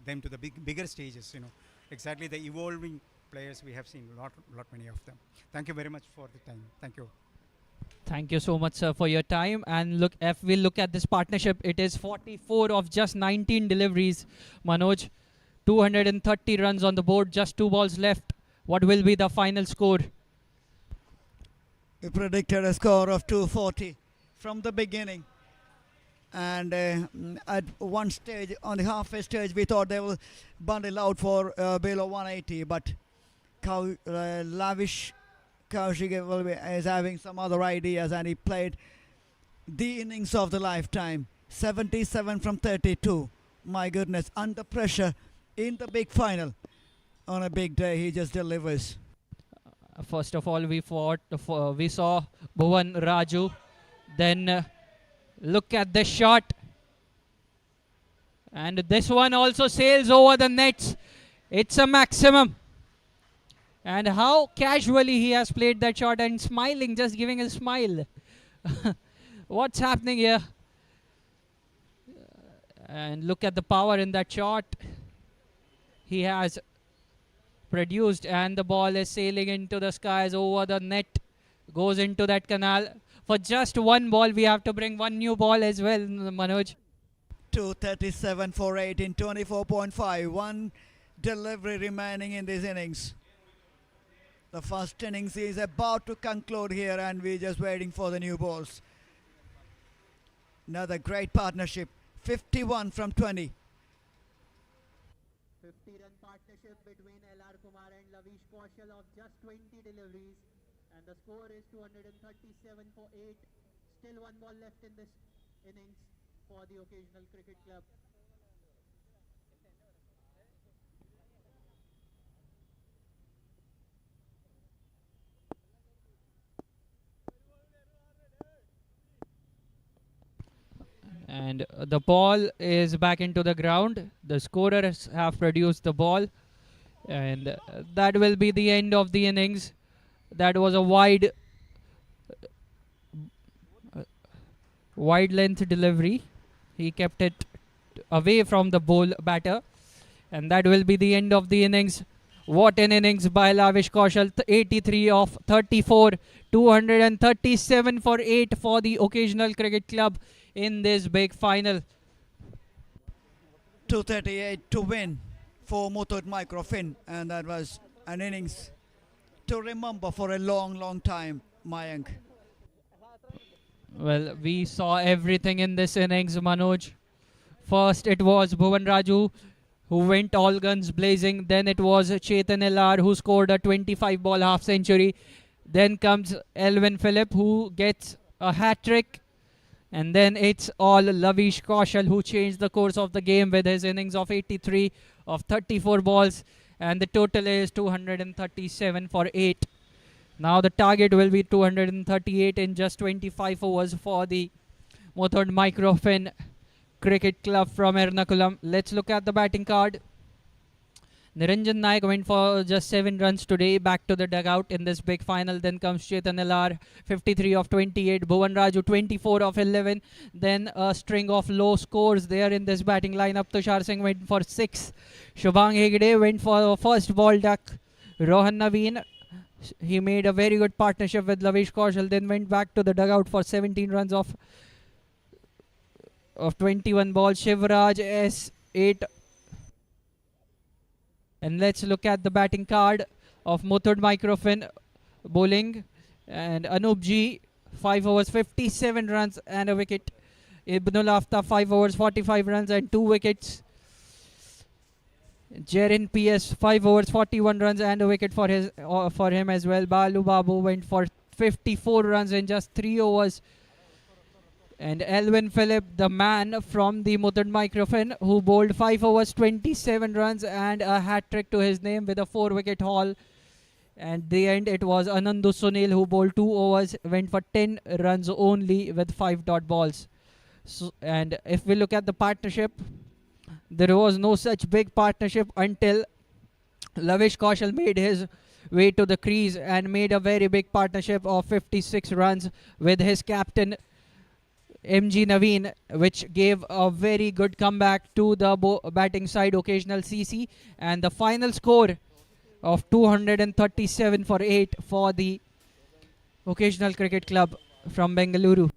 them to the bigger stages. Exactly the evolving players we have seen, lot many of them. Thank you very much for the time. Thank you. Thank you so much, sir, for your time. And look, if we look at this partnership, it is 44 of just 19 deliveries. Manoj, 230 runs on the board, just 2 balls left. What will be the final score? We predicted a score of 240 from the beginning. And at one stage, on the halfway stage, we thought they will bundle out for below 180. But Lavish Kaushik is having some other ideas, and he played the innings of the lifetime. 77 from 32. My goodness, under pressure in the big final. On a big day, he just delivers. First of all, we saw Bhuvan Raju. Then look at the shot. And this one also sails over the nets. It's a maximum. And how casually he has played that shot and smiling, just giving a smile. What's happening here? And look at the power in that shot. He has produced, and the ball is sailing into the skies over the net. Goes into that canal. For just one ball, we have to bring one new ball as well, Manoj. 237 for 8 in 24.5. One delivery remaining in this innings. The first innings is about to conclude here, and we're just waiting for the new balls. Another great partnership. 51 from 20. 50-run partnership between L.R. Kumar and Lavish Kaushal of just 20 deliveries. And the score is 237 for 8. Still one ball left in this innings for the occasional cricket club. And the ball is back into the ground. The scorers have produced the ball. And that will be the end of the innings. That was a wide length delivery. He kept it away from the bowl batter. And that will be the end of the innings. What an innings by Lavish Kaushal. 83 of 34. 237 for 8 for the Occasional Cricket Club in this big final. 238 to win for Muthoot Microfin, and that was an innings to remember for a long, long time, Mayank. Well, we saw everything in this innings, Manoj. First, it was Bhuvan Raju who went all guns blazing. Then it was Chetan LR who scored a 25 ball half century. Then comes Elvin Phillip who gets a hat trick. And then it's all Lavish Kaushal who changed the course of the game with his innings of 83 of 34 balls. And the total is 237 for 8. Now the target will be 238 in just 25 overs for the Muthoot Microfin Cricket Club from Ernakulam. Let's look at the batting card. Niranjan Naik went for just 7 runs today, back to the dugout in this big final. Then comes Chetan LR, 53 of 28. Bhuvan Raju, 24 of 11. Then a string of low scores there in this batting lineup. Tushar Singh went for 6. Shubhang Hegde went for first ball duck. Rohan Naveen, he made a very good partnership with Lavish Kaushal, then went back to the dugout for 17 runs of 21 balls. Shivraj S 8. And let's look at the batting card of Muthoot Microfin bowling. And Anup G, 5 overs 57 runs and a wicket. Ibnul Aftab, 5 overs 45 runs and 2 wickets. Jerin PS, 5 overs 41 runs and a wicket for him as well. Balu Babu went for 54 runs in just 3 overs. And Elvin Phillip, the man from the Muthoot Microfin, who bowled 5 overs 27 runs and a hat trick to his name with a 4-wicket haul. And the end, it was Anandu Sunil who bowled 2 overs, went for 10 runs only with 5 dot balls. So, and if we look at the partnership, there was no such big partnership until Lavish Kaushal made his way to the crease and made a very big partnership of 56 runs with his captain MG Naveen, which gave a very good comeback to the batting side Occasional CC, and the final score of 237 for 8 for the Occasional Cricket Club from Bengaluru.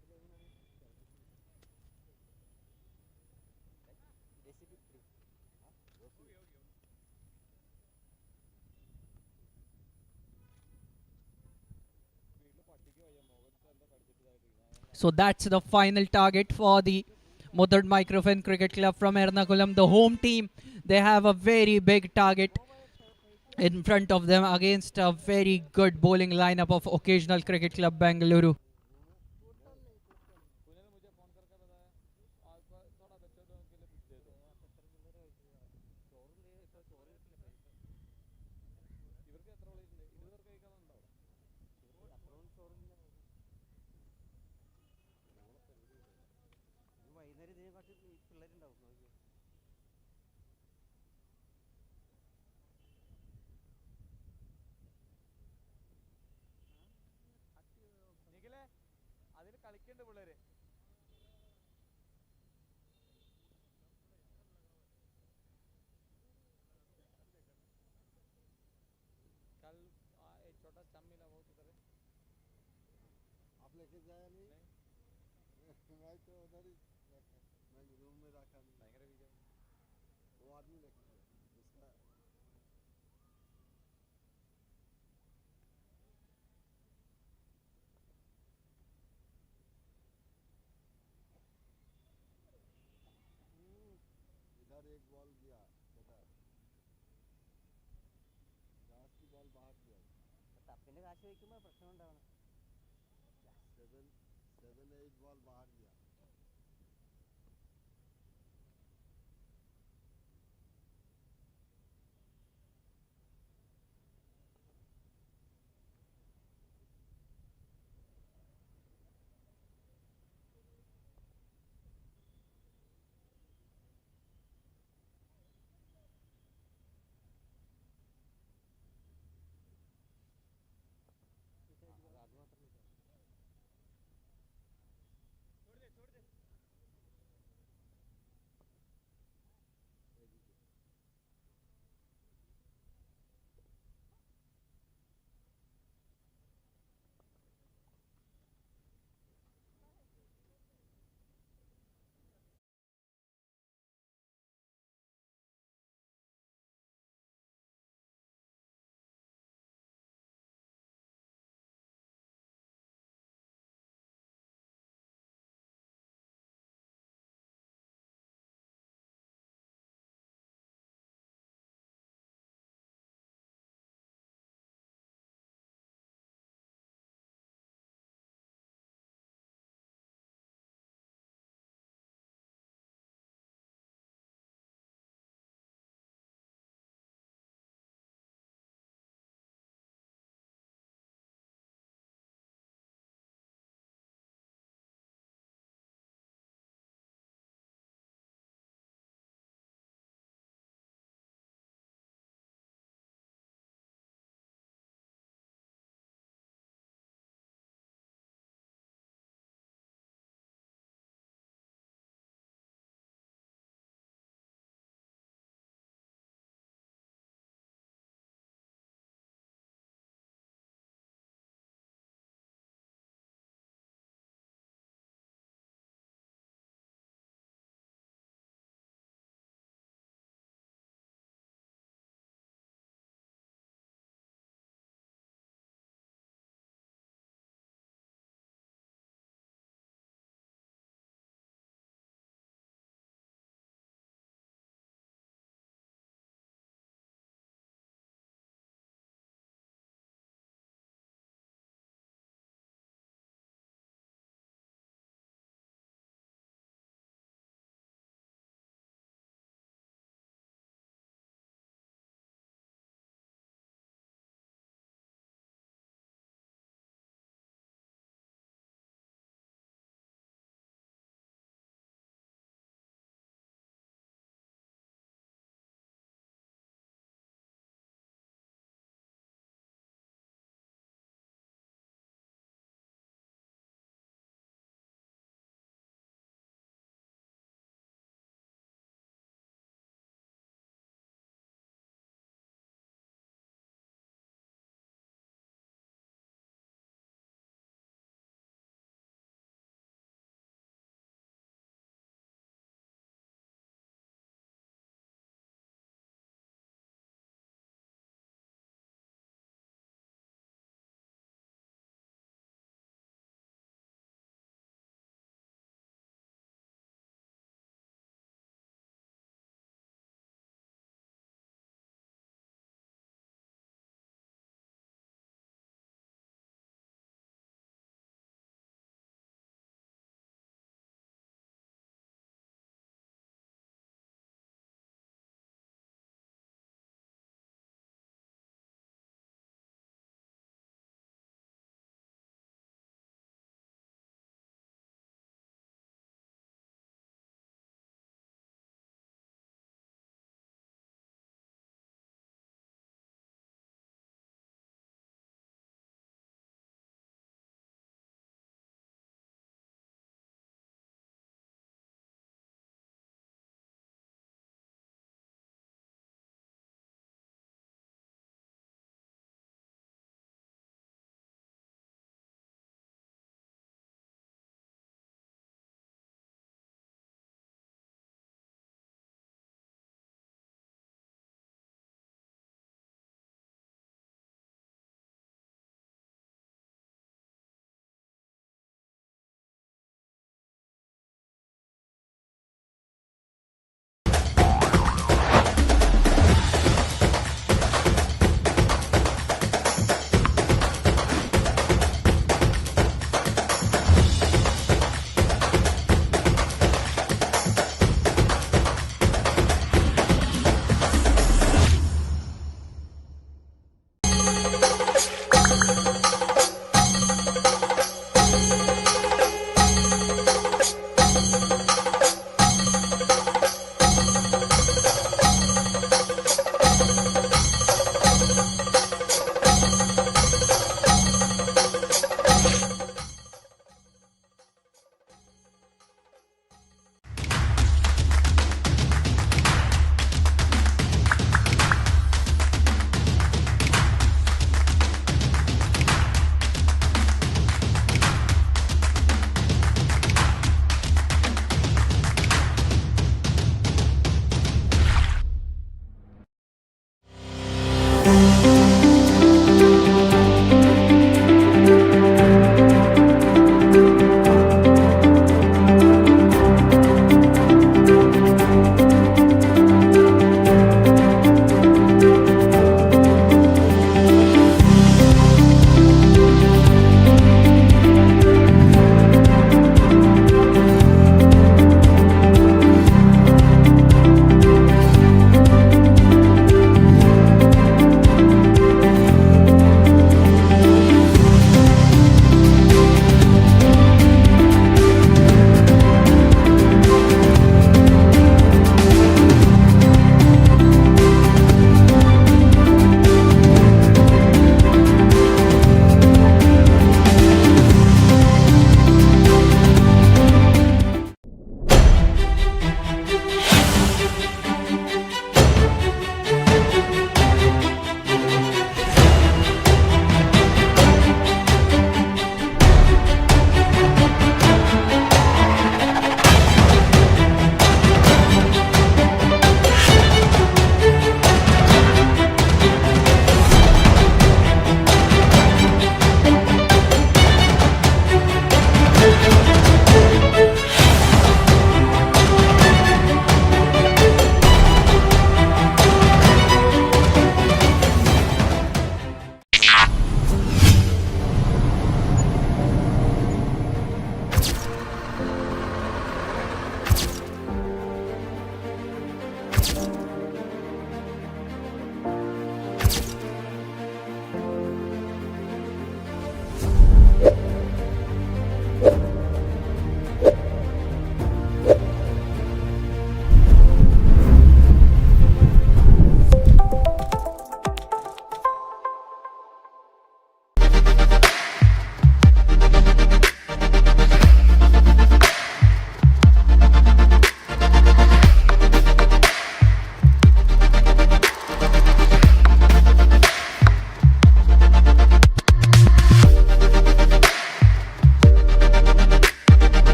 So that's the final target for the Muthoot Microfin Cricket Club from Ernakulam. The home team, they have a very big target in front of them against a very good bowling lineup of Occasional Cricket Club Bengaluru.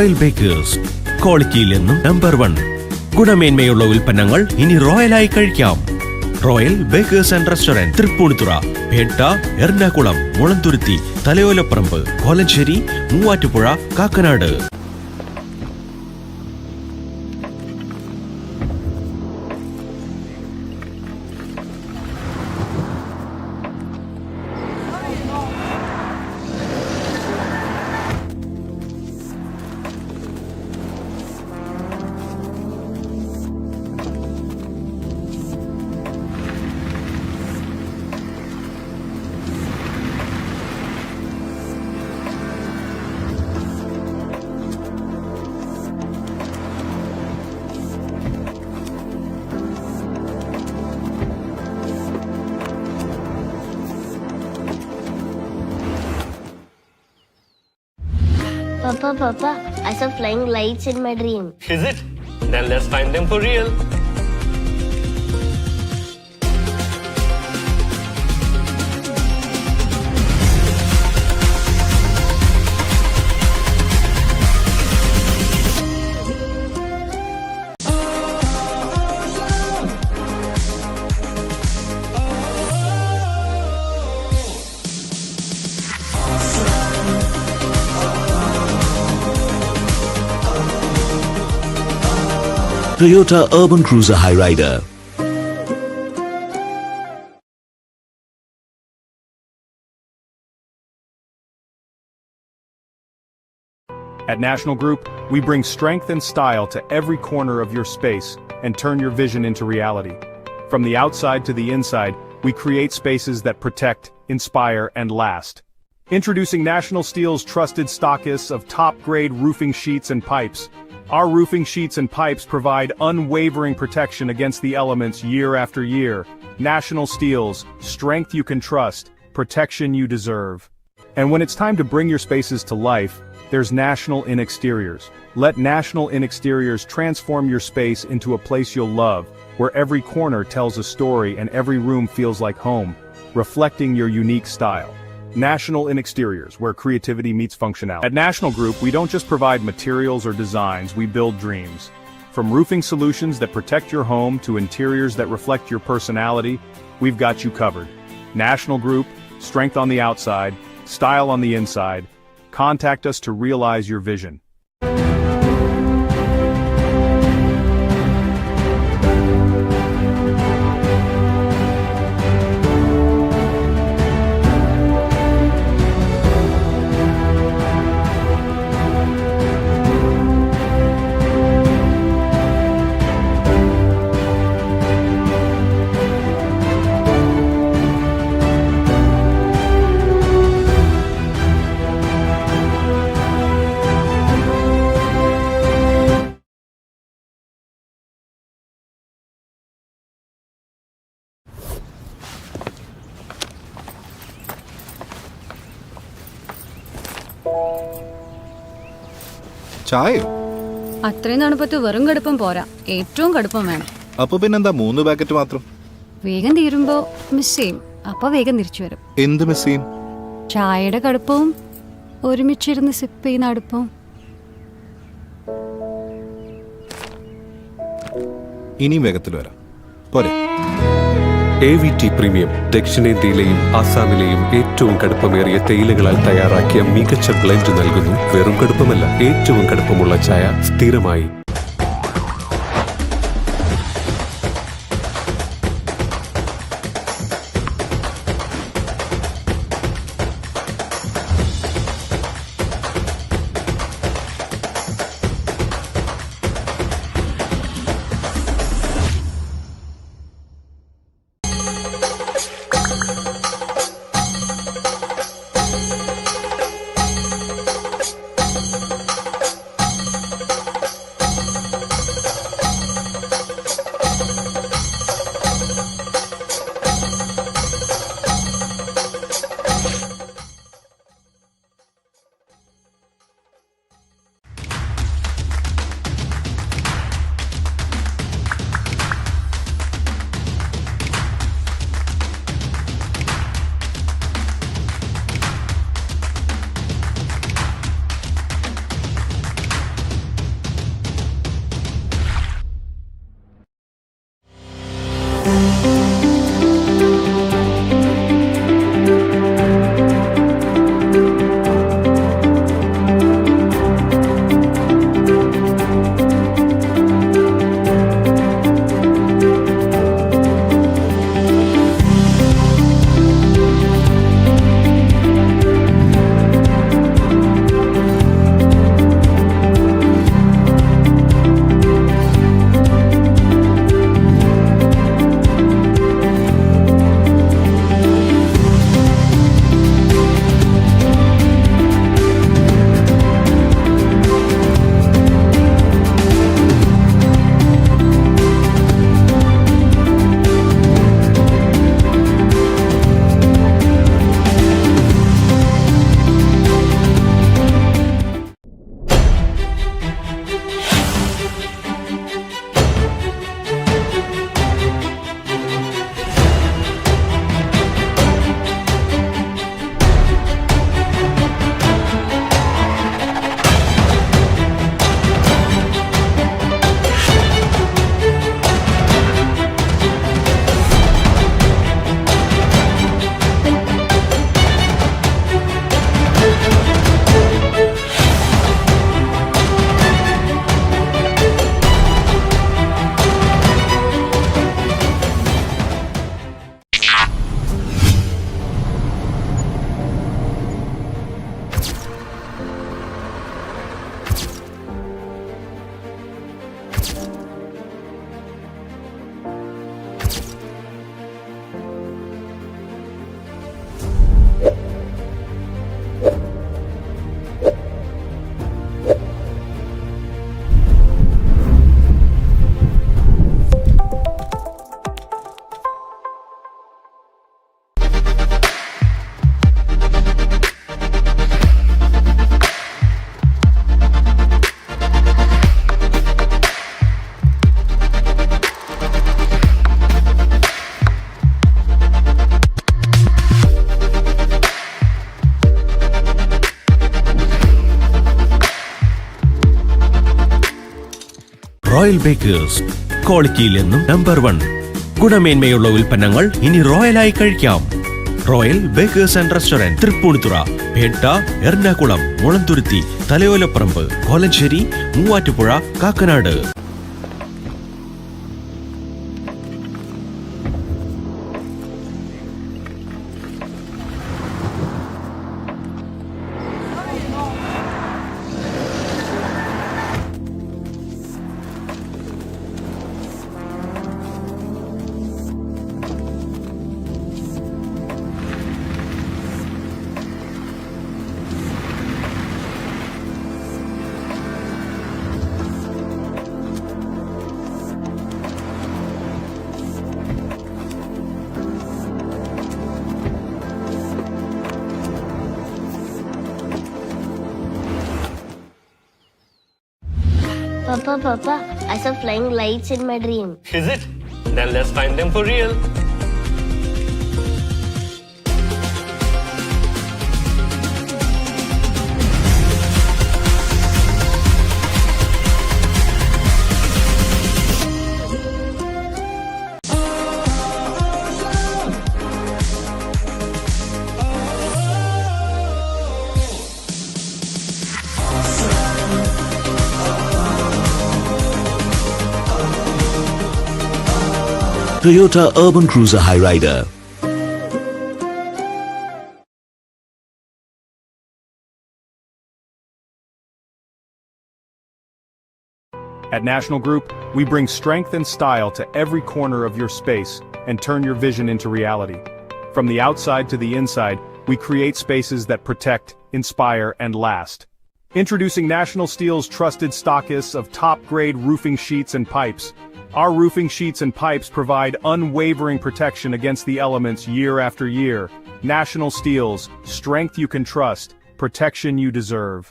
Royal Bakers, ക്വാളിറ്റിയിൽ എന്നും number 1. ഗുണമേന്മയുള്ള ഉൽപ്പന്നങ്ങൾ ഇനി റോയലായി കഴിക്കാം. Royal Bakers and restaurant, Tripunithura, Petta, Ernakulam, Mulanthuruthy, Thalayolaparambu, Kolenchery, Muvattupuzha, Kakkanad. Papa, I saw flying lights in my dream. Is it? Then let's find them for real. Toyota Urban Cruiser Highrider. At National Group, we bring strength and style to every corner of your space and turn your vision into reality. From the outside to the inside, we create spaces that protect, inspire, and last. Introducing National Steel's trusted stockists of top-grade roofing sheets and pipes. Our roofing sheets and pipes provide unwavering protection against the elements year after year. National Steel's, strength you can trust, protection you deserve. And when it's time to bring your spaces to life, there's National In Exteriors. Let National In Exteriors transform your space into a place you'll love, where every corner tells a story and every room feels like home, reflecting your unique style. National In Exteriors, where creativity meets functionality. At National Group, we don't just provide materials or designs, we build dreams. From roofing solutions that protect your home to interiors that reflect your personality, we've got you covered. National Group, strength on the outside, style on the inside. Contact us to realize your vision. ചായയോ? അത്രയും തണുപ്പത്ത് വെറും കടുപ്പം പോരാ, ഏറ്റവും കടുപ്പം വേണം. അപ്പൊ പിന്നെന്താ 3 പാക്കറ്റ് മാത്രം? വേഗം തീരുമ്പോ മിസ് ചെയ്യും, അപ്പൊ വേഗം തിരിച്ചു വരും. എന്ത് മിസ് ചെയ്യും? ചായയുടെ കടുപ്പവും ഒരുമിച്ചിരുന്ന് സിപ്പ് ചെയ്യുന്ന അടുപ്പവും. ഇനിയും വേഗത്തിൽ വരാം, പോരെ? AVT പ്രീമിയം ദക്ഷിണേന്ത്യയിലെയും ആസാമിലെയും ഏറ്റവും കടുപ്പമേറിയ തേയിലകളാൽ തയ്യാറാക്കിയ മികച്ച ബ്ലെൻഡ് നൽകുന്നു. വെറും കടുപ്പമല്ല, ഏറ്റവും കടുപ്പമുള്ള ചായ സ്ഥിരമായി. റോയൽ ബേക്കേഴ്സ്, ക്വാളിറ്റിയിൽ എന്നും നമ്പർ 1. ഗുണമേന്മയുള്ള ഉൽപ്പന്നങ്ങൾ ഇനി റോയലായി കഴിക്കാം. Royal Bakers and restaurant, Tripunithura, Petta, Ernakulam, Mulanthuruthy, Thalayolaparambu, Kolenchery, Muvattupuzha, Kakkanad. Papa, I saw flying lights in my dream. Is it? Then let's find them for real. Toyota Urban Cruiser Highrider. At National Group, we bring strength and style to every corner of your space and turn your vision into reality. From the outside to the inside, we create spaces that protect, inspire, and last. Introducing National Steel's trusted stockists of top-grade roofing sheets and pipes. Our roofing sheets and pipes provide unwavering protection against the elements year after year. National Steel's, strength you can trust, protection you deserve.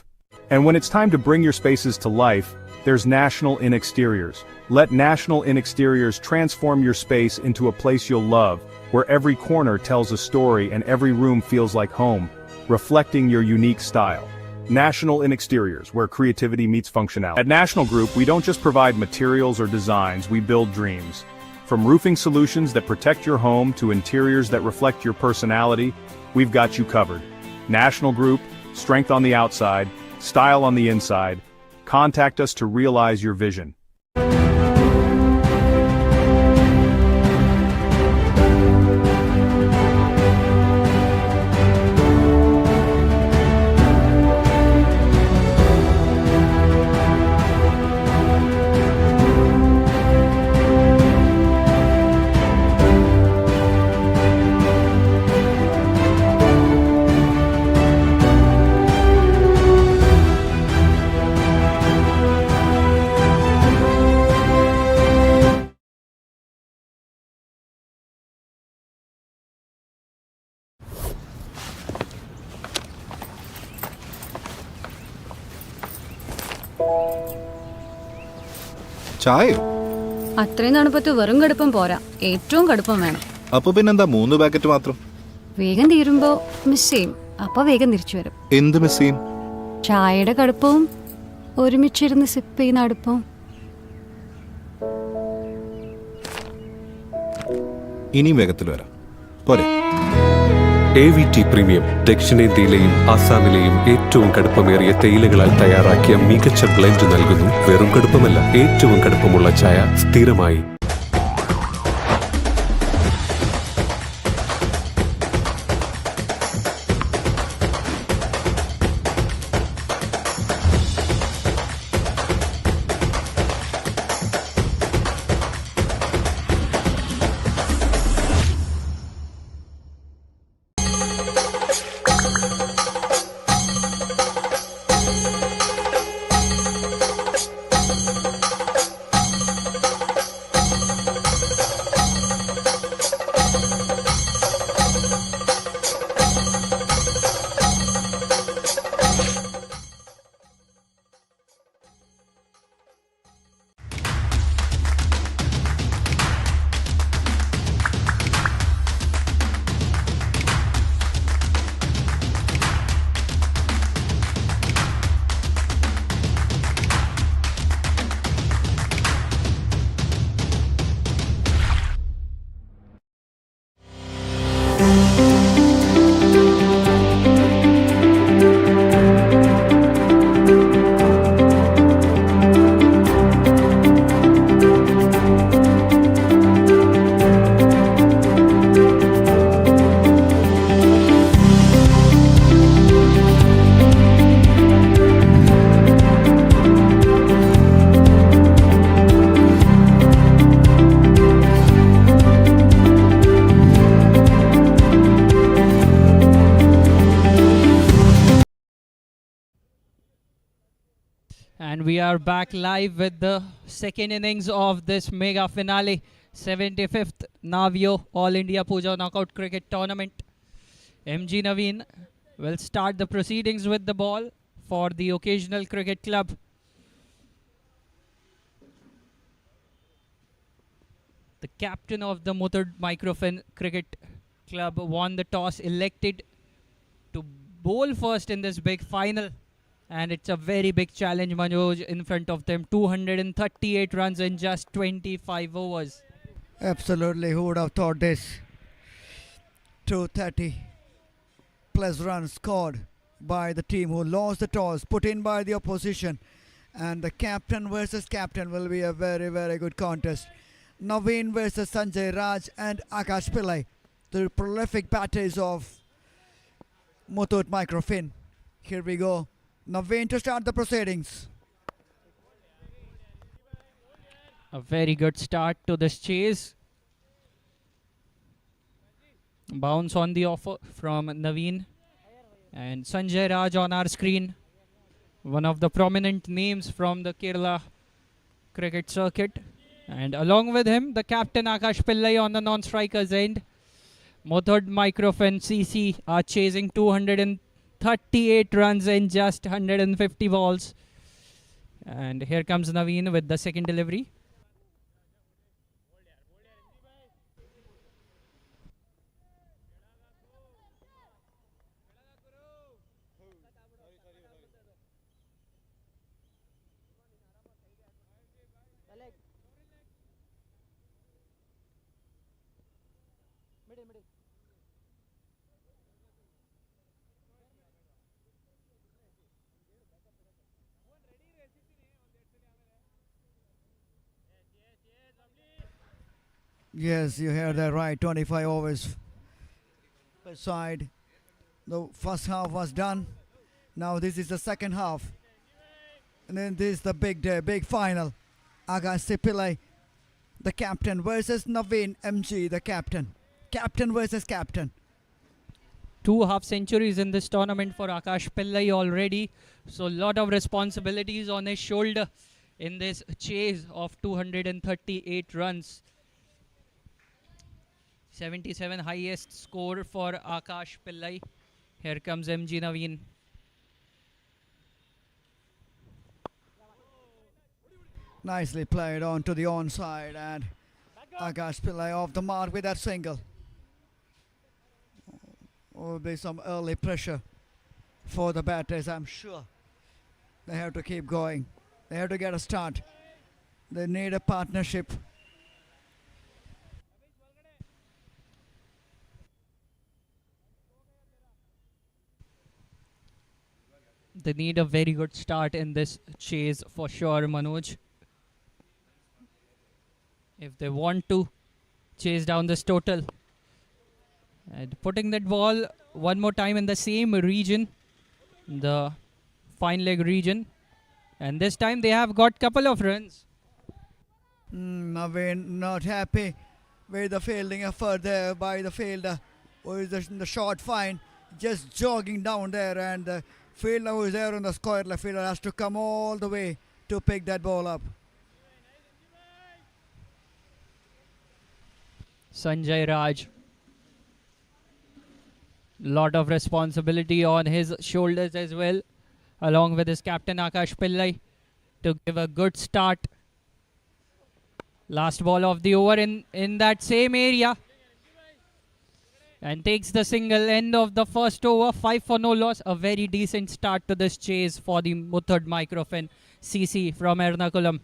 And when it's time to bring your spaces to life, there's National In Exteriors. Let National In Exteriors transform your space into a place you'll love, where every corner tells a story and every room feels like home, reflecting your unique style. National In Exteriors, where creativity meets functionality. At National Group, we don't just provide materials or designs, we build dreams. From roofing solutions that protect your home to interiors that reflect your personality, we've got you covered. National Group, strength on the outside, style on the inside. Contact us to realize your vision. ചായയോ? അത്രയും തണുപ്പത്ത് വെറും കടുപ്പം പോരാ, ഏറ്റവും കടുപ്പം വേണം. അപ്പൊ പിന്നെന്താ 3 പാക്കറ്റ് മാത്രം? വേഗം തീരുമ്പോ മിസ് ചെയ്യും, അപ്പൊ വേഗം തിരിച്ചു വരും. എന്ത് മിസ് ചെയ്യും? ചായയുടെ കടുപ്പവും ഒരുമിച്ചിരുന്ന് സിപ്പ് ചെയ്യുന്ന അടുപ്പവും. ഇനിയും വേഗത്തിൽ വരാം, പോരെ? AVT പ്രീമിയം ദക്ഷിണേന്ത്യയിലെയും ആസാമിലെയും ഏറ്റവും കടുപ്പമേറിയ തേയിലകളാൽ തയ്യാറാക്കിയ മികച്ച ബ്ലെൻഡ് നൽകുന്നു. വെറും കടുപ്പമല്ല, ഏറ്റവും കടുപ്പമുള്ള ചായ സ്ഥിരമായി. And we are back live with the second innings of this mega finale, 75th Navio All India Pooja Knockout Cricket Tournament. MG Naveen will start the proceedings with the ball for the Occasional Cricket Club. The captain of the Muthoot Microfin Cricket Club won the toss, elected to bowl first in this big final. And it's a very big challenge, Manoj, in front of them. 238 runs in just 25 overs. Absolutely, who would have thought this? 230 plus runs scored by the team who lost the toss, put in by the opposition. And the captain versus captain will be a very, very good contest. Naveen versus Sanjay Raj and Akash Pillai, the prolific batters of Muthoot Microfin. Here we go. Naveen to start the proceedings. A very good start to this chase. Bounce on the offer from Naveen. And Sanjay Raj on our screen. One of the prominent names from the Kerala cricket circuit. And along with him, the captain Akash Pillai on the non-strikers end. Muthoot Microfin CC are chasing 238 runs in just 150 balls. And here comes Naveen with the second delivery. Yes, you heard that right. 25 overs per side. The first half was done. Now this is the second half. And then this is the big day, big final. Akash Pillai, the captain, versus Naveen MG, the captain. Captain versus captain. 2 half centuries in this tournament for Akash Pillai already. So a lot of responsibilities on his shoulder in this chase of 238 runs. 77 highest score for Akash Pillai. Here comes MG Naveen. Nicely played on to the onside, and Akash Pillai off the mark with that single. Will be some early pressure for the batters, I'm sure. They have to keep going. They have to get a start. They need a partnership. They need a very good start in this chase for sure, Manoj. If they want to chase down this total. And putting that ball one more time in the same region, the fine leg region. And this time they have got couple of runs. Naveen not happy with the fielding effort there by the fielder who is in the short fine, just jogging down there, and the fielder who is there on the square left fielder has to come all the way to pick that ball up. Sanjay Raj. Lot of responsibility on his shoulders as well, along with his captain Akash Pillai, to give a good start. Last ball of the over in that same area. And takes the single. End of the first over. 5 for no loss. A very decent start to this chase for the Muthoot Microfin CC from Ernakulam.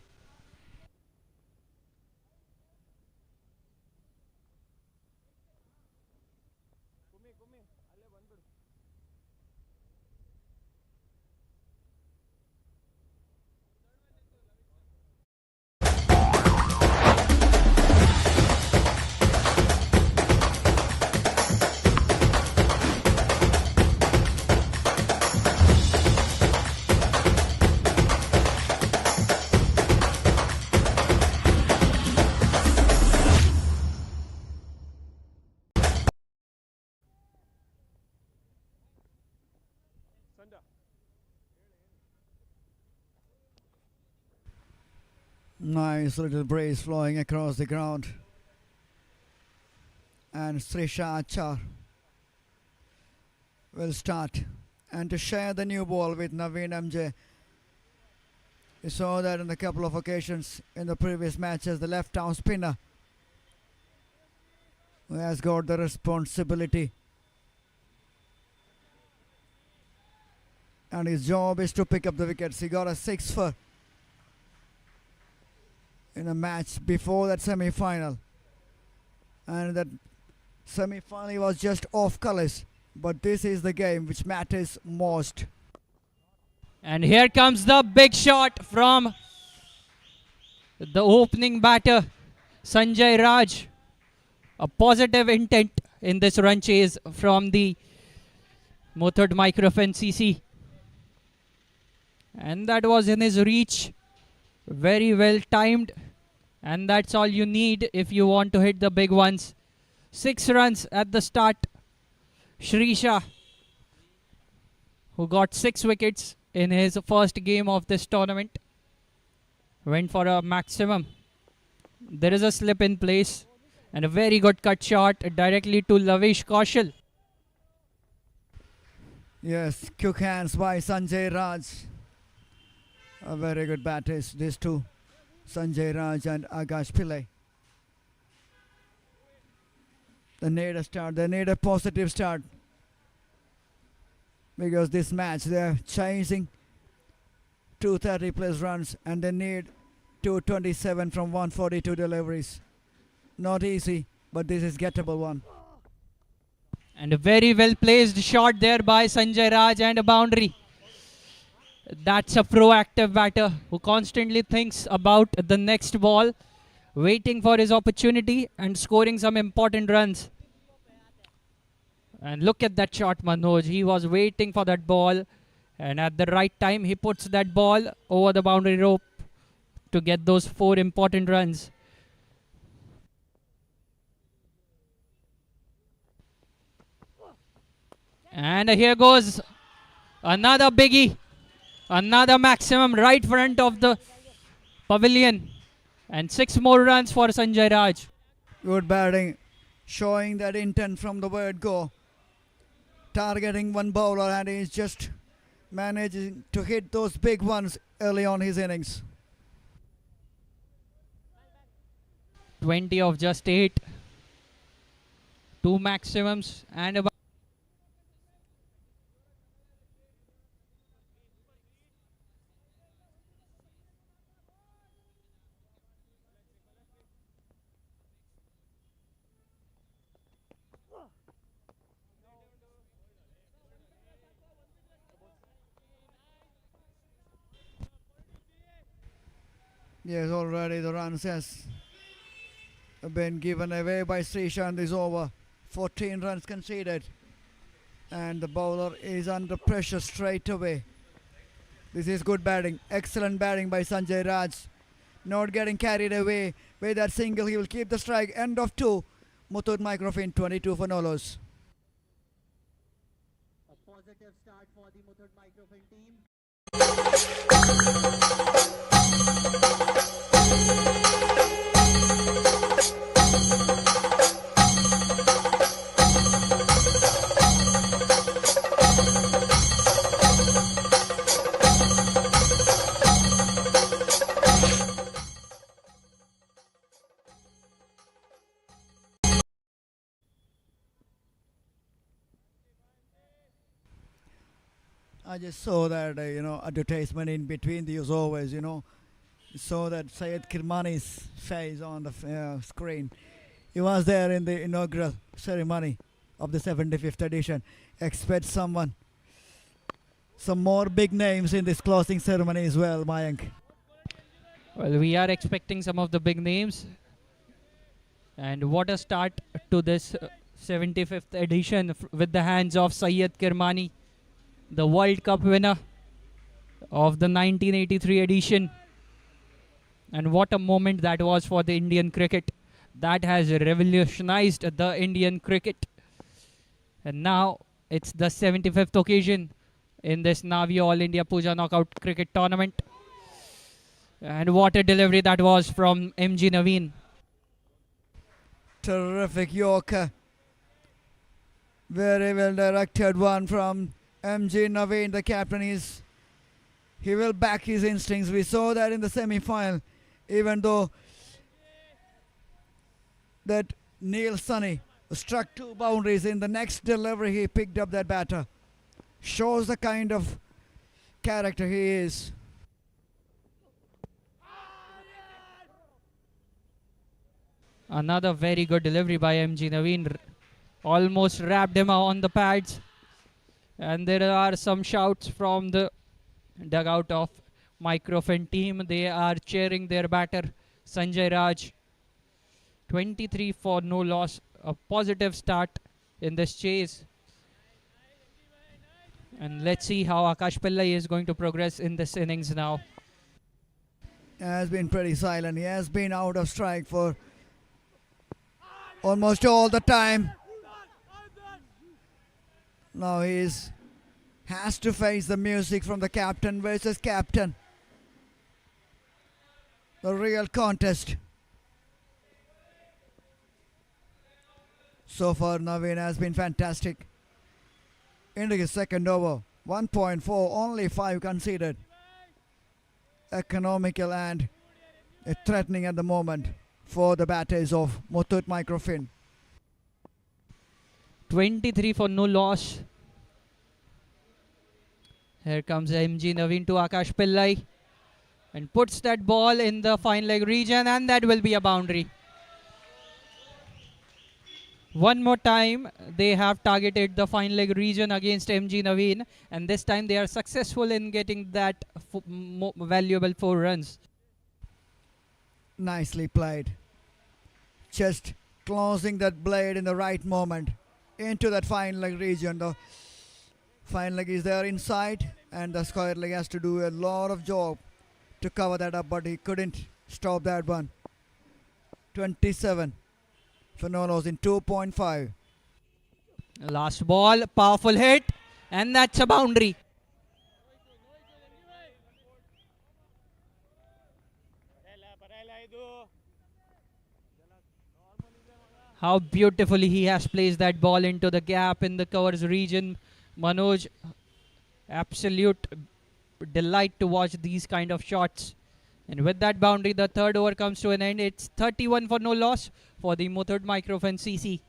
Nice little breeze flowing across the ground. And Srisha Achar will start. And to share the new ball with Naveen MJ. You saw that on a couple of occasions in the previous matches, the left arm spinner who has got the responsibility. And his job is to pick up the wickets. He got a 6 for in a match before that semi-final. And that semi-final was just off colours. But this is the game which matters most. And here comes the big shot from the opening batter, Sanjay Raj. A positive intent in this run chase from the Muthoot Microfin CC. And that was in his reach. Very well timed. And that's all you need if you want to hit the big ones. 6 runs at the start. Shrisha, who got 6 wickets in his first game of this tournament, went for a maximum. There is a slip in place and a very good cut shot directly to Lavish Kaushal. Yes, quick hands by Sanjay Raj. A very good batters, these two, Sanjay Raj and Akash Pillai. They need a start, they need a positive start. Because this match, they're chasing 230 plus runs and they need 227 from 142 deliveries. Not easy, but this is gettable one. And a very well placed shot there by Sanjay Raj and a boundary. That's a proactive batter who constantly thinks about the next ball, waiting for his opportunity and scoring some important runs. And look at that shot, Manoj. He was waiting for that ball, and at the right time he puts that ball over the boundary rope to get those 4 important runs. And here goes another biggie. Another maximum right front of the pavilion. And 6 more runs for Sanjay Raj. Good batting, showing that intent from the word go. Targeting one bowler and he's just managing to hit those big ones early on his innings. 20 of just 8. 2 maximums and about. Yes, already the runs has been given away by Srisha in this over. 14 runs conceded. And the bowler is under pressure straight away. This is good batting. Excellent batting by Sanjay Raj. Not getting carried away with that single. He will keep the strike. End of 2. Muthoot Microfin 22 for no loss. A positive start for the Muthoot Microfin team. I just saw that, advertisement in between these overs, Saw that Syed Kirmani's face on the screen. He was there in the inaugural ceremony of the 75th edition. Expect some more big names in this closing ceremony as well, Mayank. Well, we are expecting some of the big names. And what a start to this 75th edition with the hands of Syed Kirmani, the World Cup winner of the 1983 edition. And what a moment that was for the Indian cricket. That has revolutionized the Indian cricket. And now it's the 75th occasion in this Navio All India Pooja Knockout Cricket Tournament. And what a delivery that was from MG Naveen. Terrific Yorker. Very well directed one from MG Naveen. The captain he will back his instincts. We saw that in the semi-final, even though that Neil Sunny struck 2 boundaries. In the next delivery, he picked up that batter. Shows the kind of character he is. Another very good delivery by MG Naveen. Almost wrapped him on the pads. And there are some shouts from the dugout of Microfin team. They are cheering their batter, Sanjay Raj. 23 for no loss. A positive start in this chase. And let's see how Akash Pillai is going to progress in this innings now. He has been pretty silent. He has been out of strike for almost all the time. Now he has to face the music from the captain versus captain. The real contest. So far, Naveen has been fantastic. Into his second over, 1.4, only 5 conceded. Economical and threatening at the moment for the batters of Muthoot Microfin. 23 for no loss. Here comes MG Naveen to Akash Pillai and puts that ball in the fine leg region, and that will be a boundary. One more time, they have targeted the fine leg region against MG Naveen, and this time they are successful in getting that valuable 4 runs. Nicely played. Just closing that blade in the right moment into that fine leg region. The fine leg is there inside, and the square leg has to do a lot of job to cover that up, but he couldn't stop that one. 27 for no loss in 2.5. Last ball, powerful hit, and that's a boundary. How beautifully he has placed that ball into the gap in the covers region. Manoj, absolute delight to watch these kind of shots. And with that boundary, the third over comes to an end. It's 31 for no loss for the Muthoot Microfin CC.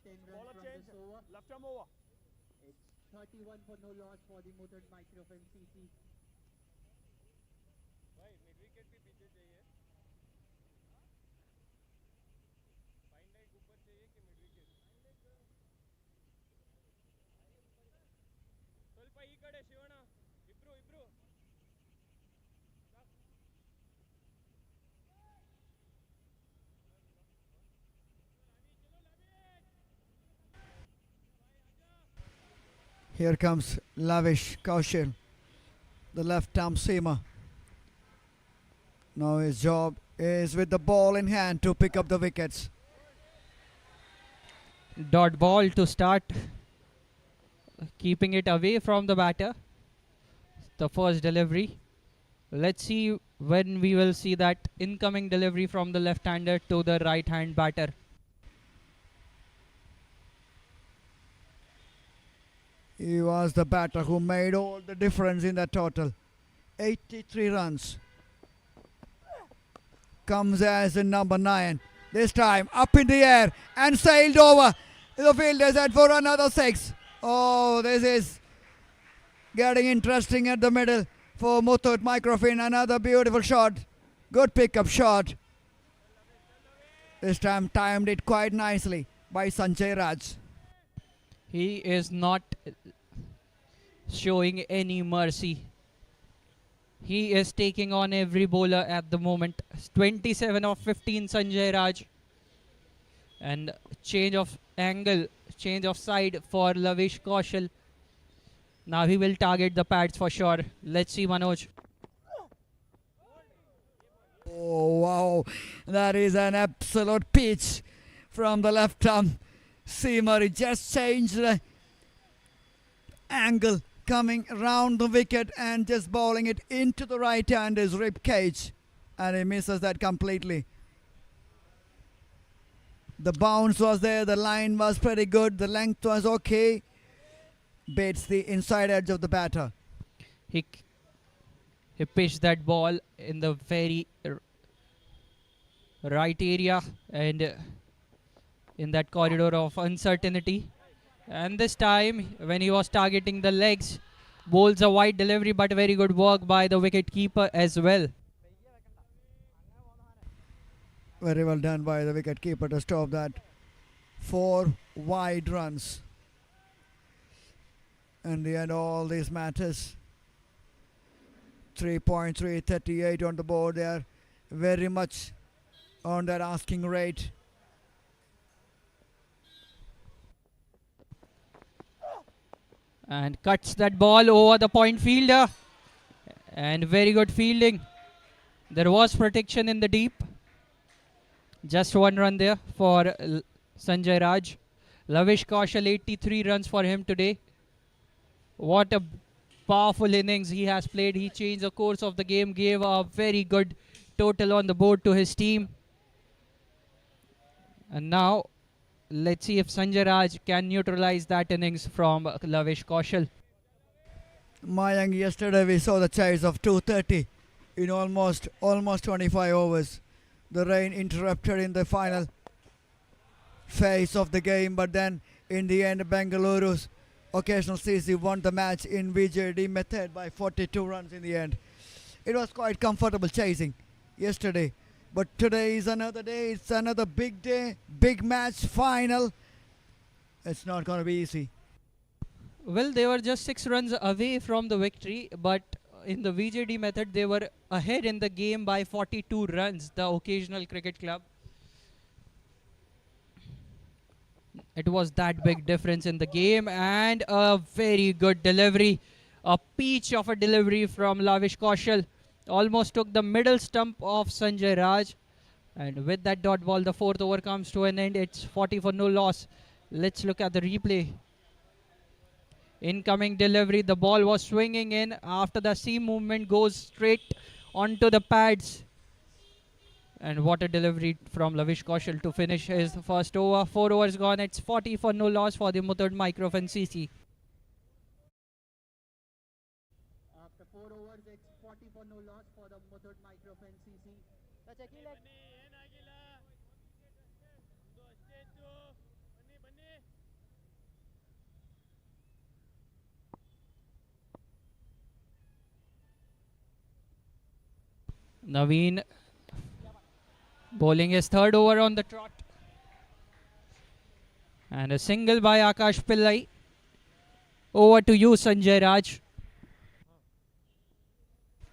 10 runs from this over. It's 31 for no loss for the Muthoot Microfin CC. Here comes Lavish Kaushal, the left arm seamer. Now his job is with the ball in hand to pick up the wickets. Dot ball to start, keeping it away from the batter. The first delivery. Let's see when we will see that incoming delivery from the left-hander to the right-hand batter. He was the batter who made all the difference in that total. 83 runs. Comes as a number 9. This time up in the air and sailed over the fielders and for another 6. Oh, this is getting interesting at the middle for Muthoot Microfin. Another beautiful shot. Good pickup shot. This time timed it quite nicely by Sanjay Raj. He is not showing any mercy. He is taking on every bowler at the moment. 27 of 15 Sanjay Raj. And change of angle, change of side for Lavish Kaushal. Now he will target the pads for sure. Let's see Manoj. Oh wow, that is an absolute pitch from the left arm seamer. He just changed the angle, coming around the wicket and just bowling it into the right hand his rib cage, and he misses that completely. The bounce was there, the line was pretty good, the length was okay. Beats the inside edge of the batter. He pitched that ball in the very right area and in that corridor of uncertainty. And this time, when he was targeting the legs, bowls a wide delivery, but very good work by the wicket keeper as well. Very well done by the wicket keeper to stop that. 4 wide runs. In the end, all these matters. 3.338 on the board there. Very much on that asking rate. And cuts that ball over the point fielder. And very good fielding. There was protection in the deep. Just 1 run there for Sanjay Raj. Lavish Kaushal, 83 runs for him today. What a powerful innings he has played. He changed the course of the game, gave a very good total on the board to his team. And now, let's see if Sanjay Raj can neutralize that innings from Lavish Kaushal. Mayank, yesterday we saw the chase of 230 in almost 25 overs. The rain interrupted in the final phase of the game, but then in the end, Bengaluru's occasional CC won the match in VJD method by 42 runs in the end. It was quite comfortable chasing yesterday, but today is another day. It's another big day, big match, final. It's not going to be easy. Well, they were just 6 runs away from the victory, but in the VJD method, they were ahead in the game by 42 runs, the occasional cricket club. It was that big difference in the game, and a very good delivery. A peach of a delivery from Lavish Kaushal. Almost took the middle stump of Sanjay Raj. And with that dot ball, the 4th over comes to an end. It's 40 for no loss. Let's look at the replay. Incoming delivery. The ball was swinging in. After the seam movement, goes straight onto the pads. And what a delivery from Lavish Kaushal to finish his first over. 4 overs gone. It's 40 for no loss for the Muthoot Microfin CC. After 4 overs, it's 40 for no loss for the Muthoot Microfin CC. Naveen bowling his 3rd over on the trot. And a single by Akash Pillai. Over to you, Sanjay Raj.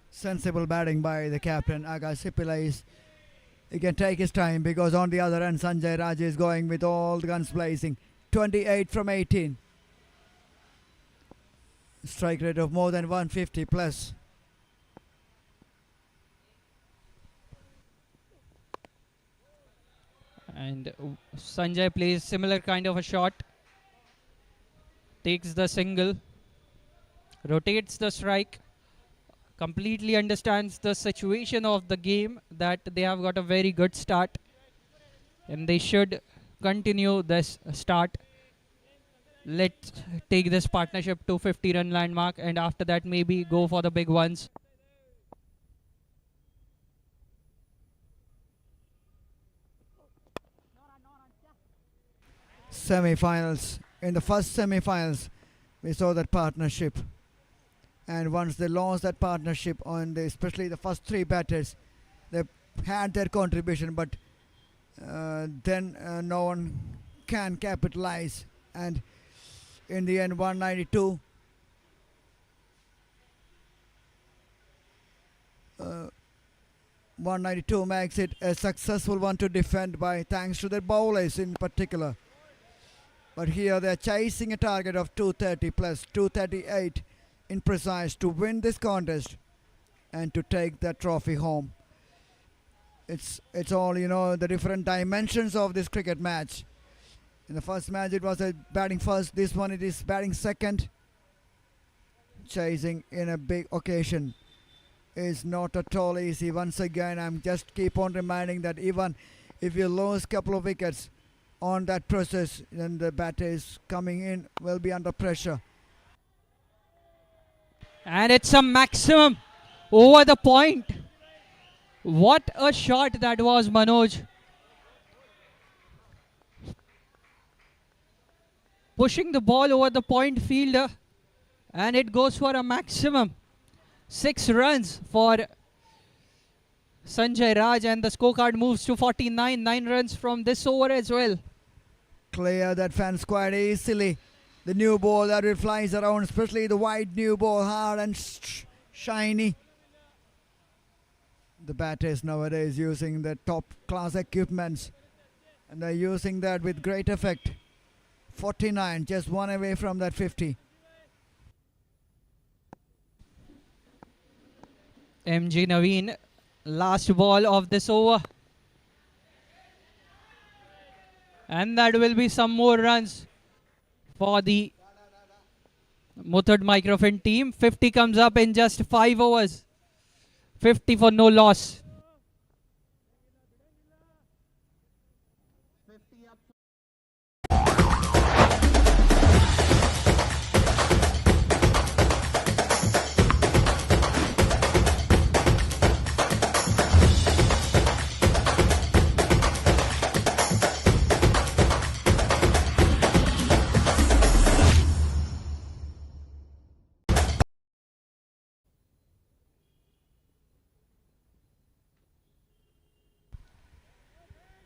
Sensible batting by the captain, Akash Pillai. He can take his time because on the other end, Sanjay Raj is going with all the guns blazing. 28 from 18. Strike rate of more than 150 plus. And Sanjay plays similar kind of a shot. Takes the single. Rotates the strike. Completely understands the situation of the game, that they have got a very good start. And they should continue this start. Let's take this partnership to 50-run landmark, and after that maybe go for the big ones. Semi-finals. In the first semi-finals, we saw that partnership. And once they lost that partnership, on especially the first 3 batters, they had their contribution, but then no one can capitalize. And in the end, 192. 192 makes it a successful one to defend by, thanks to the bowlers in particular. But here they're chasing a target of 230 plus 238 in precise to win this contest and to take that trophy home. It's all, the different dimensions of this cricket match. In the first match it was a batting first, this one it is batting second. Chasing in a big occasion is not at all easy. Once again, I'm just keep on reminding that even if you lose a couple of wickets on that process, then the batters coming in will be under pressure. And it's a maximum over the point. What a shot that was, Manoj. Pushing the ball over the point fielder, and it goes for a maximum. 6 runs for Sanjay Raj, and the scorecard moves to 49. 9 runs from this over as well. Clear that fence quite easily. The new ball that it flies around, especially the white new ball, hard and shiny. The batters nowadays using the top class equipments, and they're using that with great effect. 49, just one away from that 50. MG Naveen, last ball of this over. And that will be some more runs for the Muthoot Microfin team. 50 comes up in just 5 overs. 50 for no loss.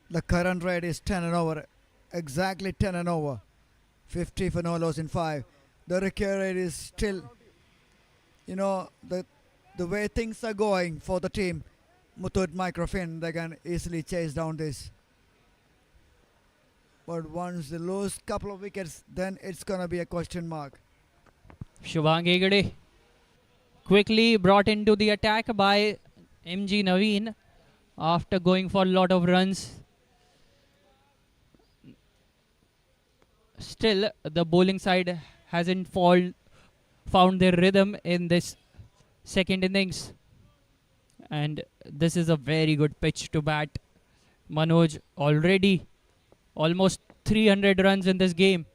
The current rate is 10 and over, exactly 10 and over. 50 for no loss in 5. The recovery rate is still, the way things are going for the team, Muthoot Microfin, they can easily chase down this. But once they lose couple of wickets, then it's going to be a question mark. Shubhang Hegde quickly brought into the attack by MG Naveen after going for a lot of runs. Still, the bowling side hasn't found their rhythm in this second innings. And this is a very good pitch to bat. Manoj already almost 300 runs in this game.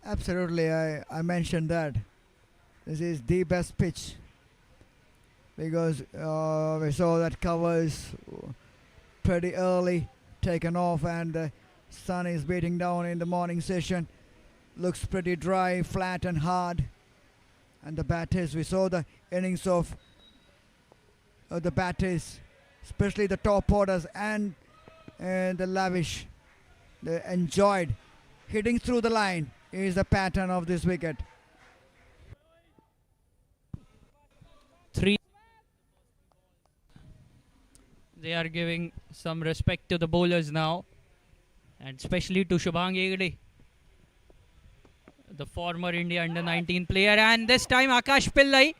Absolutely, I mentioned that. This is the best pitch. Because we saw that covers pretty early, taken off, and sun is beating down in the morning session. Looks pretty dry, flat and hard. And the batters, we saw the innings of the batters, especially the top orders and the lavish. They enjoyed hitting through the line is the pattern of this wicket. 3. They are giving some respect to the bowlers now, and especially to Shubhang Hegde, the former India under-19 player. And this time Akash Pillai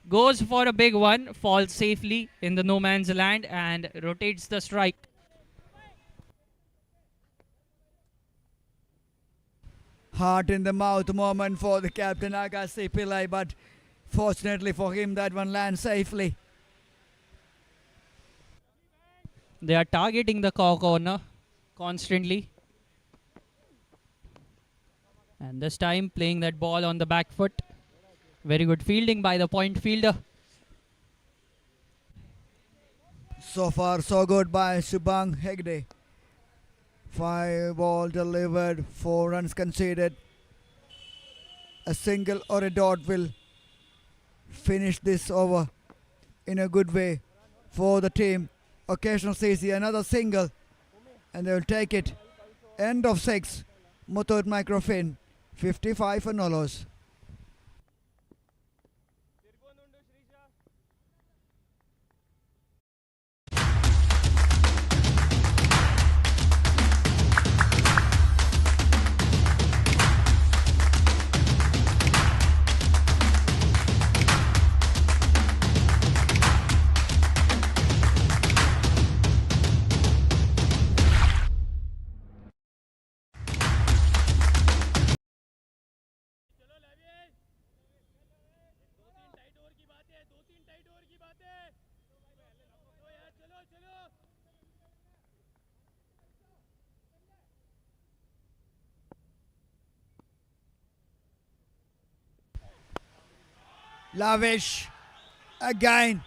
goes for a big one, falls safely in the no man's land and rotates the strike. Heart in the mouth moment for the captain Akash Pillai, but fortunately for him that one lands safely. They are targeting the corner constantly. And this time playing that ball on the back foot. Very good fielding by the point fielder. So far so good by Shubhang Hegde. 5 ball delivered, 4 runs conceded. A single or a dot will finish this over in a good way for the team. Occasional CC, another single, and they will take it. End of 6. Muthoot Microfin, 55 for no loss. Lavish again.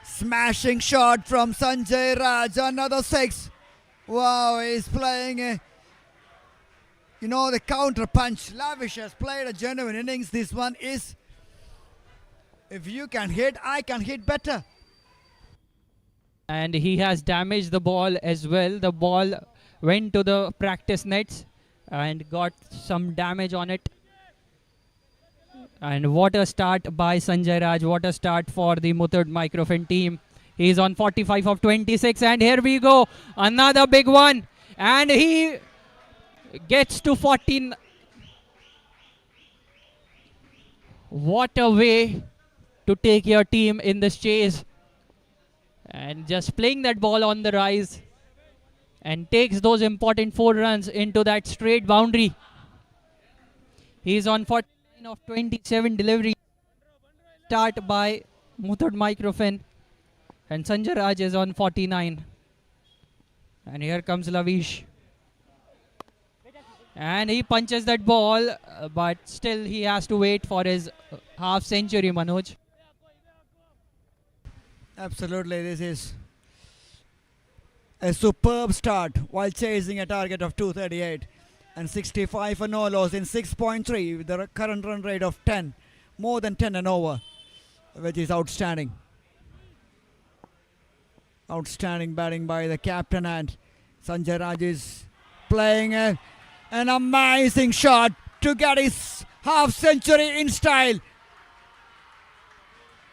Smashing shot from Sanjay Raj. Another 6. Wow, he's playing a, the counter punch. Lavish has played a genuine innings. This one is, if you can hit, I can hit better. And he has damaged the ball as well. The ball went to the practice nets and got some damage on it. And what a start by Sanjay Raj. What a start for the Muthoot Microfin team. He's on 45 of 26. And here we go. Another big one. And he gets to 14. What a way to take your team in this chase. And just playing that ball on the rise. And takes those important 4 runs into that straight boundary. He's on 49 of 27 delivery. Start by Muthoot Microfin. And Sanjay Raj is on 49. And here comes Lavish. And he punches that ball. But still he has to wait for his half century, Manoj. Absolutely, this is a superb start while chasing a target of 238 and 65 for no loss in 6.3 with the current run rate of 10, more than 10 and over, which is outstanding. Outstanding batting by the captain, and Sanjay Raj is playing an amazing shot to get his half century in style.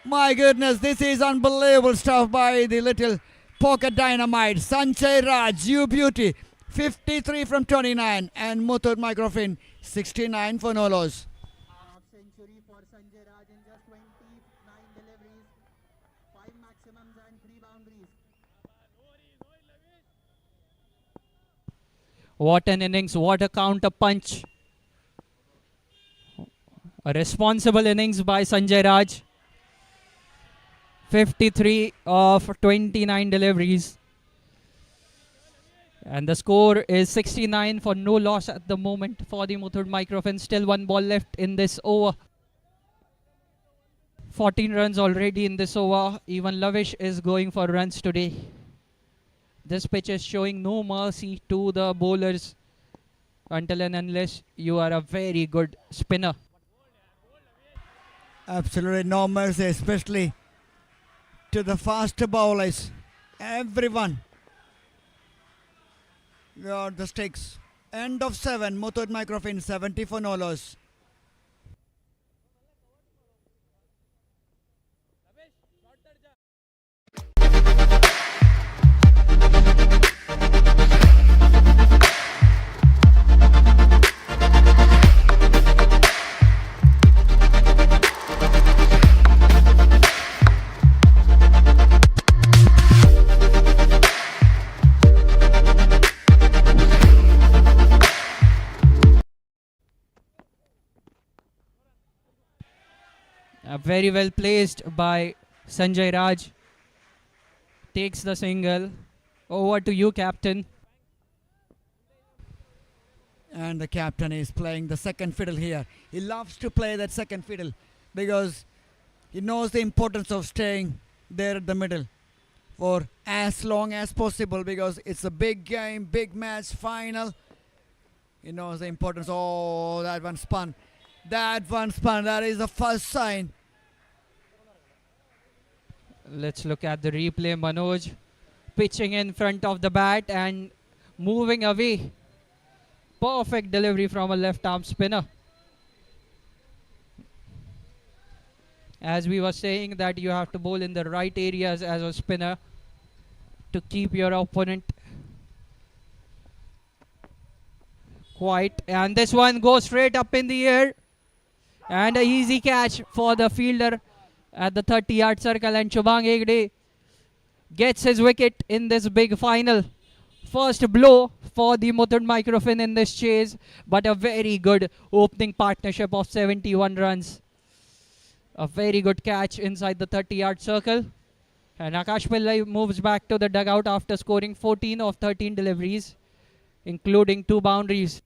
My goodness, this is unbelievable stuff by the little pocket dynamite. Sanjay Raj, you beauty. 53 from 29, and Muthoot Microfin 69 for no loss. Half century for Sanjay Raj in just 29 deliveries, 5 maximums and 3 boundaries. What an innings, what a counter punch. A responsible innings by Sanjay Raj. 53 of 29 deliveries. And the score is 69 for no loss at the moment for the Muthoot Microfin. Still 1 ball left in this over. 14 runs already in this over. Even Lavish is going for runs today. This pitch is showing no mercy to the bowlers until and unless you are a very good spinner. Absolutely no mercy, especially to the faster bowlers. Everyone got the sticks. End of 7. Muthoot Microfin 70 for no loss. Very well placed by Sanjay Raj. Takes the single. Over to you, captain. And the captain is playing the second fiddle here. He loves to play that second fiddle because he knows the importance of staying there at the middle for as long as possible, because it's a big game, big match, final. He knows the importance. Oh, that one spun. That one spun. That is the first sign. Let's look at the replay. Manoj pitching in front of the bat and moving away. Perfect delivery from a left arm spinner. As we were saying that you have to bowl in the right areas as a spinner to keep your opponent quiet. And this one goes straight up in the air. And a easy catch for the fielder at the 30-yard circle. And Shubhang Hegde gets his wicket in this big final. First blow for the Muthoot Microfin in this chase, but a very good opening partnership of 71 runs. A very good catch inside the 30-yard circle. And Akash Pillai moves back to the dugout after scoring 14 of 13 deliveries, including 2 boundaries.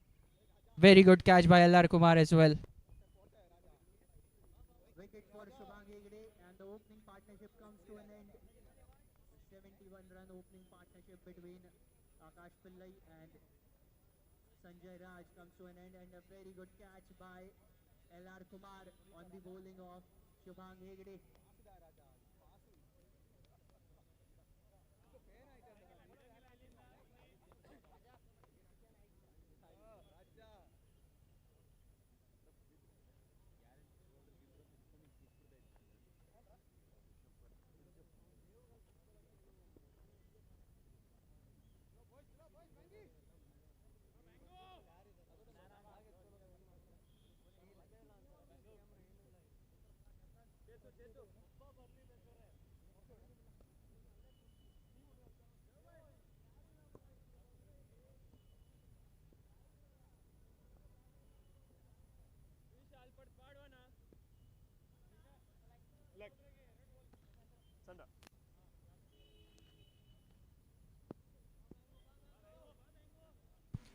Very good catch by LR Kumar as well. Wicket for Shubhang Hegde, and the opening partnership comes to an end. 71-run opening partnership between Akash Pillai and Sanjay Raj comes to an end, and a very good catch by LR Kumar on the bowling of Shubhang Hegde.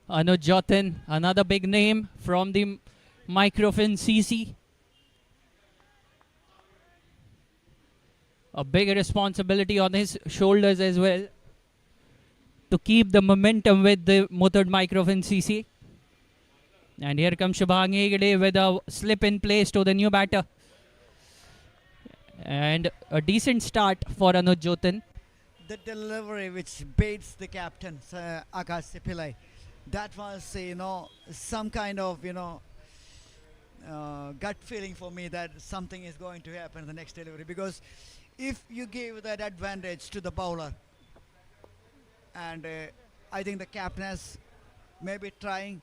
Anuj Jatin, another big name from the Microfin CC. A big responsibility on his shoulders as well to keep the momentum with the Muthoot Microfin CC. And here comes Shubhang Hegde with a slip in place to the new batter. And a decent start for Anuj Jatin. The delivery which baits the captain, Akash Pillai, that was, some kind of, gut feeling for me that something is going to happen in the next delivery. Because if you give that advantage to the bowler, and I think the captain has maybe trying,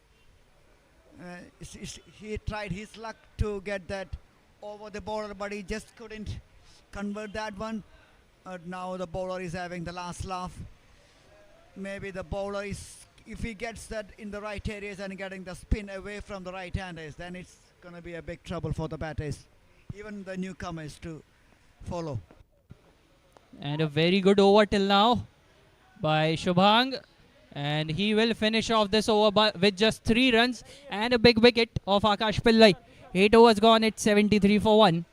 he tried his luck to get that over the bowler, but he just couldn't convert that one. Now the bowler is having the last laugh. Maybe the bowler is, if he gets that in the right areas and getting the spin away from the right-handers, then it's going to be a big trouble for the batters, even the newcomers to follow. And a very good over till now by Shubhang. And he will finish off this over with just 3 runs and a big wicket of Akash Pillai. 8 overs gone, it's 73 for 1.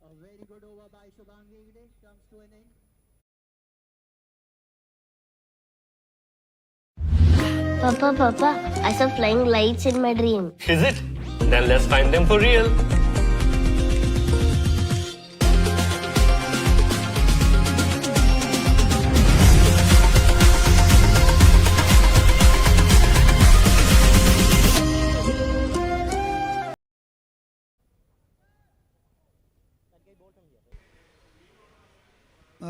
A very good over by Shubhang Hegde comes to an end. Papa, I saw flying lights in my dream. Is it? Then let's find them for real.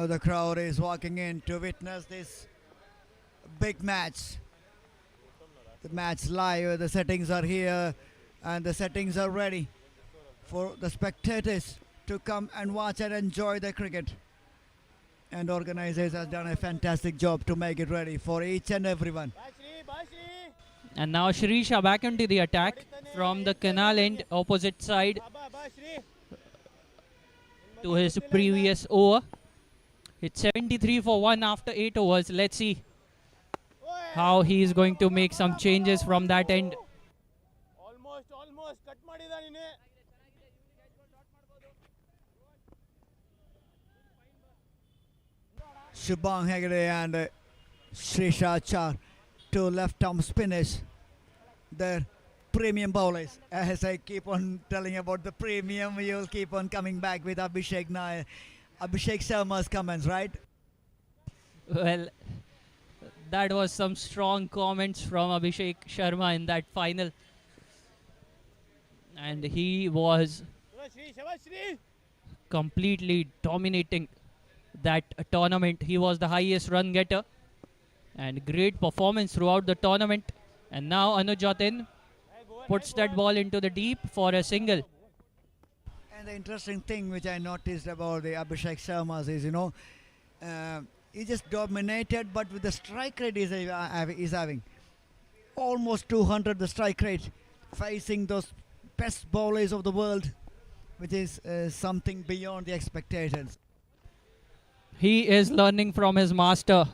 The crowd is walking in to witness this big match. The match live, the settings are here and the settings are ready for the spectators to come and watch and enjoy the cricket. And organizers have done a fantastic job to make it ready for each and everyone. And now Shrisha back into the attack from the canal end opposite side to his previous over. It's 73 for 1 after 8 overs. Let's see how he is going to make some changes from that end. Shubhang Hegde and Shrisha Char, 2 left-arm spinners there premium bowlers. As I keep on telling about the premium, you'll keep on coming back with Abhishek Sharma's comments, right? Well, that was some strong comments from Abhishek Sharma in that final. And he was completely dominating that tournament. He was the highest run getter and great performance throughout the tournament. And now Anuj Jatin puts that ball into the deep for a single. And the interesting thing which I noticed about the Abhishek Sharma's is, he just dominated, but with the strike rate he's having almost 200 the strike rate, facing those best bowlers of the world, which is something beyond the expectations. He is learning from his master,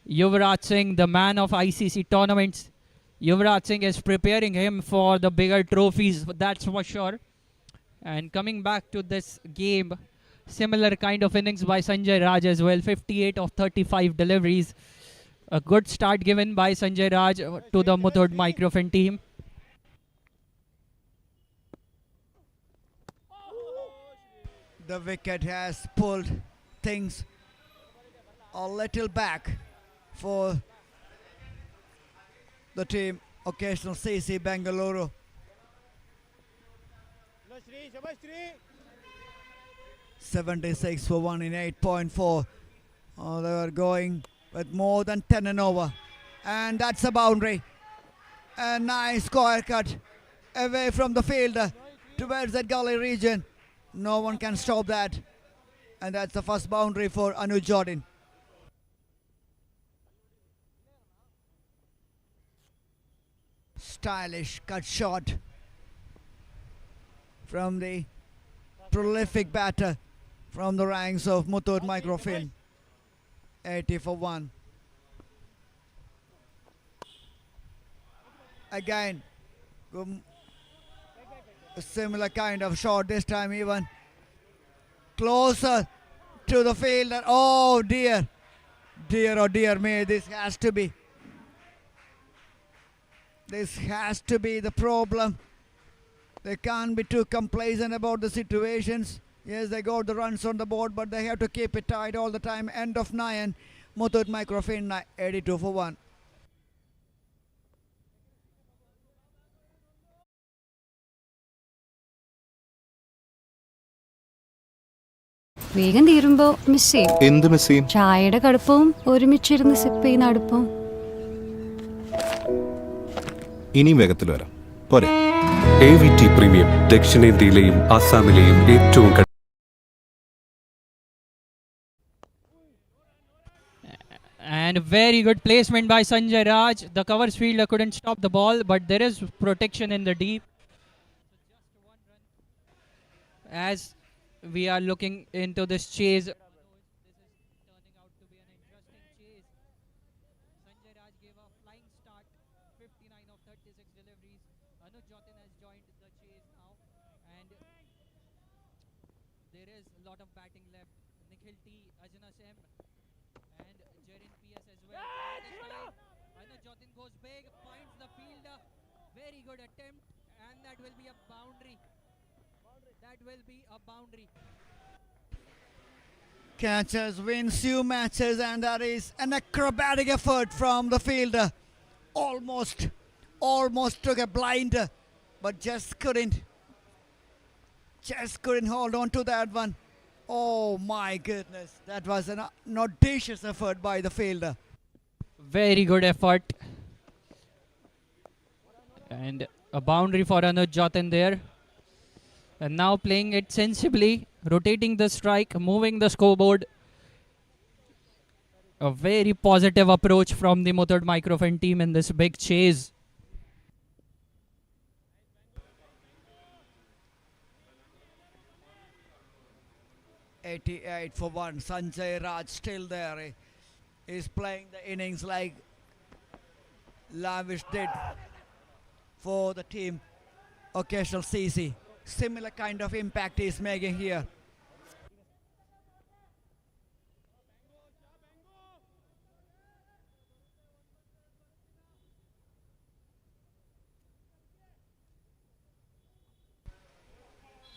Yuvraj Singh, the man of ICC tournaments. Yuvraj Singh is preparing him for the bigger trophies, that's for sure. And coming back to this game, similar kind of innings by Sanjay Raj as well. 58 of 35 deliveries. A good start given by Sanjay Raj to the Muthoot Microfin team. The wicket has pulled things a little back for the team. Occasional CC Bengaluru. 76 for 1 in 8.4. Oh, they were going with more than 10 and over. And that's a boundary. A nice square cut away from the fielder towards that gully region. No one can stop that. And that's the first boundary for Anuj Jatin. Stylish cut shot from the prolific batter from the ranks of Muthoot Microfin. 80 for 1. Again, a similar kind of shot, this time even closer to the fielder. Oh dear, oh dear me, this has to be the problem. They can't be too complacent about the situations. Yes, they got the runs on the board, but they have to keep it tight all the time. End of 9, Muthoot Microfin 82 for 1. വേഗം തീരുമ്പോ miss ചെയ്യും. എന്ത് miss ചെയ്യും? ചായയുടെ കടുപ്പവും ഒരുമിച്ചിരുന്ന് zip ചെയ്യുന്ന അടുപ്പവും. ഇനിയും വേഗത്തിൽ വരാം, പോരെ? AVT പ്രീമിയം ദക്ഷിണേന്ത്യയിലെയും ആസാമിലെയും ഏറ്റവും And very good placement by Sanjay Raj. The covers fielder couldn't stop the ball, but there is protection in the deep. As we are looking into this chase, Catchers wins few matches, and that is an acrobatic effort from the fielder. Almost took a blinder, but just couldn't hold on to that one. Oh my goodness, that was an audacious effort by the fielder. Very good effort. And a boundary for Anuj Jatin there. And now playing it sensibly, rotating the strike, moving the scoreboard. A very positive approach from the Muthoot Microfin team in this big chase. $88 for 1. Sanjay Raj still there. He's playing the innings like Lavish did for the team. Occasional CC. Similar kind of impact he's making here.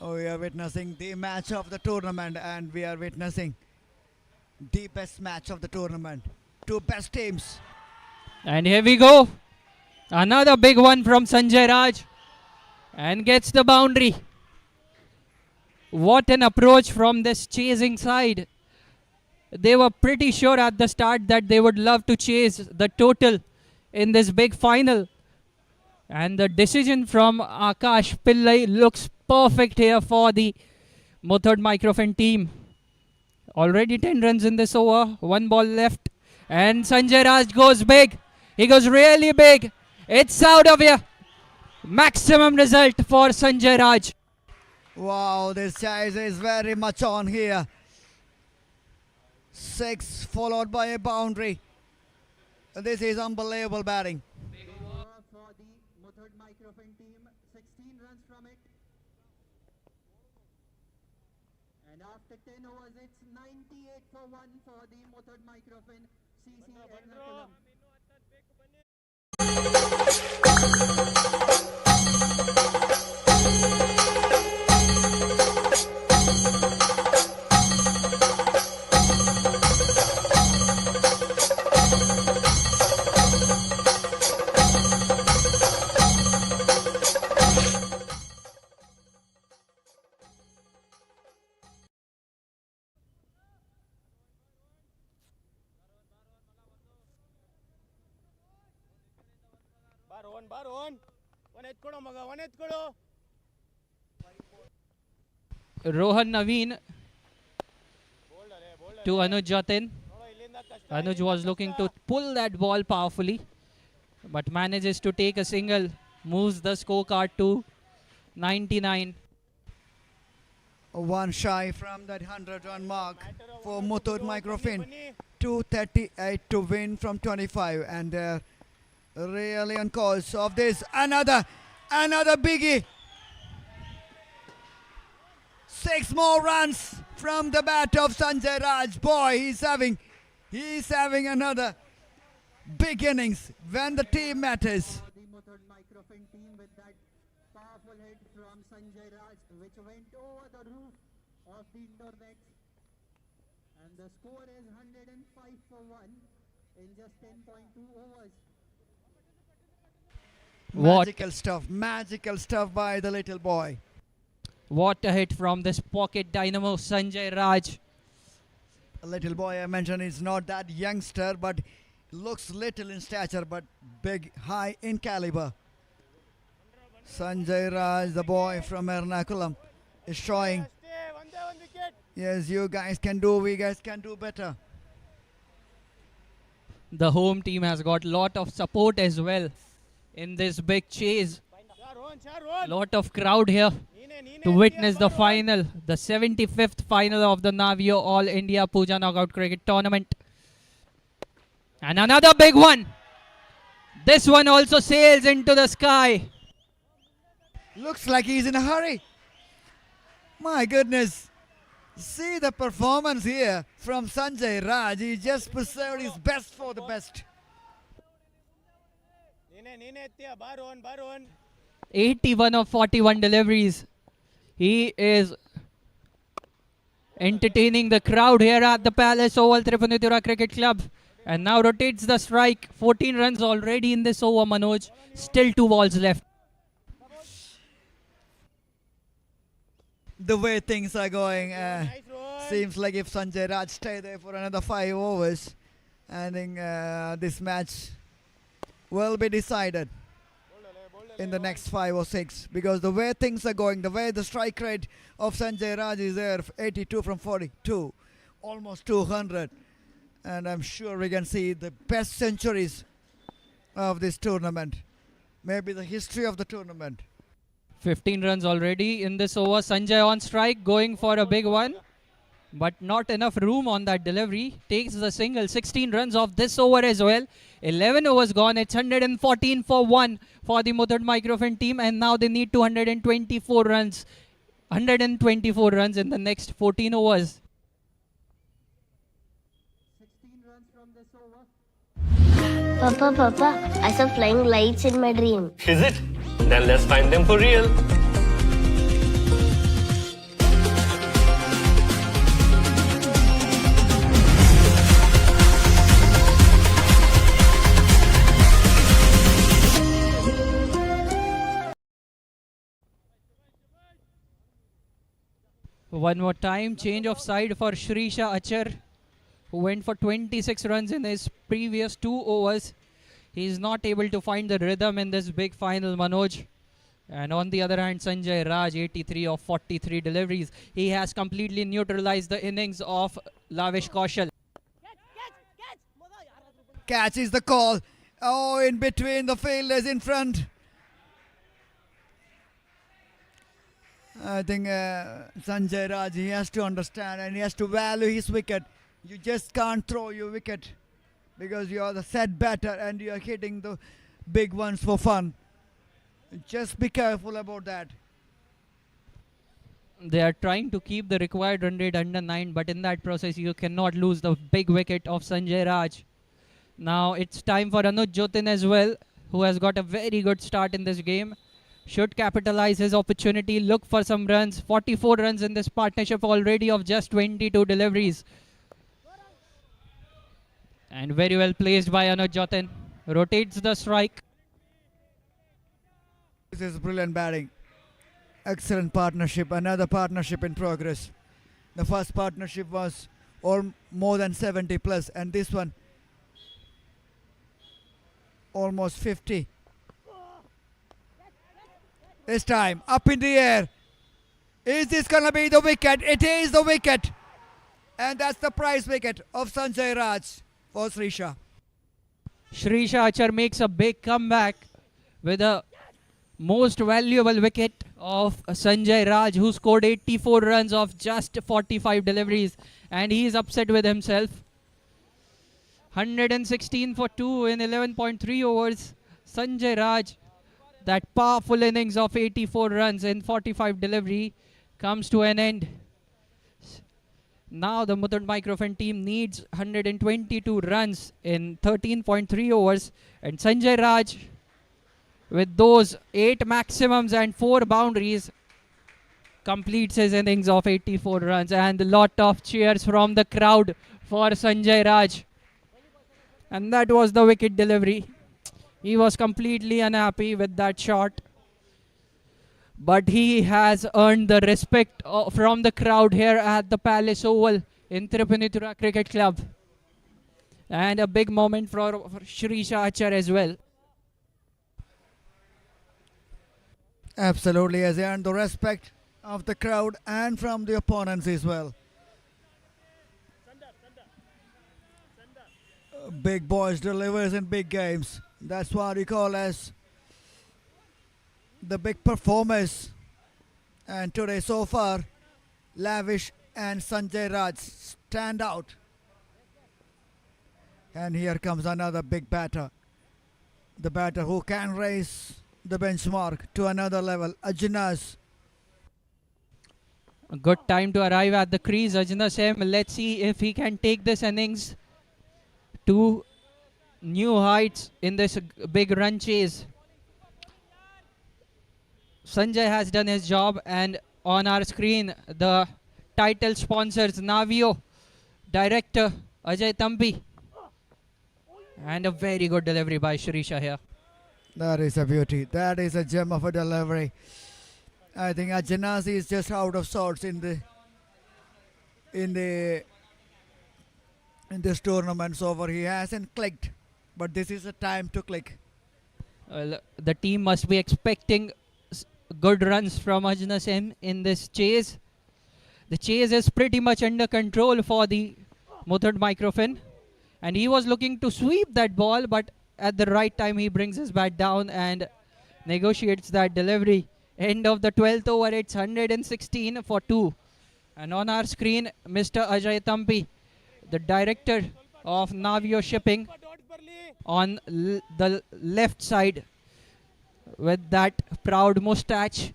We are witnessing the match of the tournament, and we are witnessing the best match of the tournament. Two best teams. And here we go. Another big one from Sanjay Raj. And gets the boundary. What an approach from this chasing side. They were pretty sure at the start that they would love to chase the total in this big final. And the decision from Akash Pillai looks perfect here for the Muthoot Microfin team. Already 10 runs in this over, 1 ball left. And Sanjay Raj goes big. He goes really big. It's out of here. Maximum result for Sanjay Raj. Wow, this chase is very much on here. 6 followed by a boundary. This is unbelievable batting. For the Muthoot Microfin team, 16 runs from it. And after 10 overs, it's 98 for 1 for the Muthoot Microfin CC Ernakulam. Rohan Naveen to Anuj Jatin. Anuj was looking to pull that ball powerfully, but manages to take a single, moves the scorecard to 99. One shy from that 100-run mark for Muthoot Microfin. 238 to win from 25, and really on course of this. Another biggie. 6 more runs from the bat of Sanjay Raj. Boy, he's having another big innings when the team matters. The Muthoot Microfin team with that powerful hit from Sanjay Raj, which went over the roof of the indoor net. And the score is 105 for 1 in just 10.2 overs. Magical stuff by the little boy. What a hit from this pocket dynamo Sanjay Raj. A little boy I mentioned is not that youngster, but looks little in stature, but big, high in caliber. Sanjay Raj, the boy from Ernakulam, is showing. Yes, you guys can do, we guys can do better. The home team has got lot of support as well in this big chase. Lot of crowd here to witness the final, the 75th final of the Navio All India Pooja Knockout Cricket Tournament. And another big one. This one also sails into the sky. Looks like he's in a hurry. My goodness. See the performance here from Sanjay Raj. He just pursued his best for the best. 81 of 41 deliveries. He is entertaining the crowd here at the Palace Oval Tripunithura Cricket Club. And now rotates the strike. 14 runs already in this over, Manoj. Still 2 balls left. The way things are going, seems like if Sanjay Raj stay there for another 5 overs, I think this match will be decided in the next 5 or 6, because the way things are going, the way the strike rate of Sanjay Raj is there, 82 from 42, almost 200, and I'm sure we can see the best centuries of this tournament, maybe the history of the tournament. 15 runs already in this over. Sanjay on strike, going for a big one, but not enough room on that delivery. Takes the single. 16 runs off this over as well. 11 overs gone. It's 114 for 1 for the Muthoot Microfin team, and now they need 224 runs. 124 runs in the next 14 overs. 16 runs from this over. Papa, I saw flying lights in my dream. Is it? Then let's find them for real. One more time, change of side for Shrisha Achar, who went for 26 runs in his previous 2 overs. He is not able to find the rhythm in this big final, Manoj. And on the other hand, Sanjay Raj, 83 of 43 deliveries. He has completely neutralized the innings of Lavish Kaushal. Catch is the call. Oh, in between the fielders in front. I think Sanjay Raj, he has to understand and he has to value his wicket. You just can't throw your wicket because you are the set batter and you are hitting the big ones for fun. Just be careful about that. They are trying to keep the required run rate under 9, but in that process you cannot lose the big wicket of Sanjay Raj. Now it's time for Anuj Jotin as well, who has got a very good start in this game. Should capitalize his opportunity, look for some runs. 44 runs in this partnership already of just 22 deliveries. And very well placed by Anuj Jotin. Rotates the strike. This is brilliant batting. Excellent partnership. Another partnership in progress. The first partnership was more than 70 plus, and this one almost 50. This time up in the air. Is this gonna be the wicket? It is the wicket, and that's the prize wicket of Sanjay Raj for Shrisha. Shrisha Achar makes a big comeback with a most valuable wicket of Sanjay Raj, who scored 84 runs of just 45 deliveries, and he is upset with himself. 116 for 2 in 11.3 overs. Sanjay Raj, that powerful innings of 84 runs in 45 delivery, comes to an end. Now the Muthoot Microfin team needs 122 runs in 13.3 overs, and Sanjay Raj, with those 8 maximums and 4 boundaries, completes his innings of 84 runs, and a lot of cheers from the crowd for Sanjay Raj. And that was the wicket delivery. He was completely unhappy with that shot, but he has earned the respect from the crowd here at the Palace Oval in Tripunithura Cricket Club. And a big moment for Shrisha Achar as well. Absolutely, has earned the respect of the crowd and from the opponents as well. Big boys delivers in big games. That's what we call as the big performers. And today so far, Lavish and Sanjay Raj stand out. And here comes another big batter. The batter who can raise the benchmark to another level, Ajnas. A good time to arrive at the crease, Ajnas M. Let's see if he can take this innings to new heights in this big run chase. Sanjay has done his job, and on our screen the title sponsors, Navio, director Ajay Tampi, and a very good delivery by Shrisha here. That is a beauty. That is a gem of a delivery. I think Ajnas is just out of sorts in this tournament so far. He hasn't clicked, but this is a time to click. Well, the team must be expecting good runs from Ajnas M in this chase. The chase is pretty much under control for the Muthoot Microfin, and he was looking to sweep that ball, but at the right time he brings his bat down and negotiates that delivery. End of the 12th over, it's 116 for 2. And on our screen, Mr. Ajay Tampi, the director of Navio Shipping, on the left side with that proud moustache,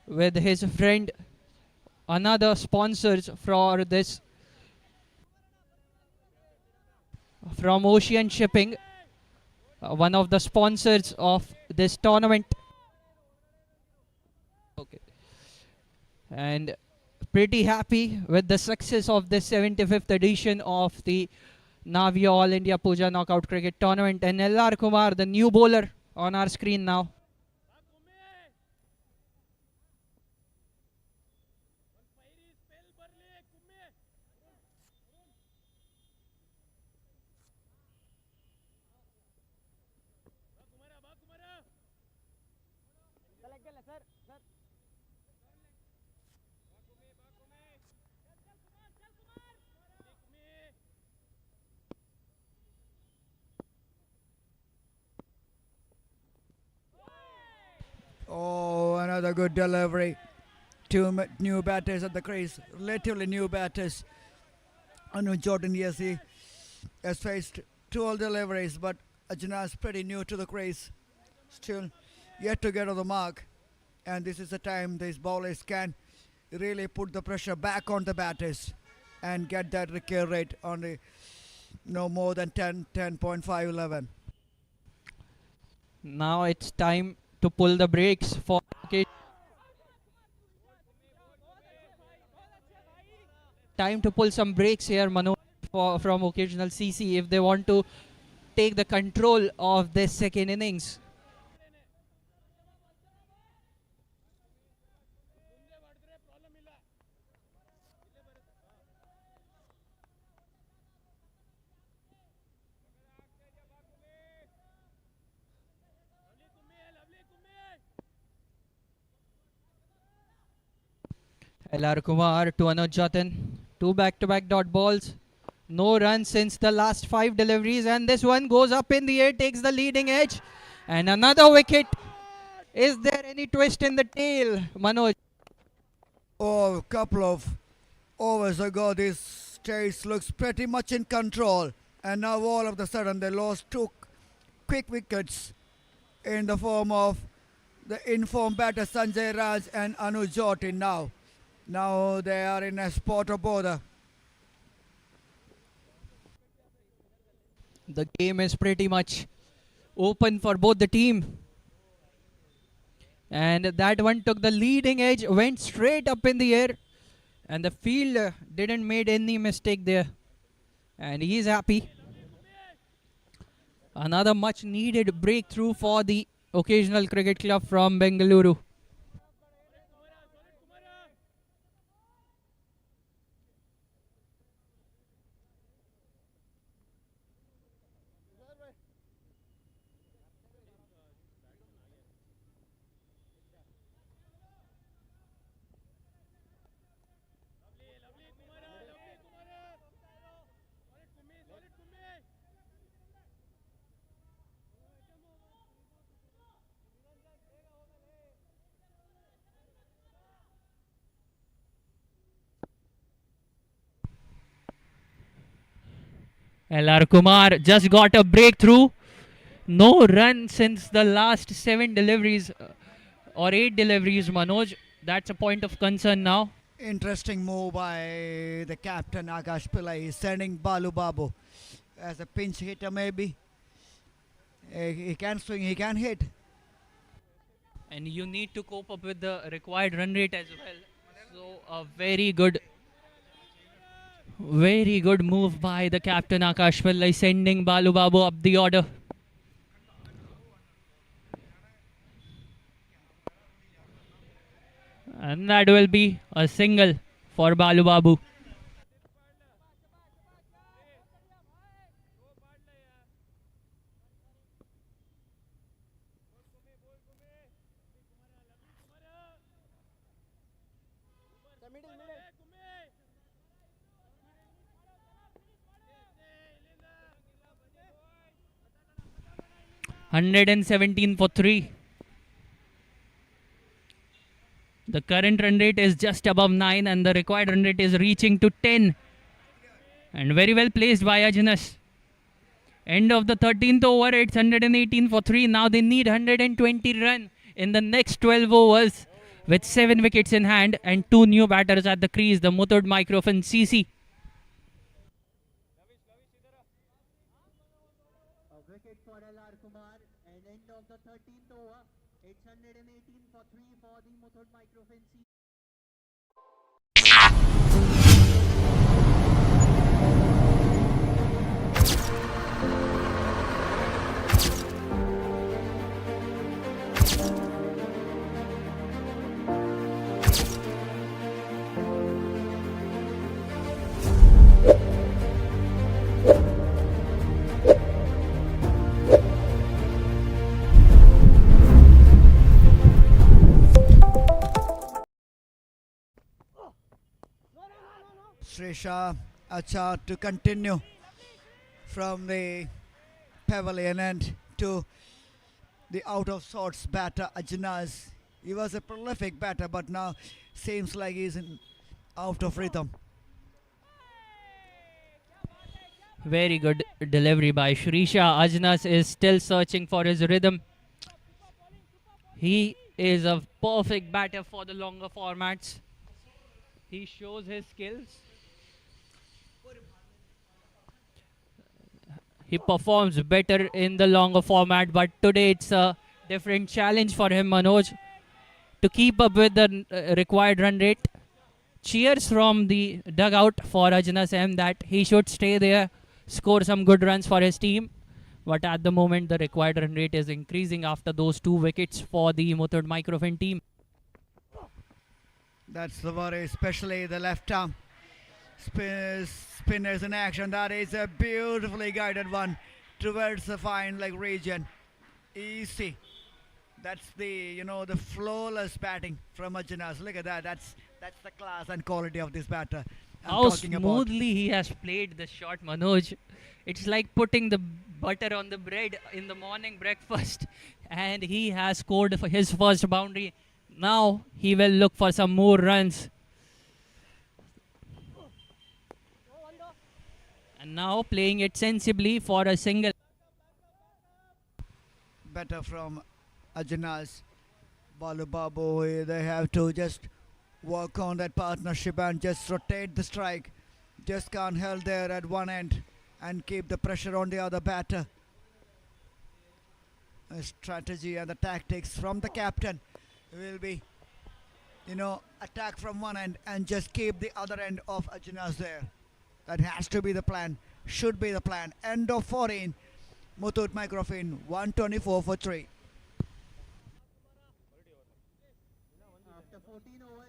with his friend, another sponsors for this from Ocean Shipping, one of the sponsors of this tournament. Okay. And pretty happy with the success of this 75th edition of the Navio All India Pooja Knockout Cricket Tournament. And LR Kumar, the new bowler, on our screen now. Another good delivery. Two new batters at the crease, relatively new batters. Anu Jordan, yes, he has faced 12 deliveries, but Ajna is pretty new to the crease. Still yet to get on the mark. And this is the time these bowlers can really put the pressure back on the batters and get that recur rate on the no more than 10.5, 11. Now it's time to pull the brakes for time to pull some brakes here, Manu, from occasional CC if they want to take the control of this second innings. LR Kumar to Anuj Jatin. 2 back-to-back dot balls. No runs since the last 5 deliveries, and this one goes up in the air, takes the leading edge, and another wicket. Is there any twist in the tail, Manoj? Oh, a couple of overs ago, this chase looks pretty much in control, and now all of a sudden they lost 2 quick wickets in the form of the informed batter Sanjay Raj and Anu Jatin now. Now they are in a spot of bother. The game is pretty much open for both the team. And that one took the leading edge, went straight up in the air. And the field didn't made any mistake there. And he is happy. Another much needed breakthrough for the occasional cricket club from Bengaluru. LR Kumar just got a breakthrough. No run since the last 7 deliveries or 8 deliveries, Manoj. That's a point of concern now. Interesting move by the captain Akash Pillai. He's sending Balu Babu as a pinch hitter maybe. He can swing, he can hit. And you need to cope up with the required run rate as well. So a very good move by the captain Akash Pillai, sending Balu Babu up the order. And that will be a single for Balu Babu. $117 for 3. The current run rate is just above 9 and the required run rate is reaching to 10. And very well placed by Ajnas. End of the 13th over, it's 118 for 3. Now they need 120 run in the next 12 overs with 7 wickets in hand and 2 new batters at the crease, the Muthoot Microfin CC. A wicket for LR Kumar and end of the 13th over. It's 118 for 3 for the Muthoot Microfin CC. Srisha Achar to continue from the pavilion end to the out of sorts batter Ajnaz. He was a prolific batter, but now seems like he's out of rhythm. Very good delivery by Shrisha. Ajnas is still searching for his rhythm. He is a perfect batter for the longer formats. He shows his skills. He performs better in the longer format, but today it's a different challenge for him, Manoj, to keep up with the required run rate. Cheers from the dugout for Ajnas M that he should stay there, score some good runs for his team. But at the moment, the required run rate is increasing after those 2 wickets for the Muthoot Microfin team. That's the worry, especially the left arm. Spinners in action. That is a beautifully guided one towards the fine leg region. Easy. That's the the flawless batting from Ajnas. Look at that. That's the class and quality of this batter. How smoothly he has played the shot, Manoj. It's like putting the butter on the bread in the morning breakfast, and he has scored for his first boundary. Now he will look for some more runs. And now playing it sensibly for a single. Better from Ajnas. Balu Babu, they have to just work on that partnership and just rotate the strike. Just can't hold there at one end and keep the pressure on the other batter. The strategy and the tactics from the captain will be, attack from one end and just keep the other end of Ajnas there. That has to be the plan, should be the plan. End of 14, Muthoot Microfin 124 for 3. After 14 overs,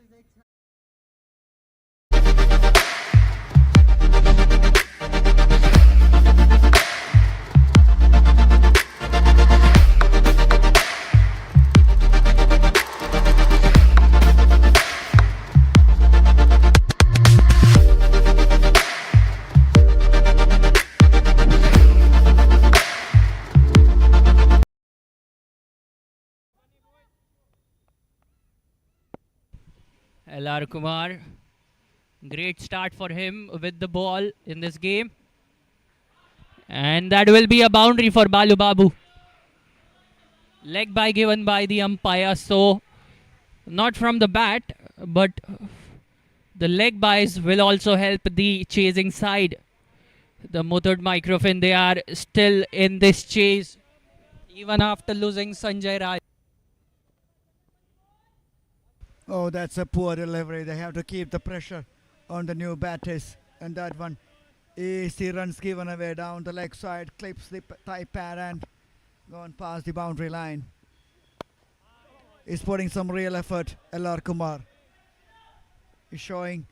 LR Kumar, great start for him with the ball in this game. And that will be a boundary for Balu Babu. Leg by given by the umpire, so not from the bat, but the leg buys will also help the chasing side. The Muthoot Microfin, they are still in this chase even after losing Sanjay Raj. Oh, that's a poor delivery. They have to keep the pressure on the new batters. And that one, easy runs given away down the leg side, clips the thigh pad and gone past the boundary line. He's putting some real effort, LR Kumar. He's showing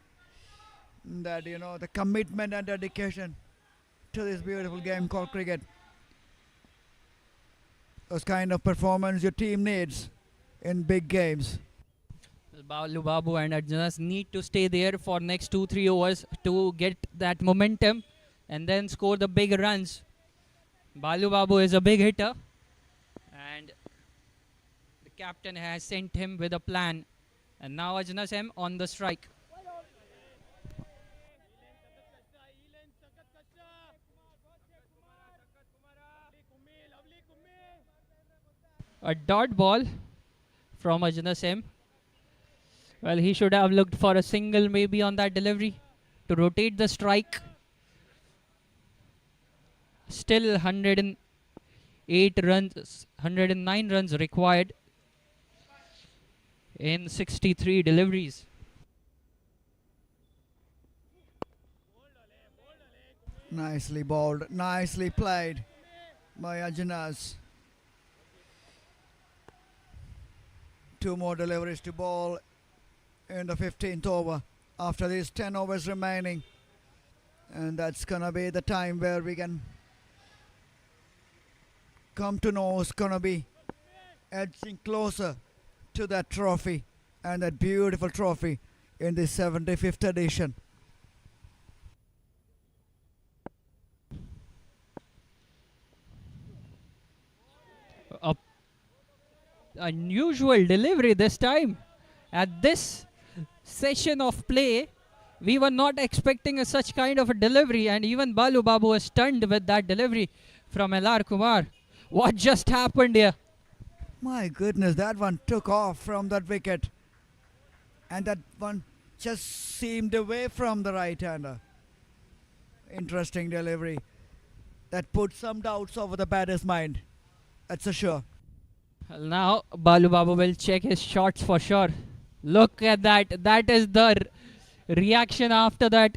that, the commitment and dedication to this beautiful game called cricket. Those kind of performance your team needs in big games. Balu Babu and Ajnas need to stay there for next 2-3 overs to get that momentum and then score the big runs. Balu Babu is a big hitter and the captain has sent him with a plan. And now Ajnas M on the strike. A dot ball from Ajnas M. Well, he should have looked for a single maybe on that delivery to rotate the strike. Still 108 runs, 109 runs required in 63 deliveries. Nicely bowled, nicely played by Ajnas. 2 more deliveries to bowl in the 15th over after these 10 overs remaining, and that's gonna be the time where we can come to know who's gonna be edging closer to that trophy and that beautiful trophy in the 75th edition. unusual delivery this time. At this session of play, we were not expecting such kind of a delivery, and even Balu Babu was stunned with that delivery from LR Kumar. What just happened here? My goodness, that one took off from that wicket. And that one just seemed away from the right-hander. Interesting delivery. That put some doubts over the batter's mind. That's a sure. Now Balu Babu will check his shots for sure. Look at that. That is the reaction after that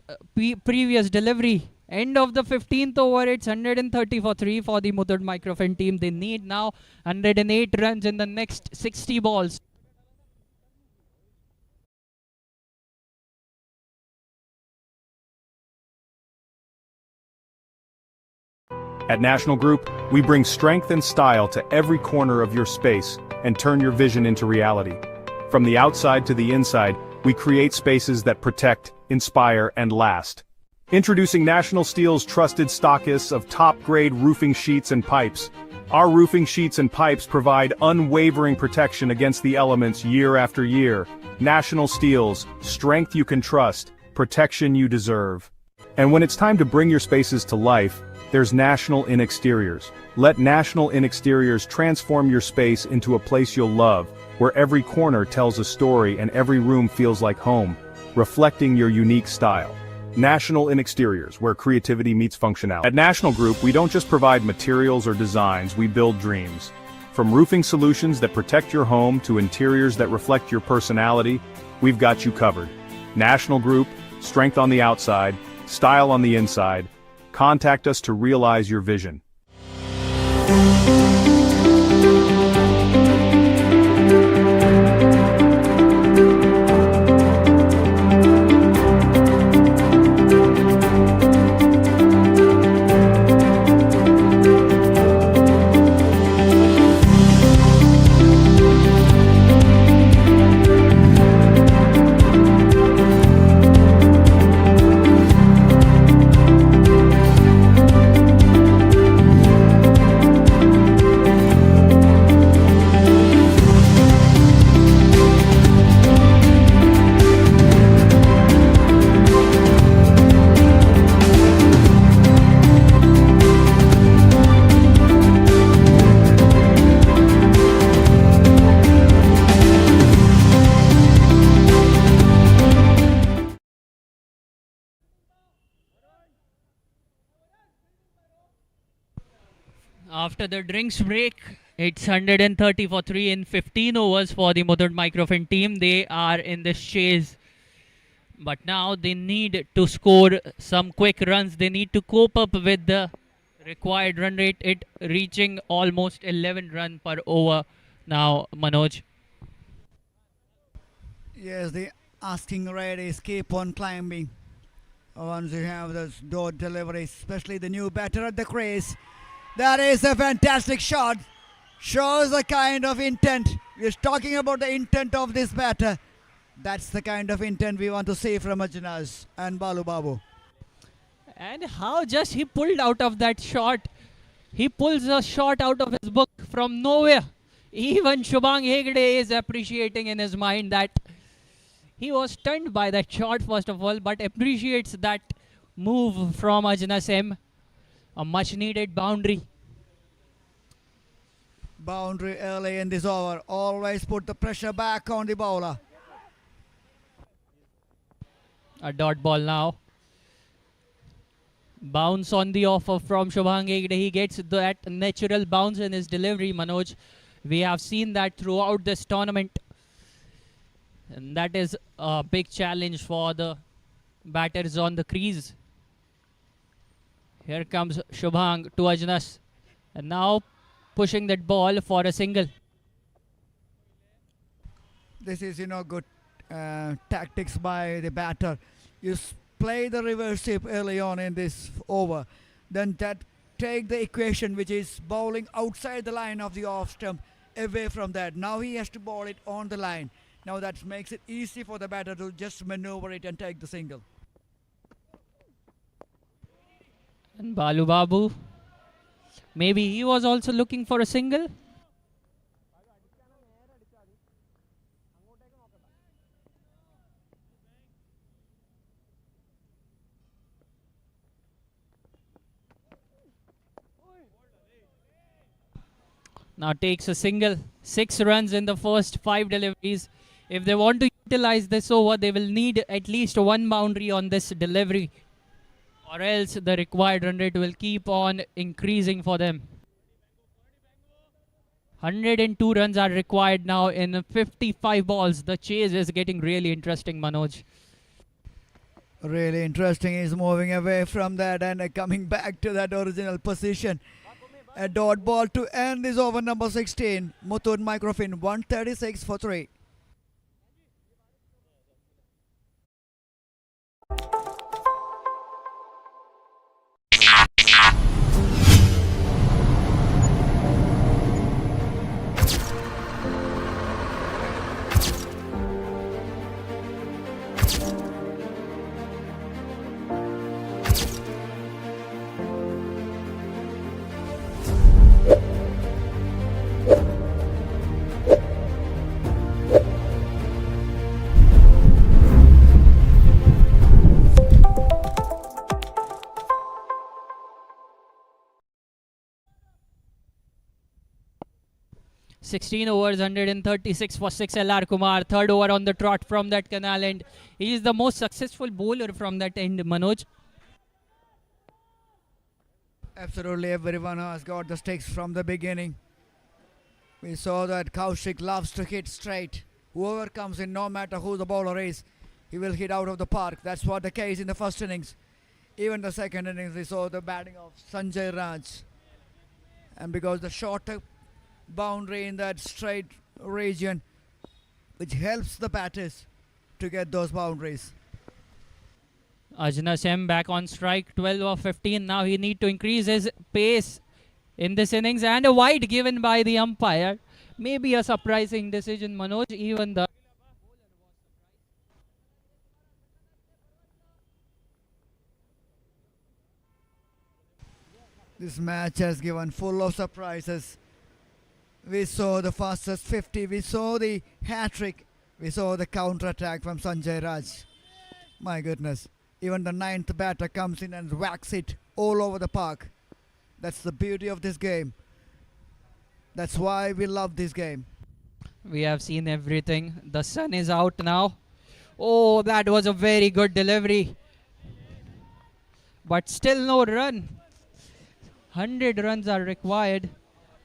previous delivery. End of the 15th over. It's 130 for 3 for the Muthoot Microfin team. They need now 108 runs in the next 60 balls. At National Group, we bring strength and style to every corner of your space and turn your vision into reality. From the outside to the inside, we create spaces that protect, inspire, and last. Introducing National Steel's trusted stockists of top-grade roofing sheets and pipes. Our roofing sheets and pipes provide unwavering protection against the elements year after year. National Steel's, strength you can trust, protection you deserve. And when it's time to bring your spaces to life, there's National In Exteriors. Let National In Exteriors transform your space into a place you'll love, where every corner tells a story and every room feels like home, reflecting your unique style. National In Exteriors, where creativity meets functionality. At National Group, we don't just provide materials or designs, we build dreams. From roofing solutions that protect your home to interiors that reflect your personality, we've got you covered. National Group, strength on the outside, style on the inside. Contact us to realize your vision. After the drinks break, it's 130 for 3 in 15 overs for the Muthoot Microfin team. They are in this chase. But now they need to score some quick runs. They need to cope up with the required run rate. It reaching almost 11 runs per over now, Manoj. Yes, the asking rate is keep on climbing. Once you have those door deliveries, especially the new batter at the crease. That is a fantastic shot. Shows the kind of intent. We're talking about the intent of this batter. That's the kind of intent we want to see from Ajnas and Balu Babu. And how just he pulled out of that shot. He pulls a shot out of his book from nowhere. Even Shubhang Hegde is appreciating in his mind that he was stunned by that shot first of all, but appreciates that move from Ajnas M. A much needed boundary. Boundary early in this over. Always put the pressure back on the bowler. A dot ball now. Bounce on the offer from Shubhang Hegde. He gets that natural bounce in his delivery, Manoj. We have seen that throughout this tournament. And that is a big challenge for the batters on the crease. Here comes Shubhang to Ajnas. And now pushing that ball for a single. This is, good tactics by the batter. You play the reverse sweep early on in this over. Then take the equation, which is bowling outside the line of the off stump, away from that. Now he has to bowl it on the line. Now that makes it easy for the batter to just maneuver it and take the single. And Balu Babu, maybe he was also looking for a single. Now takes a single, 6 runs in the first 5 deliveries. If they want to utilize this over, they will need at least 1 boundary on this delivery, or else the required run rate will keep on increasing for them. 102 runs are required now in 55 balls. The chase is getting really interesting, Manoj. Really interesting. He's moving away from that and coming back to that original position. A dot ball to end this over number 16. Muthoot Microfin 136 for 3. Sixteen overs, 136 for 6. LR Kumar, third over on the trot from that canal end. He is the most successful bowler from that end, Manoj. Absolutely, everyone has got the sticks from the beginning. We saw that Kaushik loves to hit straight. Whoever comes in, no matter who the bowler is, he will hit out of the park. That's what the case in the first innings. Even the second innings, we saw the batting of Sanjay Raj. And because the shorter boundary in that straight region, which helps the batters to get those boundaries. Ajnas M back on strike, 12 of 15. Now he need to increase his pace in this innings, and a wide given by the umpire. Maybe a surprising decision, Manoj. Even the This match has given full of surprises. We saw the fastest 50, we saw the hat-trick, we saw the counter-attack from Sanjay Raj. My goodness, even the 9th batter comes in and whacks it all over the park. That's the beauty of this game. That's why we love this game. we have seen everything. The sun is out now. Oh, that was a very good delivery. But still no run. 100 runs are required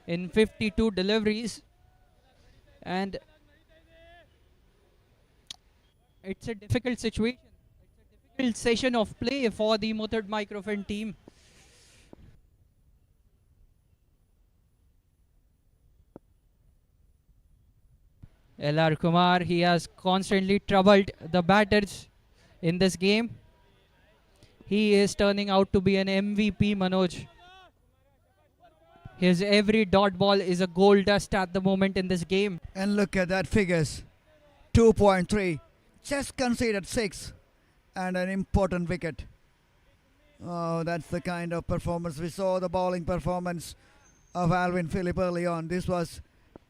in 52 deliveries, and it's a difficult situation. It's a difficult session of play for the Muthoot Microfin team. LR Kumar, he has constantly troubled the batters in this game. He is turning out to be an MVP, Manoj. His every dot ball is a gold dust at the moment in this game. And look at that figures. 2.3. Just conceded 6. And an important wicket. Oh, that's the kind of performance. We saw the bowling performance of Alvin Phillip early on. This was,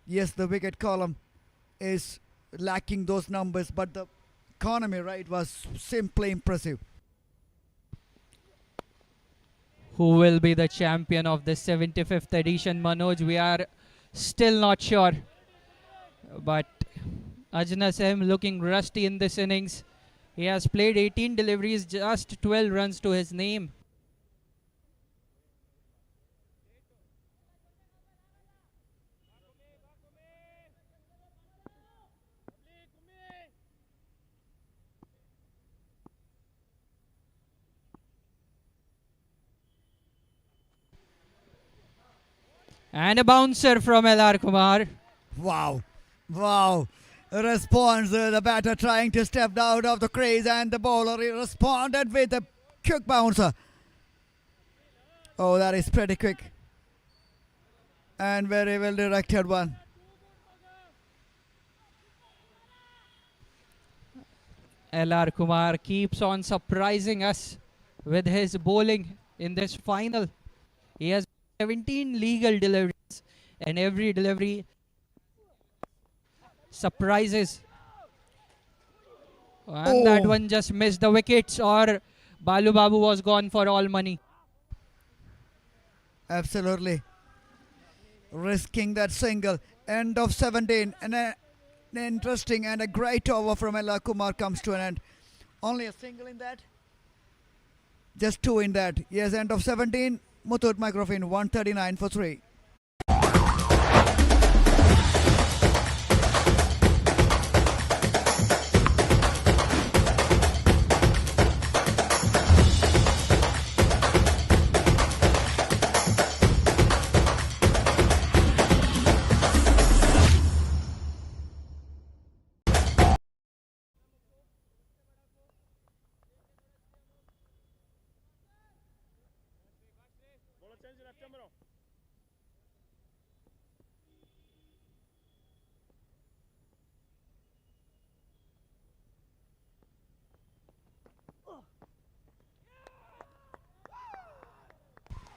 yes, the wicket column is lacking those numbers, but the economy, right, was simply impressive. Who will be the champion of the 75th edition, Manoj? We are still not sure. But Ajnas M looking rusty in this innings. He has played 18 deliveries, just 12 runs to his name. And a bouncer from LR Kumar. Wow. Wow. Response, the batter trying to step out of the crease, and the bowler responded with a quick bouncer. Oh, that is pretty quick. And very well directed one. LR Kumar keeps on surprising us with his bowling in this final. He has 17 legal deliveries, and every delivery surprises. And that one just missed the wickets, or Balu Babu was gone for all money. Absolutely. risking that single. End of 17. And an interesting and a great over from Ella Kumar comes to an end. Only a single in that? Just 2 in that. Yes, end of 17. Muthoot Microfin 139 for 3.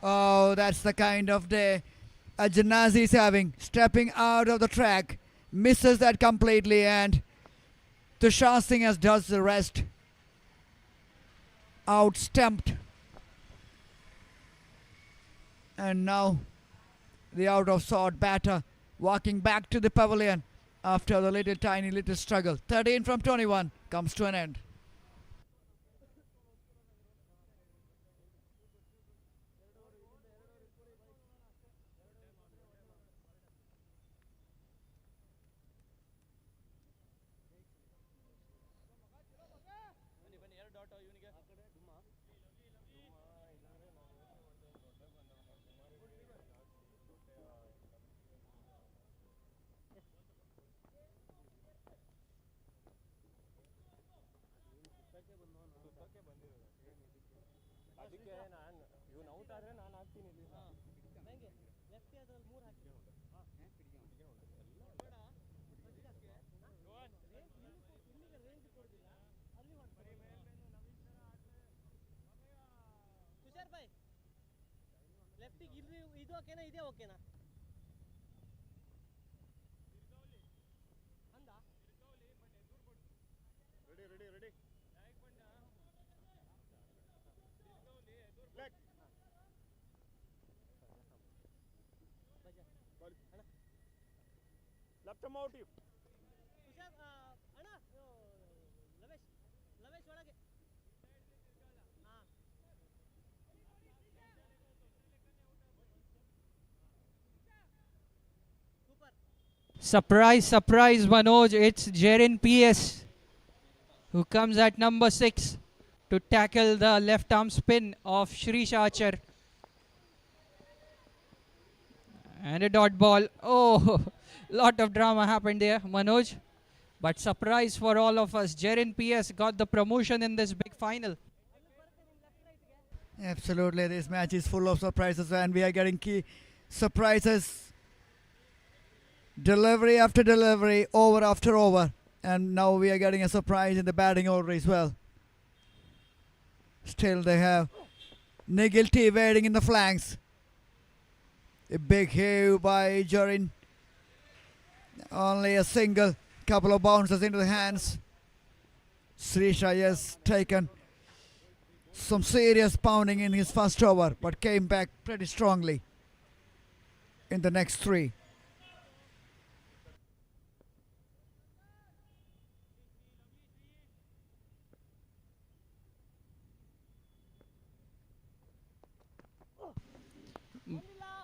Oh, that's the kind of day a Janazi is having. Stepping out of the track, misses that completely, and Tushar Singh has does the rest. Out stumped. And now the out of sort batter walking back to the pavilion after the little struggle. 13 from 21 comes to an end. Surprise, surprise, Manoj. It's Jerin PS who comes at number 6 to tackle the left arm spin of Shrish Archer. And a dot ball. Oh, lot of drama happened there, Manoj. But surprise for all of us. Jerin PS got the promotion in this big final. Absolutely, this match is full of surprises, and we are getting key surprises. Delivery after delivery, over after over. And now we are getting a surprise in the batting order as well. Still they have Nigel T waiting in the flanks. A big heave by Jerin. Only a single, couple of bounces into the hands. Srisha has taken some serious pounding in his first over, but came back pretty strongly in the next 3.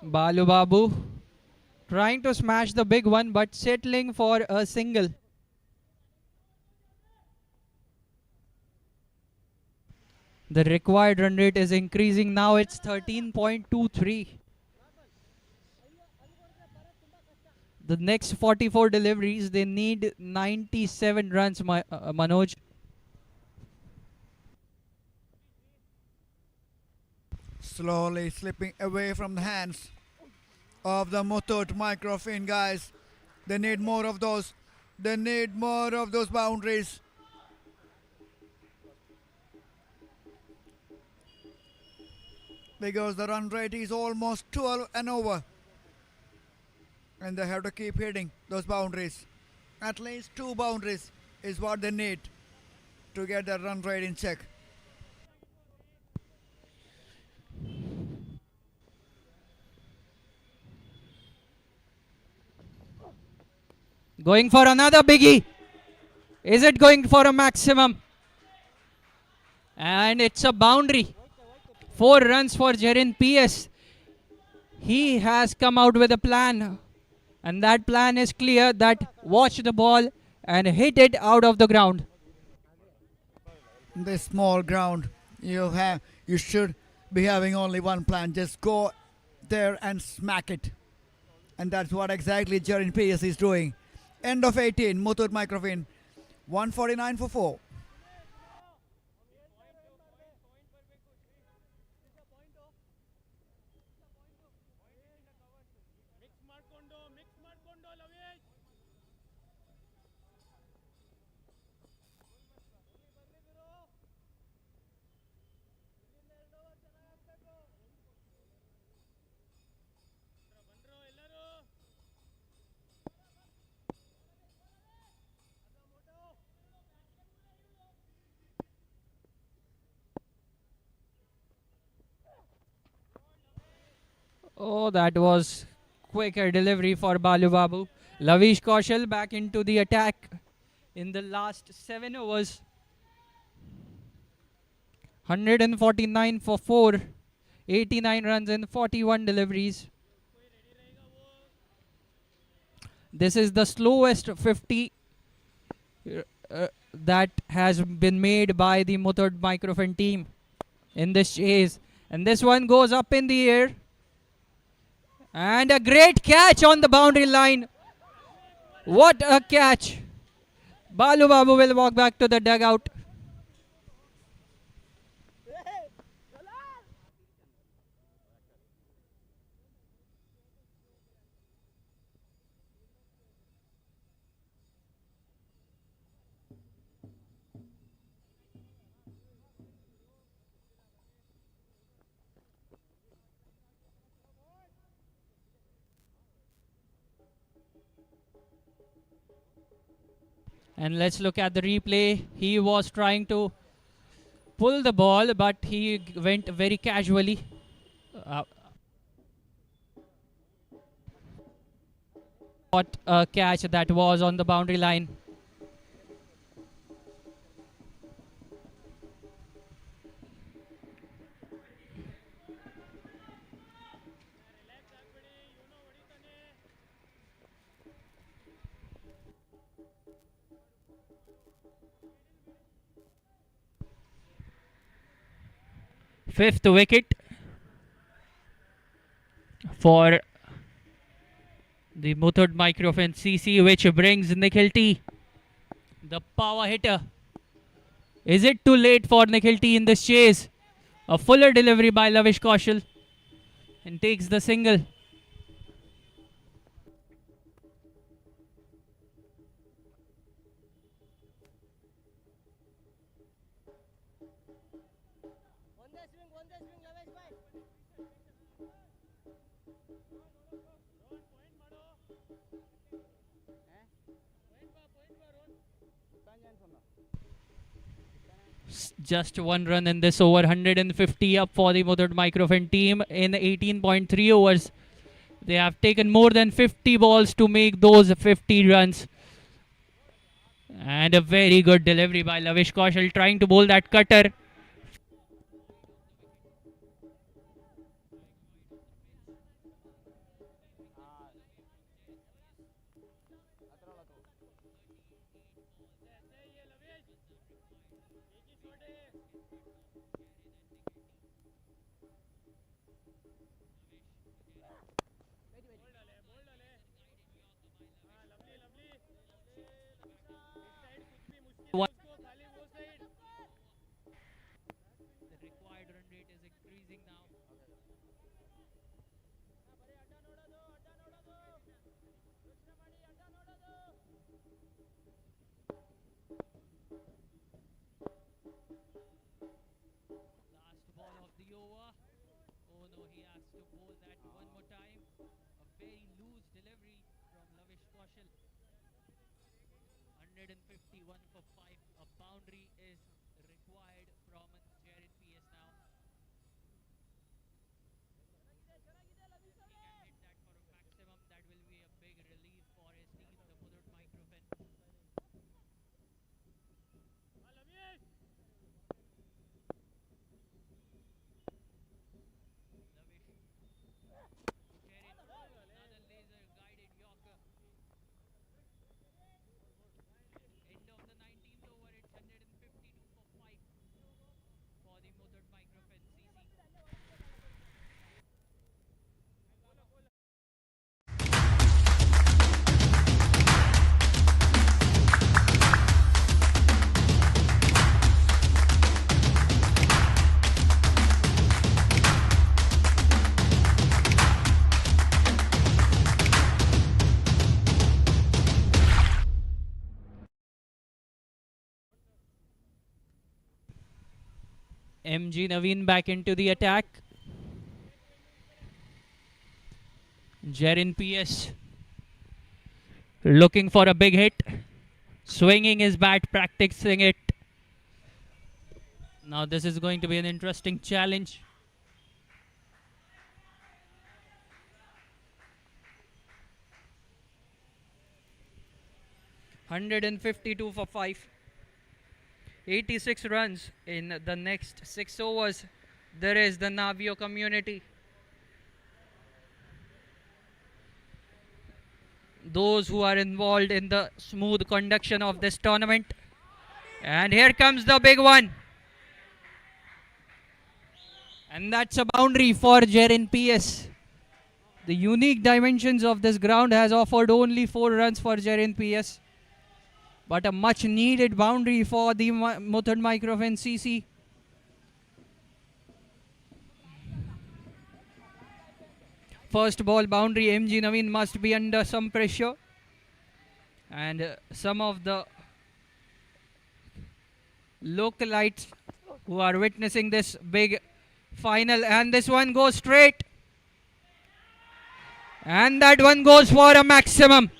Balu Babu trying to smash the big one, but settling for a single. The required run rate is increasing now. It's 13.23. The next 44 deliveries, they need 97 runs, Manoj. Slowly slipping away from the hands of the Muthoot Microfin guys. They need more of those. They need more of those boundaries. Because the run rate is almost 12 and over. And they have to keep hitting those boundaries. At least 2 boundaries is what they need to get the run rate in check. Going for another biggie. Is it going for a maximum? And it's a boundary. 4 runs for Jerin PS. He has come out with a plan. And that plan is clear, that watch the ball and hit it out of the ground. This small ground, you should be having only one plan. Just go there and smack it. And that's what exactly Jerin PS is doing. End of 18, Muthoot Microfin, 149 for 4. Oh, that was quicker delivery for Balu Babu. Lavish Kaushal back into the attack in the last 7 overs. 149 for 4. 89 runs and 41 deliveries. This is the slowest 50 that has been made by the Muthoot Microfin team in this chase. And this one goes up in the air. And a great catch on the boundary line. What a catch. Balu Babu will walk back to the dugout. And let's look at the replay. He was trying to pull the ball, but he went very casually. What a catch that was on the boundary line. Fifth wicket for the Muthoot Microfin CC, which brings Nikhil T, the power hitter. Is it too late for Nikhil T in this chase? A fuller delivery by Lavish Kaushal and takes the single. Just 1 run in this over. 150 up for the Muthoot Microfin team in 18.3 overs. They have taken more than 50 balls to make those 50 runs. And a very good delivery by Lavish Kaushal, trying to bowl that cutter. MG Naveen back into the attack. Jerin PS looking for a big hit. Swinging his bat, practicing it. Now this is going to be an interesting challenge. $152 for 5. 86 runs in the next 6 overs. There is the Navio community. Those who are involved in the smooth conduction of this tournament. And here comes the big one. And that's a boundary for Jerin PS. The unique dimensions of this ground has offered only 4 runs for Jerin PS. But a much needed boundary for the Muthoot Microfin CC. First ball boundary, MG Naveen must be under some pressure. And some of the localites who are witnessing this big final, and this one goes straight. And that one goes for a maximum.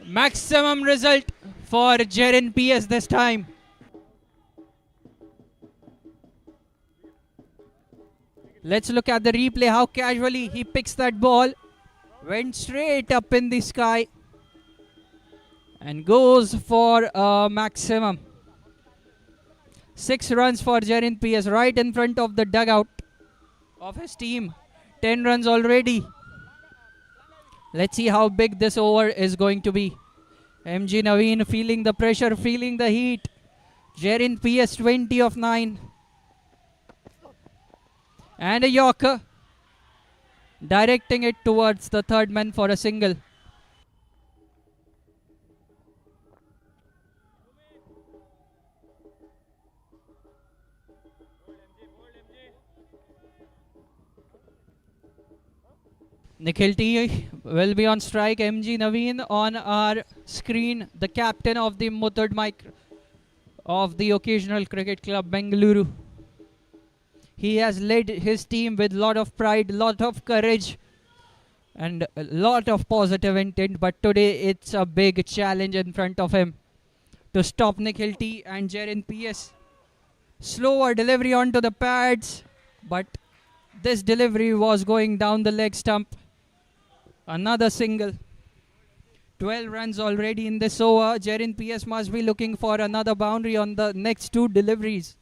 Maximum result for Jerin PS this time. Let's look at the replay, how casually he picks that ball. Went straight up in the sky and goes for a maximum. 6 runs for Jerin PS right in front of the dugout of his team. 10 runs already. Let's see how big this over is going to be. MG Naveen feeling the pressure, feeling the heat. Jerin PS 20 of 9. And a Yorker. Directing it towards the third man for a single. Nikhil T will be on strike. MG Naveen on our screen, the captain of the Muthoot of the Occasional Cricket Club Bengaluru. He has led his team with lot of pride, lot of courage and a lot of positive intent, but today it's a big challenge in front of him to stop Nikhil T and Jerin PS. Slower delivery onto the pads, but this delivery was going down the leg stump. Another single. 12 runs already in this over. Jerin PS must be looking for another boundary on the next 2 deliveries.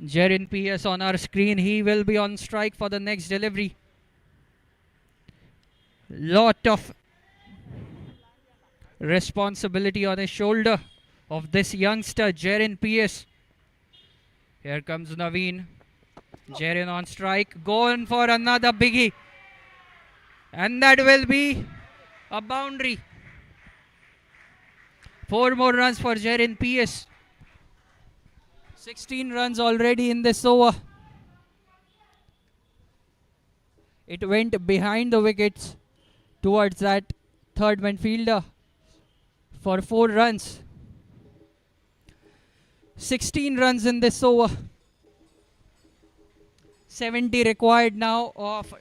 Jerin PS on our screen. He will be on strike for the next delivery. Lot of responsibility on his shoulder of this youngster, Jerin PS. Here comes Naveen. Jerin on strike, going for another biggie. And that will be a boundary. 4 more runs for Jerin PS. 16 runs already in this over. It went behind the wickets towards that third man fielder for 4 runs. 16 runs in this over. 70 required now of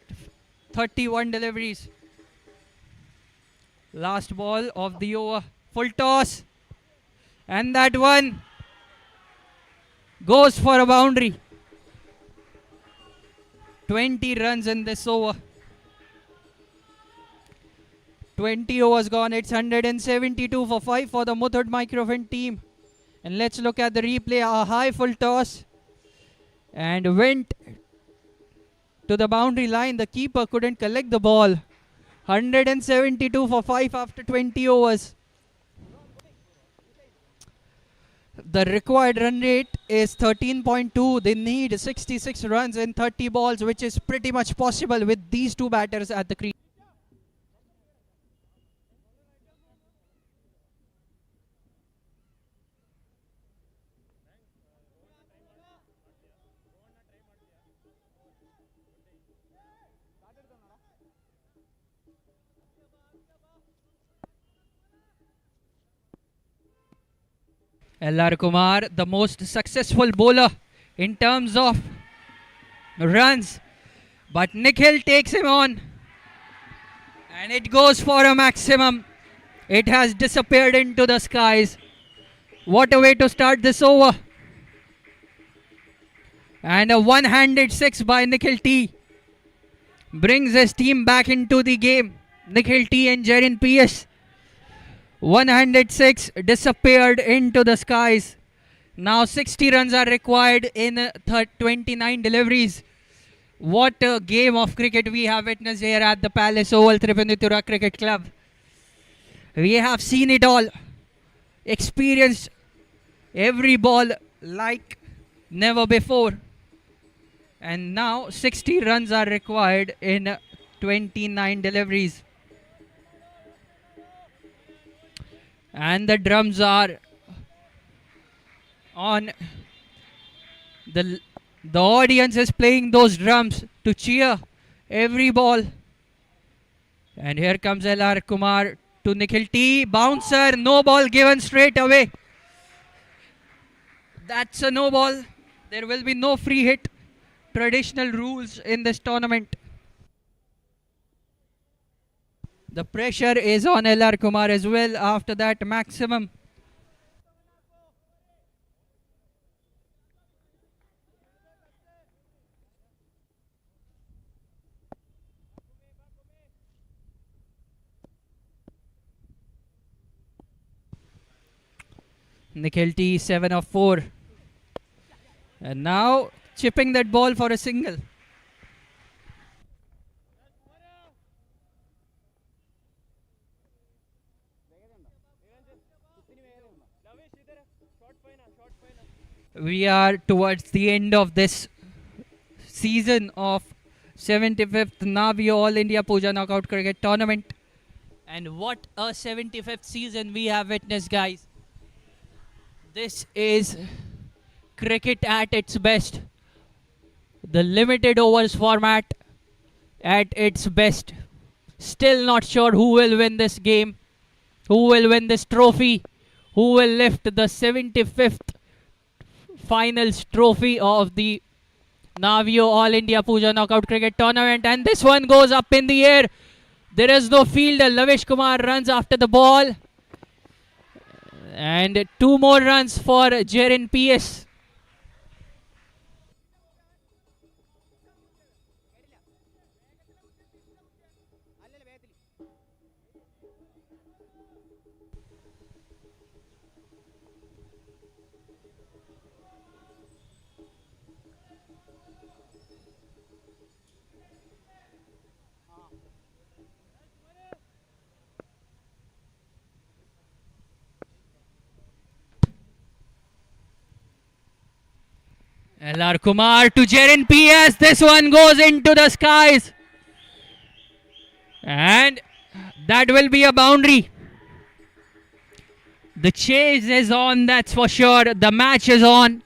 31 deliveries. Last ball of the over. Full toss. And that one goes for a boundary. 20 runs in this over. 20 overs gone. It's 172 for 5 for the Muthoot Microfin team. And let's look at the replay. A high full toss. And went to the boundary line. The keeper couldn't collect the ball. 172 for 5 after 20 overs. The required run rate is 13.2. They need 66 runs in 30 balls, which is pretty much possible with these 2 batters at the crease. LR Kumar, the most successful bowler in terms of runs. But Nikhil takes him on. And it goes for a maximum. It has disappeared into the skies. What a way to start this over. And a one-handed six by Nikhil T brings his team back into the game. Nikhil T and Jerin PS. One-handed six disappeared into the skies. Now 60 runs are required in 29 deliveries. What a game of cricket we have witnessed here at the Palace Oval, Tripundithura Cricket Club. We have seen it all. Experienced every ball like never before. And now 60 runs are required in 29 deliveries. And the drums are on. The audience is playing those drums to cheer every ball. And here comes LR Kumar to Nikhil T. Bouncer, no ball given straight away. That's a no ball. There will be no free hit. Traditional rules in this tournament. The pressure is on LR Kumar as well after that maximum. Nikhil T 7 of 4. And now chipping that ball for a single. We are towards the end of this season of 75th Navio All India Pooja Knockout Cricket Tournament. And what a 75th season we have witnessed, guys. This is cricket at its best. The limited overs format at its best. Still not sure who will win this game, who will win this trophy, who will lift the 75th finals trophy of the Navio All India Pooja Knockout Cricket Tournament. And this one goes up in the air. There is no fielder. Lavish Kumar runs after the ball. And 2 more runs for Jerin PS. LR Kumar to Jerin PS. This one goes into the skies. And that will be a boundary. The chase is on, that's for sure. The match is on.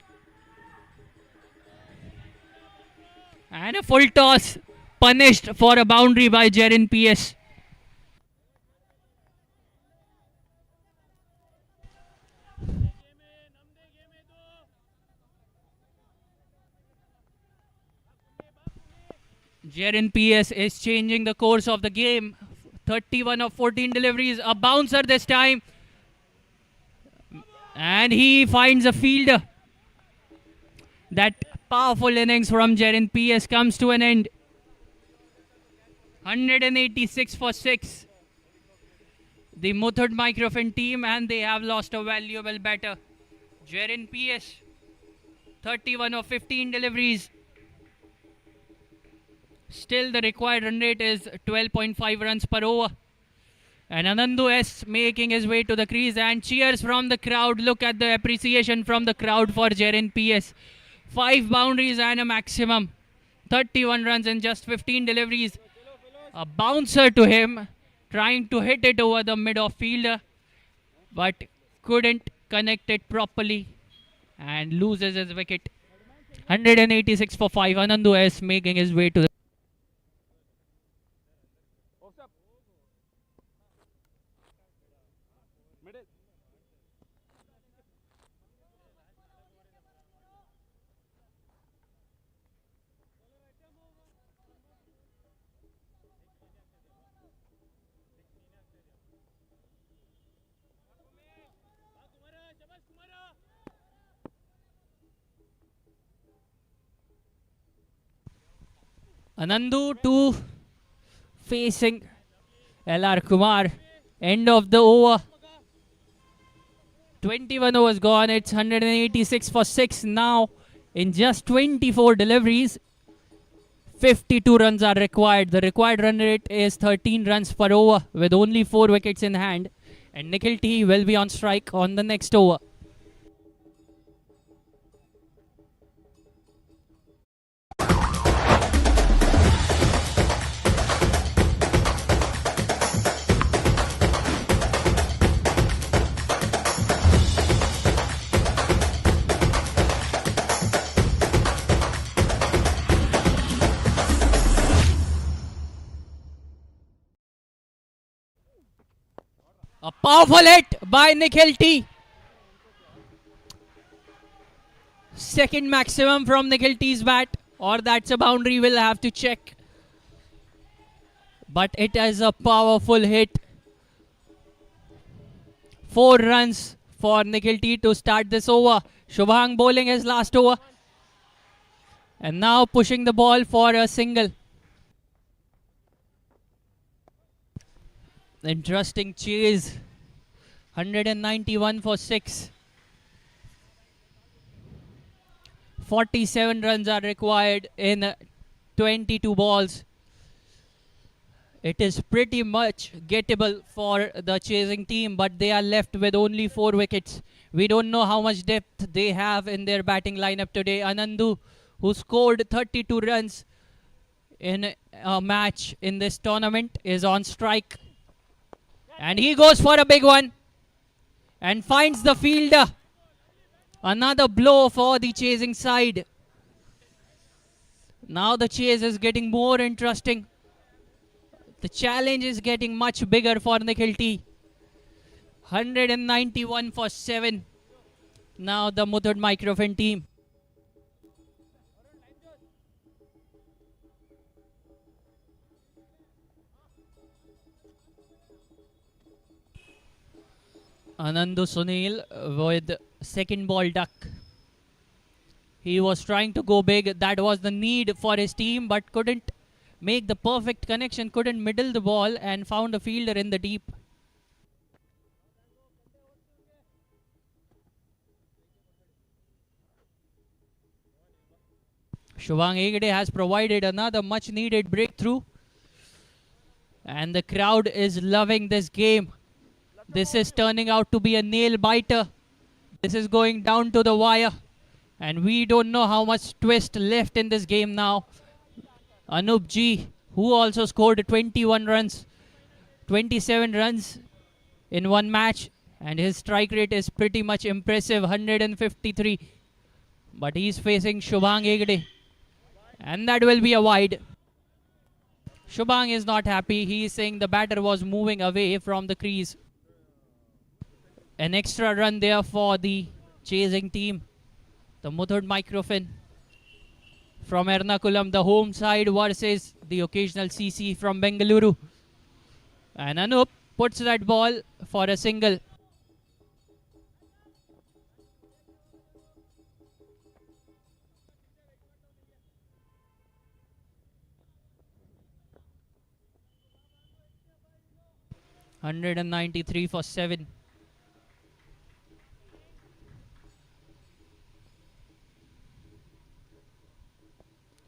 And a full toss punished for a boundary by Jerin PS. Jerin PS is changing the course of the game. 31 of 14 deliveries. A bouncer this time. And he finds a fielder. That powerful innings from Jerin PS comes to an end. 186 for 6. The Muthoot Microfin team, and they have lost a valuable batter. Jerin PS. 31 of 15 deliveries. Still the required run rate is 12.5 runs per over. And Anandu S making his way to the crease, and cheers from the crowd. Look at the appreciation from the crowd for Jerin PS. 5 boundaries and a maximum. 31 runs in just 15 deliveries. A bouncer to him, trying to hit it over the mid-off fielder, but couldn't connect it properly and loses his wicket. 186 for 5. Anandu S making his way to the Anandu to facing LR Kumar. End of the over. 21 overs gone. It's 186 for 6 now. In just 24 deliveries, 52 runs are required. The required run rate is 13 runs per over with only 4 wickets in hand. And Nikhil T will be on strike on the next over. A powerful hit by Nikhil T. Second maximum from Nikhil T's bat, or that's a boundary, we'll have to check. But it is a powerful hit. 4 runs for Nikhil T to start this over. Shubhang bowling his last over. And now pushing the ball for a single. Interesting chase. 191 for 6. 47 runs are required in 22 balls. It is pretty much gettable for the chasing team, but they are left with only 4 wickets. We don't know how much depth they have in their batting lineup today. Anandu, who scored 32 runs in a match in this tournament, is on strike. And he goes for a big one and finds the fielder. Another blow for the chasing side. Now the chase is getting more interesting. The challenge is getting much bigger for Nikhil T. 191 for 7. Now the Muthoot Microfin team. Anandu Sunil with second ball duck. He was trying to go big. That was the need for his team, but couldn't make the perfect connection, couldn't middle the ball and found a fielder in the deep. Shubhang Hegde has provided another much needed breakthrough. And the crowd is loving this game. This is turning out to be a nail biter. This is going down to the wire. And we don't know how much twist left in this game now. Anup G, who also scored 21 runs, 27 runs in one match. And his strike rate is pretty much impressive, 153. But he's facing Shubhang Hegde. And that will be a wide. Shubhang is not happy. He is saying the batter was moving away from the crease. An extra run there for the chasing team. The Muthoot Microfin from Ernakulam, the home side versus the occasional CC from Bengaluru. And Anup puts that ball for a single. $193 for 7.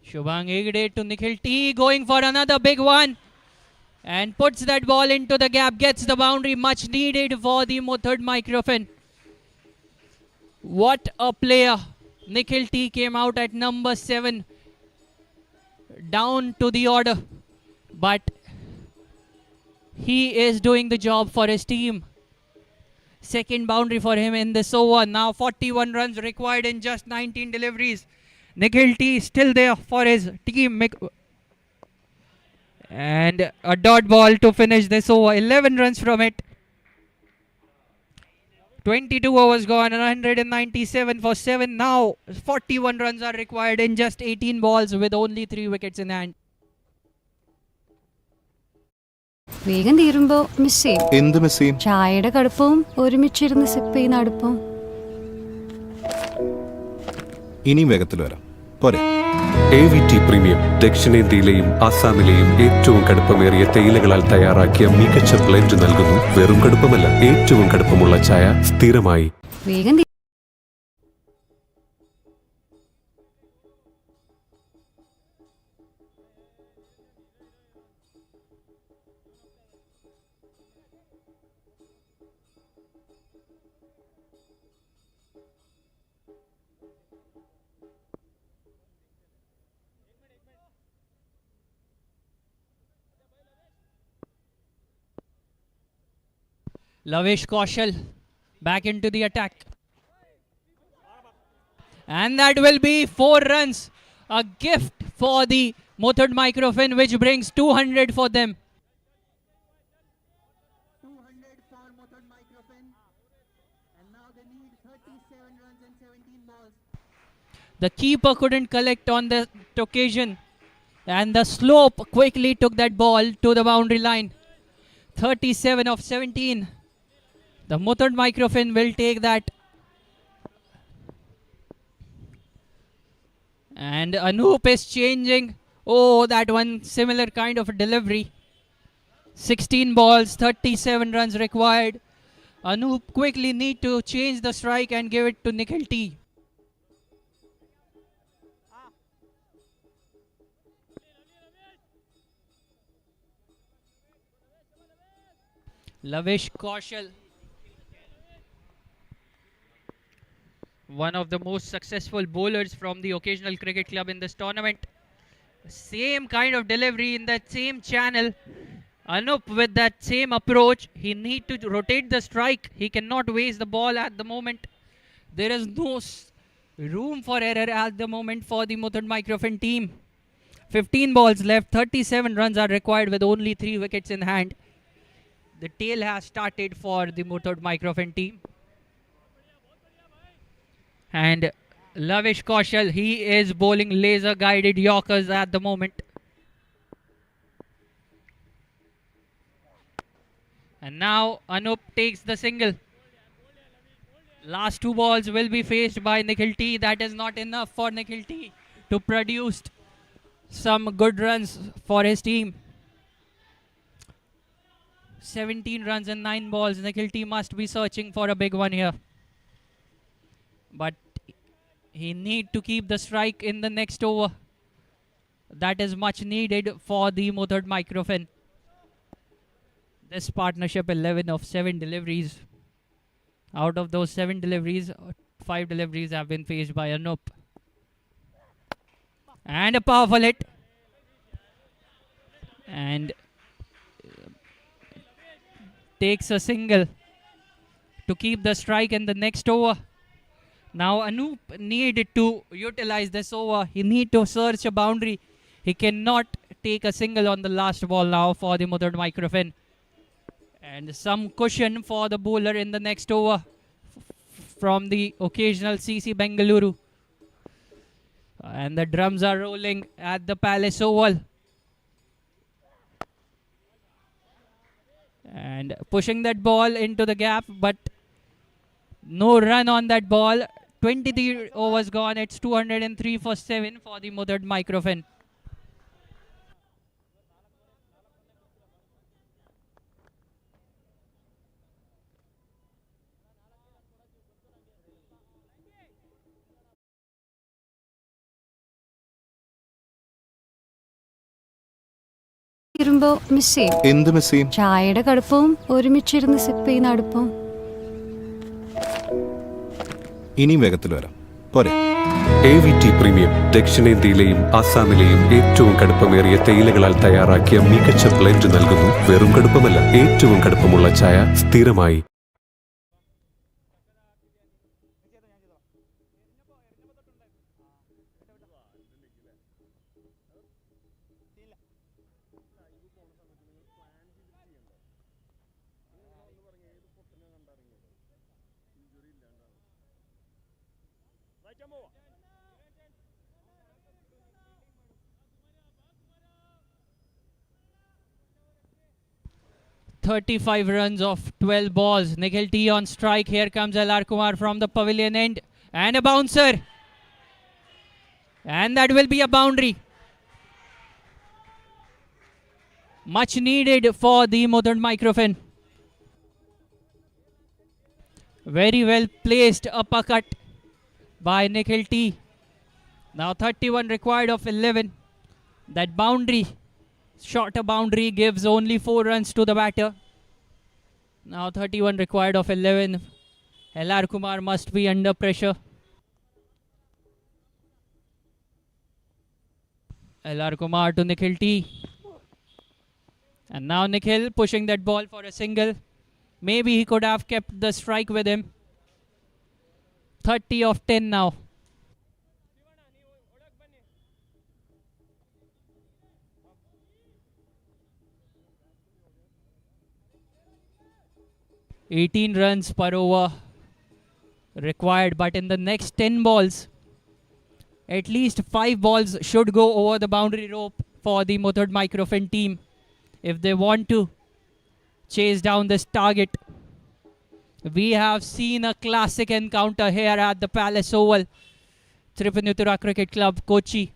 Shubhang Hegde to Nikhil T, going for another big one. And puts that ball into the gap, gets the boundary, much needed for the Muthoot Microfin. What a player. Nikhil T came out at number 7. Down to the order. But he is doing the job for his team. Second boundary for him in this over. Now 41 runs required in just 19 deliveries. Nikhil T still there for his team. And a dot ball to finish this over. 11 runs from it. 22 overs gone. 197 for 7. Now 41 runs are required in just 18 balls with only 3 wickets in hand. വേഗം തീരുമ്പോ miss ചെയ്യും. എന്ത് miss ചെയ്യും? ചായയുടെ കടുപ്പവും ഒരുമിച്ചിരുന്ന് zip ചെയ്യുന്ന അടുപ്പവും. ഇനിയും വേഗത്തിൽ വരാം. പോരെ. AVT പ്രീമിയം ദക്ഷിണേന്ത്യയിലെയും ആസാമിലെയും ഏറ്റവും കടുപ്പമേറിയ തേയിലകളാൽ തയ്യാറാക്കിയ മികച്ച ബ്ലെൻഡ് നൽകുന്നു. വെറും കടുപ്പമല്ല, ഏറ്റവും കടുപ്പമുള്ള ചായ സ്ഥിരമായി. വേഗം Lavish Kaushal back into the attack. And that will be 4 runs. A gift for the Muthoot Microfin, which brings 200 for them. 200 for Muthoot Microfin. And now they need 37 runs and 17 balls. The keeper couldn't collect on the occasion. And the slope quickly took that ball to the boundary line. 37 of 17. The Muthoot Microfin will take that. And Anoop is changing. Oh, that one similar kind of delivery. 16 balls, 37 runs required. Anoop quickly need to change the strike and give it to Nikhil T. Lavish Kaushal, one of the most successful bowlers from the occasional cricket club in this tournament. Same kind of delivery in that same channel. Anup with that same approach. He need to rotate the strike. He cannot waste the ball at the moment. There is no room for error at the moment for the Muthoot Microfin team. 15 balls left. 37 runs are required with only 3 wickets in hand. The tail has started for the Muthoot Microfin team. And Lavish Kaushal, he is bowling laser guided Yorkers at the moment. And now Anup takes the single. Last 2 balls will be faced by Nikhil T. That is not enough for Nikhil T to produce some good runs for his team. 17 runs and 9 balls. Nikhil T must be searching for a big one here. But he need to keep the strike in the next over. That is much needed for the Muthoot Microfin. This partnership 11 of 7 deliveries. Out of those 7 deliveries, 5 deliveries have been faced by Anup. And a powerful hit. And takes a single to keep the strike in the next over. Now Anup needed to utilize this over. He need to search a boundary. He cannot take a single on the last ball now for the Muthoot Microfin. And some cushion for the bowler in the next over from the occasional CC Bengaluru. And the drums are rolling at the Palace Oval. And pushing that ball into the gap, but no run on that ball. 23 overs gone. It's 203 for 7 for the Muthoot Microfin. ഇരുമ്പോ miss ചെയ്യും. എന്ത് miss ചെയ്യും? ചായയുടെ കടുപ്പവും ഒരുമിച്ചിരുന്ന് zip ചെയ്യുന്ന അടുപ്പവും. ഇനിയും വേഗത്തിൽ വരാം, പോരെ? AVT പ്രീമിയം ദക്ഷിണേന്ത്യയിലെയും ആസാമിലെയും ഏറ്റവും കടുപ്പമേറിയ തേയിലകളാൽ തയ്യാറാക്കിയ മികച്ച ബ്ലെൻഡ് നൽകുന്നു. വെറും കടുപ്പമല്ല, ഏറ്റവും കടുപ്പമുള്ള ചായ സ്ഥിരമായി. Jamoa. 35 runs of 12 balls. Nikhil T on strike. Here comes LR Kumar from the pavilion end. And a bouncer. And that will be a boundary. Much needed for the Muthoot Microfin. Very well placed uppercut by Nikhil T. Now 31 required of 11. That boundary, shorter boundary, gives only 4 runs to the batter. Now 31 required of 11. LR Kumar must be under pressure. LR Kumar to Nikhil T. And now Nikhil pushing that ball for a single. Maybe he could have kept the strike with him. 30 of 10 now. "18 runs per over required, but in the next 10 balls, at least 5 balls should go over the boundary rope for the Muthoot Microfin team if they want to chase down this target. We have seen a classic encounter here at the Palace Oval, Tripunithura Cricket Club, Kochi.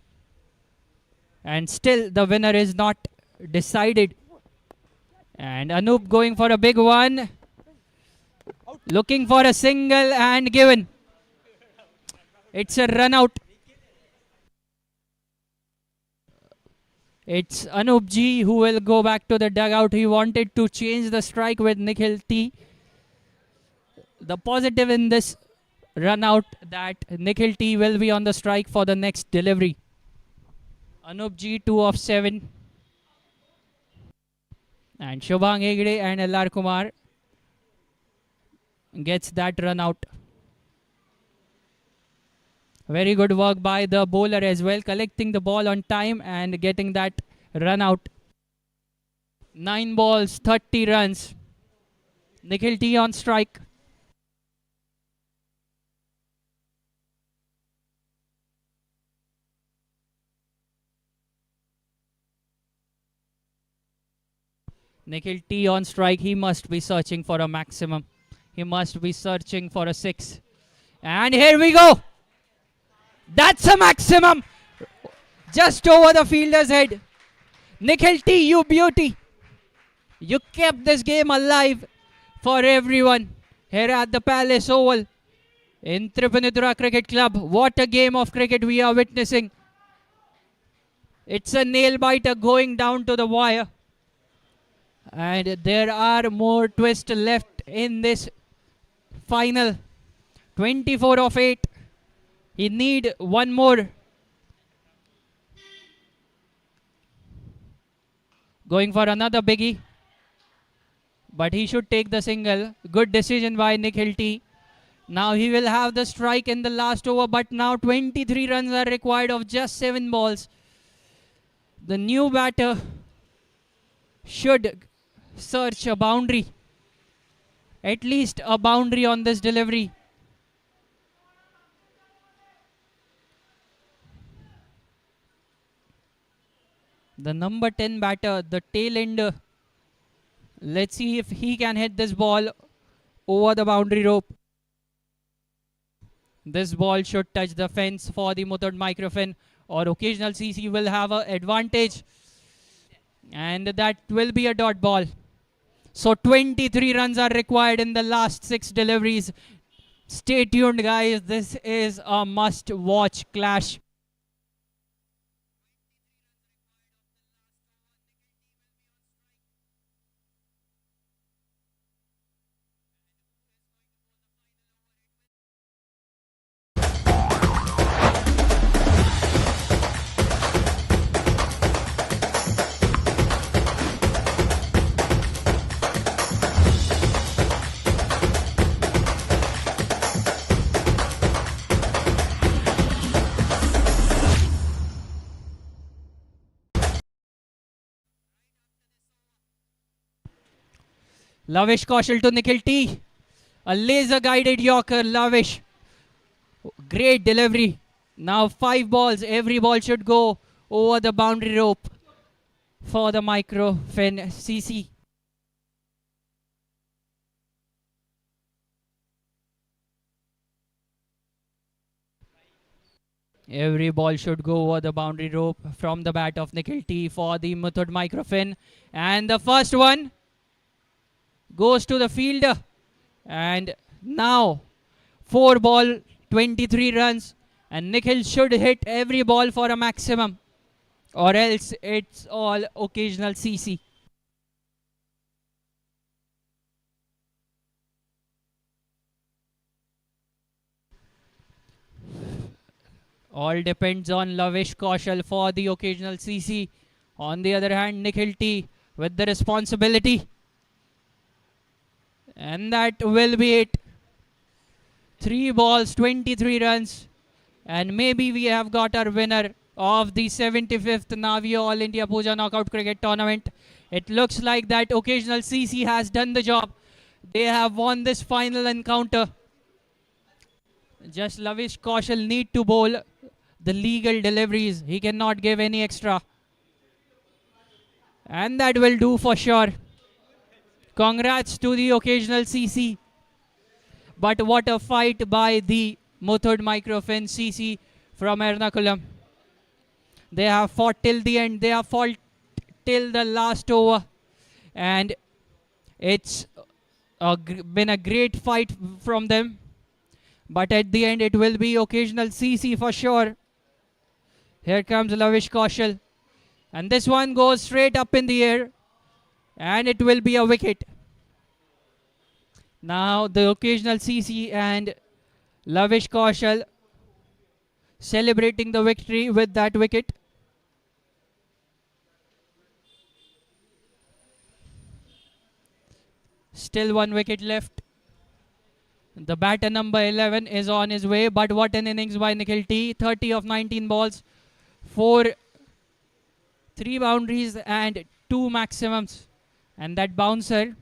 And still the winner is not decided. And Anup going for a big one. Looking for a single and given. It's a run out. It's Anup G who will go back to the dugout. He wanted to change the strike with Nikhil T. The positive in this run out that Nikhil T will be on the strike for the next delivery. Anup G 2 of 7. And Shubhang Hegde and LR Kumar gets that run out. Very good work by the bowler as well, collecting the ball on time and getting that run out. 9 balls, 30 runs. Nikhil T on strike. Nikhil T on strike. He must be searching for a maximum. He must be searching for a 6. And here we go. That's a maximum. Just over the fielder's head. Nikhil T, you beauty. You kept this game alive for everyone here at the Palace Oval in Tripunithura Cricket Club. What a game of cricket we are witnessing. It's a nail biter going down to the wire. And there are more twists left in this final. 24 of 8. He need one more. Going for another biggie. But he should take the single. Good decision by Nikhil T. Now he will have the strike in the last over. But now 23 runs are required of just 7 balls. The new batter should search a boundary. At least a boundary on this delivery. The number 10 batter, the tail ender. Let's see if he can hit this ball over the boundary rope. This ball should touch the fence for the Muthoot Microfin, or occasional CC will have an advantage. And that will be a dot ball. So 23 runs are required in the last 6 deliveries. Stay tuned, guys. This is a must-watch clash. Lavish Kaushal to Nikhil T. A laser guided Yorker, Lavish. Great delivery. Now 5 balls. Every ball should go over the boundary rope for the Microfin CC. Every ball should go over the boundary rope from the bat of Nikhil T for the Muthoot Microfin. And the first one goes to the fielder. And now 4 ball, 23 runs. And Nikhil should hit every ball for a maximum. Or else it's all occasional CC. All depends on Lavish Kaushal for the occasional CC. On the other hand, Nikhil T with the responsibility. And that will be it. 3 balls, 23 runs. And maybe we have got our winner of the 75th Navio All India Pooja Knockout Cricket Tournament. It looks like that occasional CC has done the job. They have won this final encounter. Just Lavish Kaushal need to bowl the legal deliveries. He cannot give any extra. And that will do for sure. Congrats to the occasional CC. But what a fight by the Muthoot Microfin CC from Ernakulam. They have fought till the end. They have fought till the last over. And it's been a great fight from them. But at the end, it will be occasional CC for sure. Here comes Lavish Kaushal. And this one goes straight up in the air. And it will be a wicket. Now the occasional CC and Lavish Kaushal celebrating the victory with that wicket. Still 1 wicket left. The batter number 11 is on his way, but what an innings by Nikhil T. 30 of 19 balls, 3 boundaries and 2 maximums. And that bouncer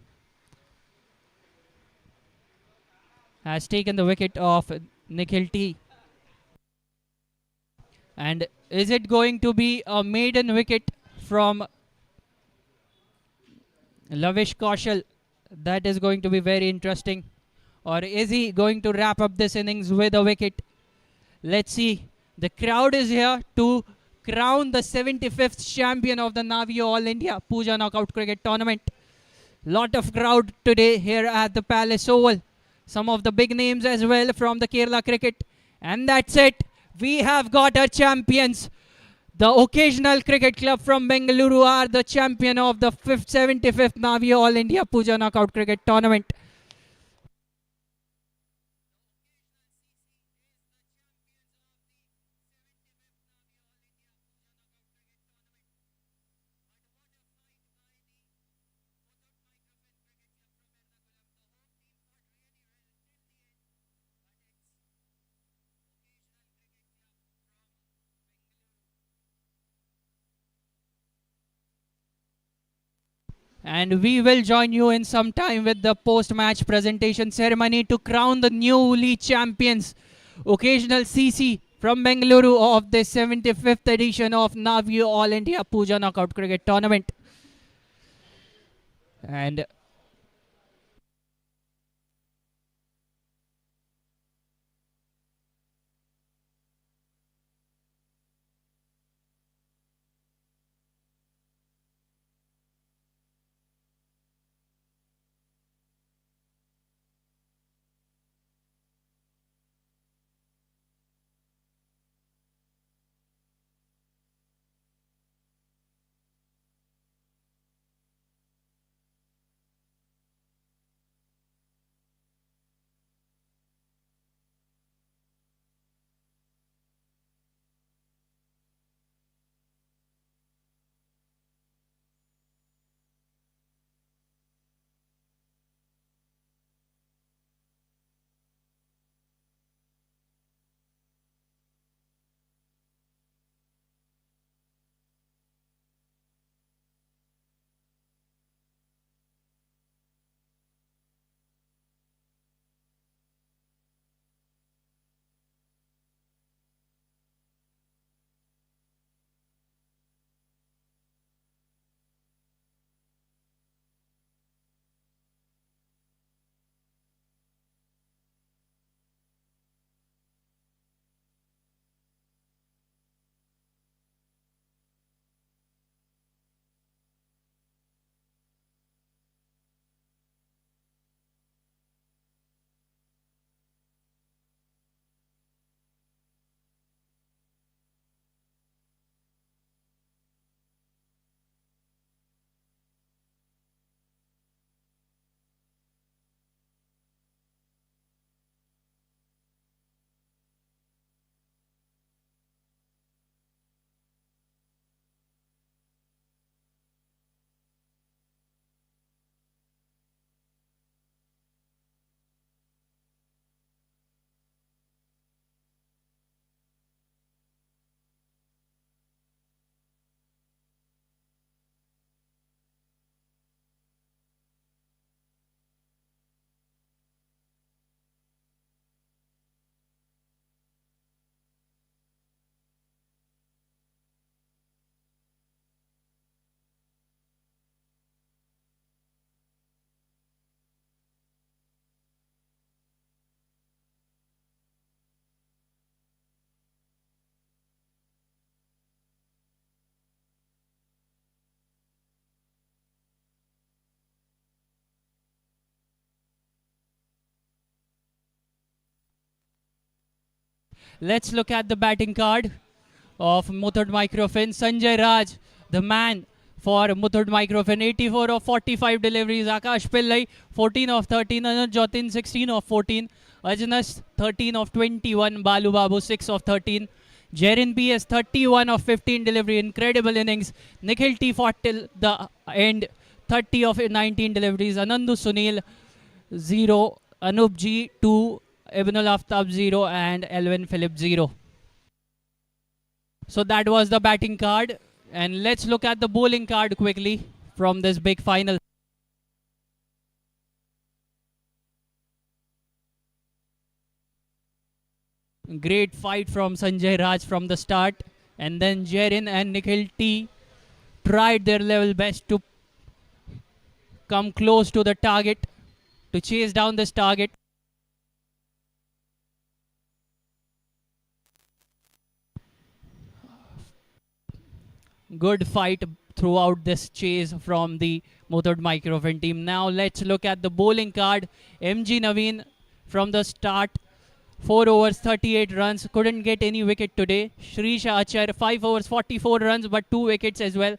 has taken the wicket of Nikhil T. And is it going to be a maiden wicket from Lavish Kaushal? That is going to be very interesting. Or is he going to wrap up this innings with a wicket? Let's see. The crowd is here to crown the 75th champion of the Navio All India Pooja Knockout Cricket Tournament. Lot of crowd today here at the Palace Oval. Some of the big names as well from the Kerala cricket. And that's it. We have got our champions. The Occasional Cricket Club from Bengaluru are the champion of the 75th Navio All India Pooja Knockout Cricket Tournament. And we will join you in some time with the post-match presentation ceremony to crown the newly champions. Occasional CC from Bengaluru of the 75th edition of Navio All India Pooja Knockout Cricket Tournament. And Let's look at the batting card of Muthoot Microfin. Sanjay Raj, the man for Muthoot Microfin, 84 of 45 deliveries. Akash Pillai, 14 of 13. Anuj Jotin, 16 of 14. Ajnas, 13 of 21. Balu Babu, 6 of 13. Jerin PS, 31 of 15 delivery. Incredible innings. Nikhil T fought till the end, 30 of 19 deliveries. Anandu Sunil, 0. Anup G, 2. Ibnul Aftab, 0. And Elvin Philip, 0. So that was the batting card. And let's look at the bowling card quickly from this big final. Great fight from Sanjay Raj from the start. And then Jerin and Nikhil T tried their level best to come close to the target, to chase down this target. Good fight throughout this chase from the Muthoot Microfin team. Now let's look at the bowling card. MG Naveen from the start, 4 overs 38 runs, couldn't get any wicket today. Shrisha Achar, 5 overs 44 runs but 2 wickets as well.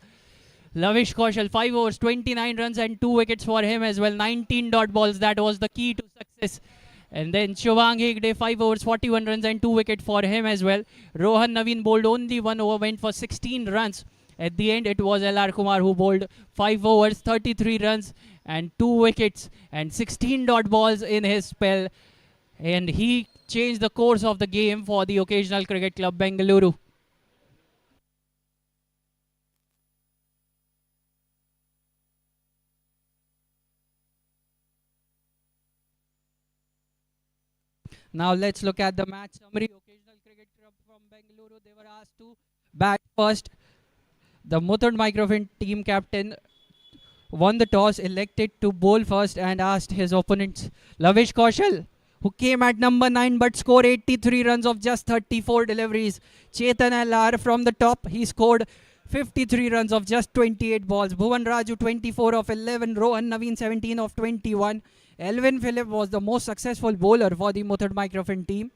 Lavish Kaushal, 5 overs 29 runs and 2 wickets for him as well. 19 dot balls, that was the key to success. And then Shubhang Hegde, 5 overs 41 runs and 2 wickets for him as well. Rohan Naveen bowled only 1 over, went for 16 runs. At the end, it was LR Kumar who bowled 5 overs, 33 runs and 2 wickets and 16 dot balls in his spell. And he changed the course of the game for the Occasional Cricket Club, Bengaluru. Now let's look at the match summary. Occasional Cricket Club from Bengaluru, they were asked to bat first. The Muthoot Microfin team captain won the toss, elected to bowl first and asked his opponents. Lavish Kaushal, who came at number 9 but scored 83 runs of just 34 deliveries. Chetan LR from the top, he scored 53 runs of just 28 balls. Bhuvan Raju, 24 of 11. Rohan Naveen, 17 of 21. Elvin Philip was the most successful bowler for the Muthoot Microfin team.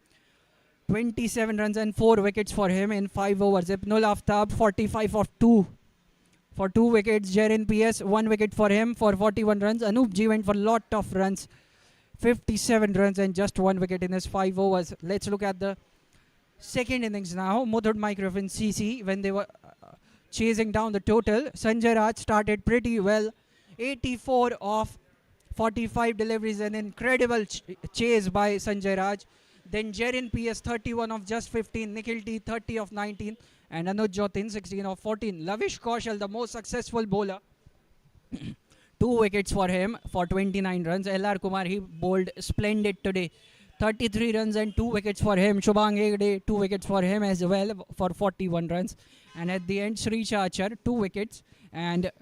27 runs and 4 wickets for him in 5 overs. Ibnul Aftab, 45 of 2 for 2 wickets. Jerin PS, 1 wicket for him for 41 runs. Anup G went for a lot of runs, 57 runs and just 1 wicket in his 5 overs. Let's look at the second innings now. Muthoot Microfin CC, when they were chasing down the total. Sanjay Raj started pretty well. 84 of 45 deliveries, an incredible chase by Sanjay Raj. Then Jerin PS, 31 of just 15. Nikhil T, 30 of 19. And Anuj Jotin, 16 of 14. Lavish Kaushal, the most successful bowler. 2 wickets for him for 29 runs. LR Kumar, he bowled splendid today. 33 runs and 2 wickets for him. Shubhang Hegde, 2 wickets for him as well for 41 runs. And at the end, Shrisha Achar, 2 wickets and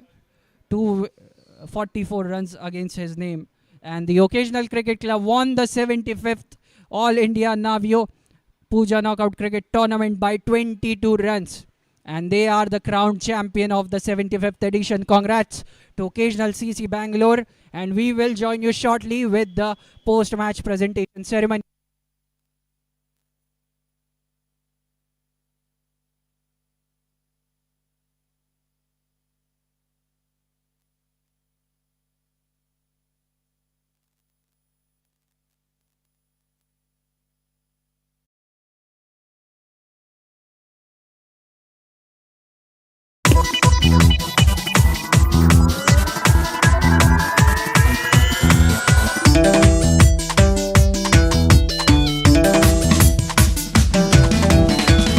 44 runs against his name. And the Occasional Cricket Club won the 75th All India Navio Pooja Knockout Cricket Tournament by 22 runs. And they are the crowned champion of the 75th edition. Congrats to Occasional CC Bangalore. And we will join you shortly with the post-match presentation ceremony.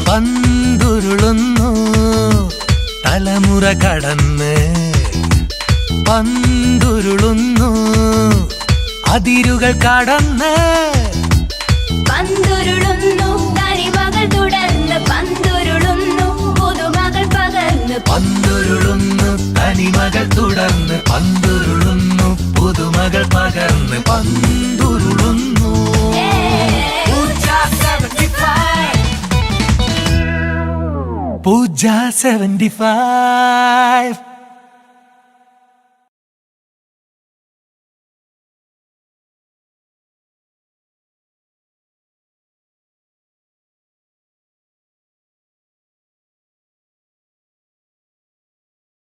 പന്തുരുളുന്നു തലമുറ കടന്ന്, പന്തുരുളുന്നു അതിരുകൾ കടന്ന്, പന്തുരുളുന്നു തനിമകൾ തുടർന്ന്, പന്തുരുളുന്നു പുതുമകൾ പകർന്ന്, പന്തുരുളുന്നു തനിമകൾ തുടർന്ന്, പന്തുരുളുന്നു പുതുമകൾ പകർന്ന്, പന്തുരുളുന്നു. Pooja 75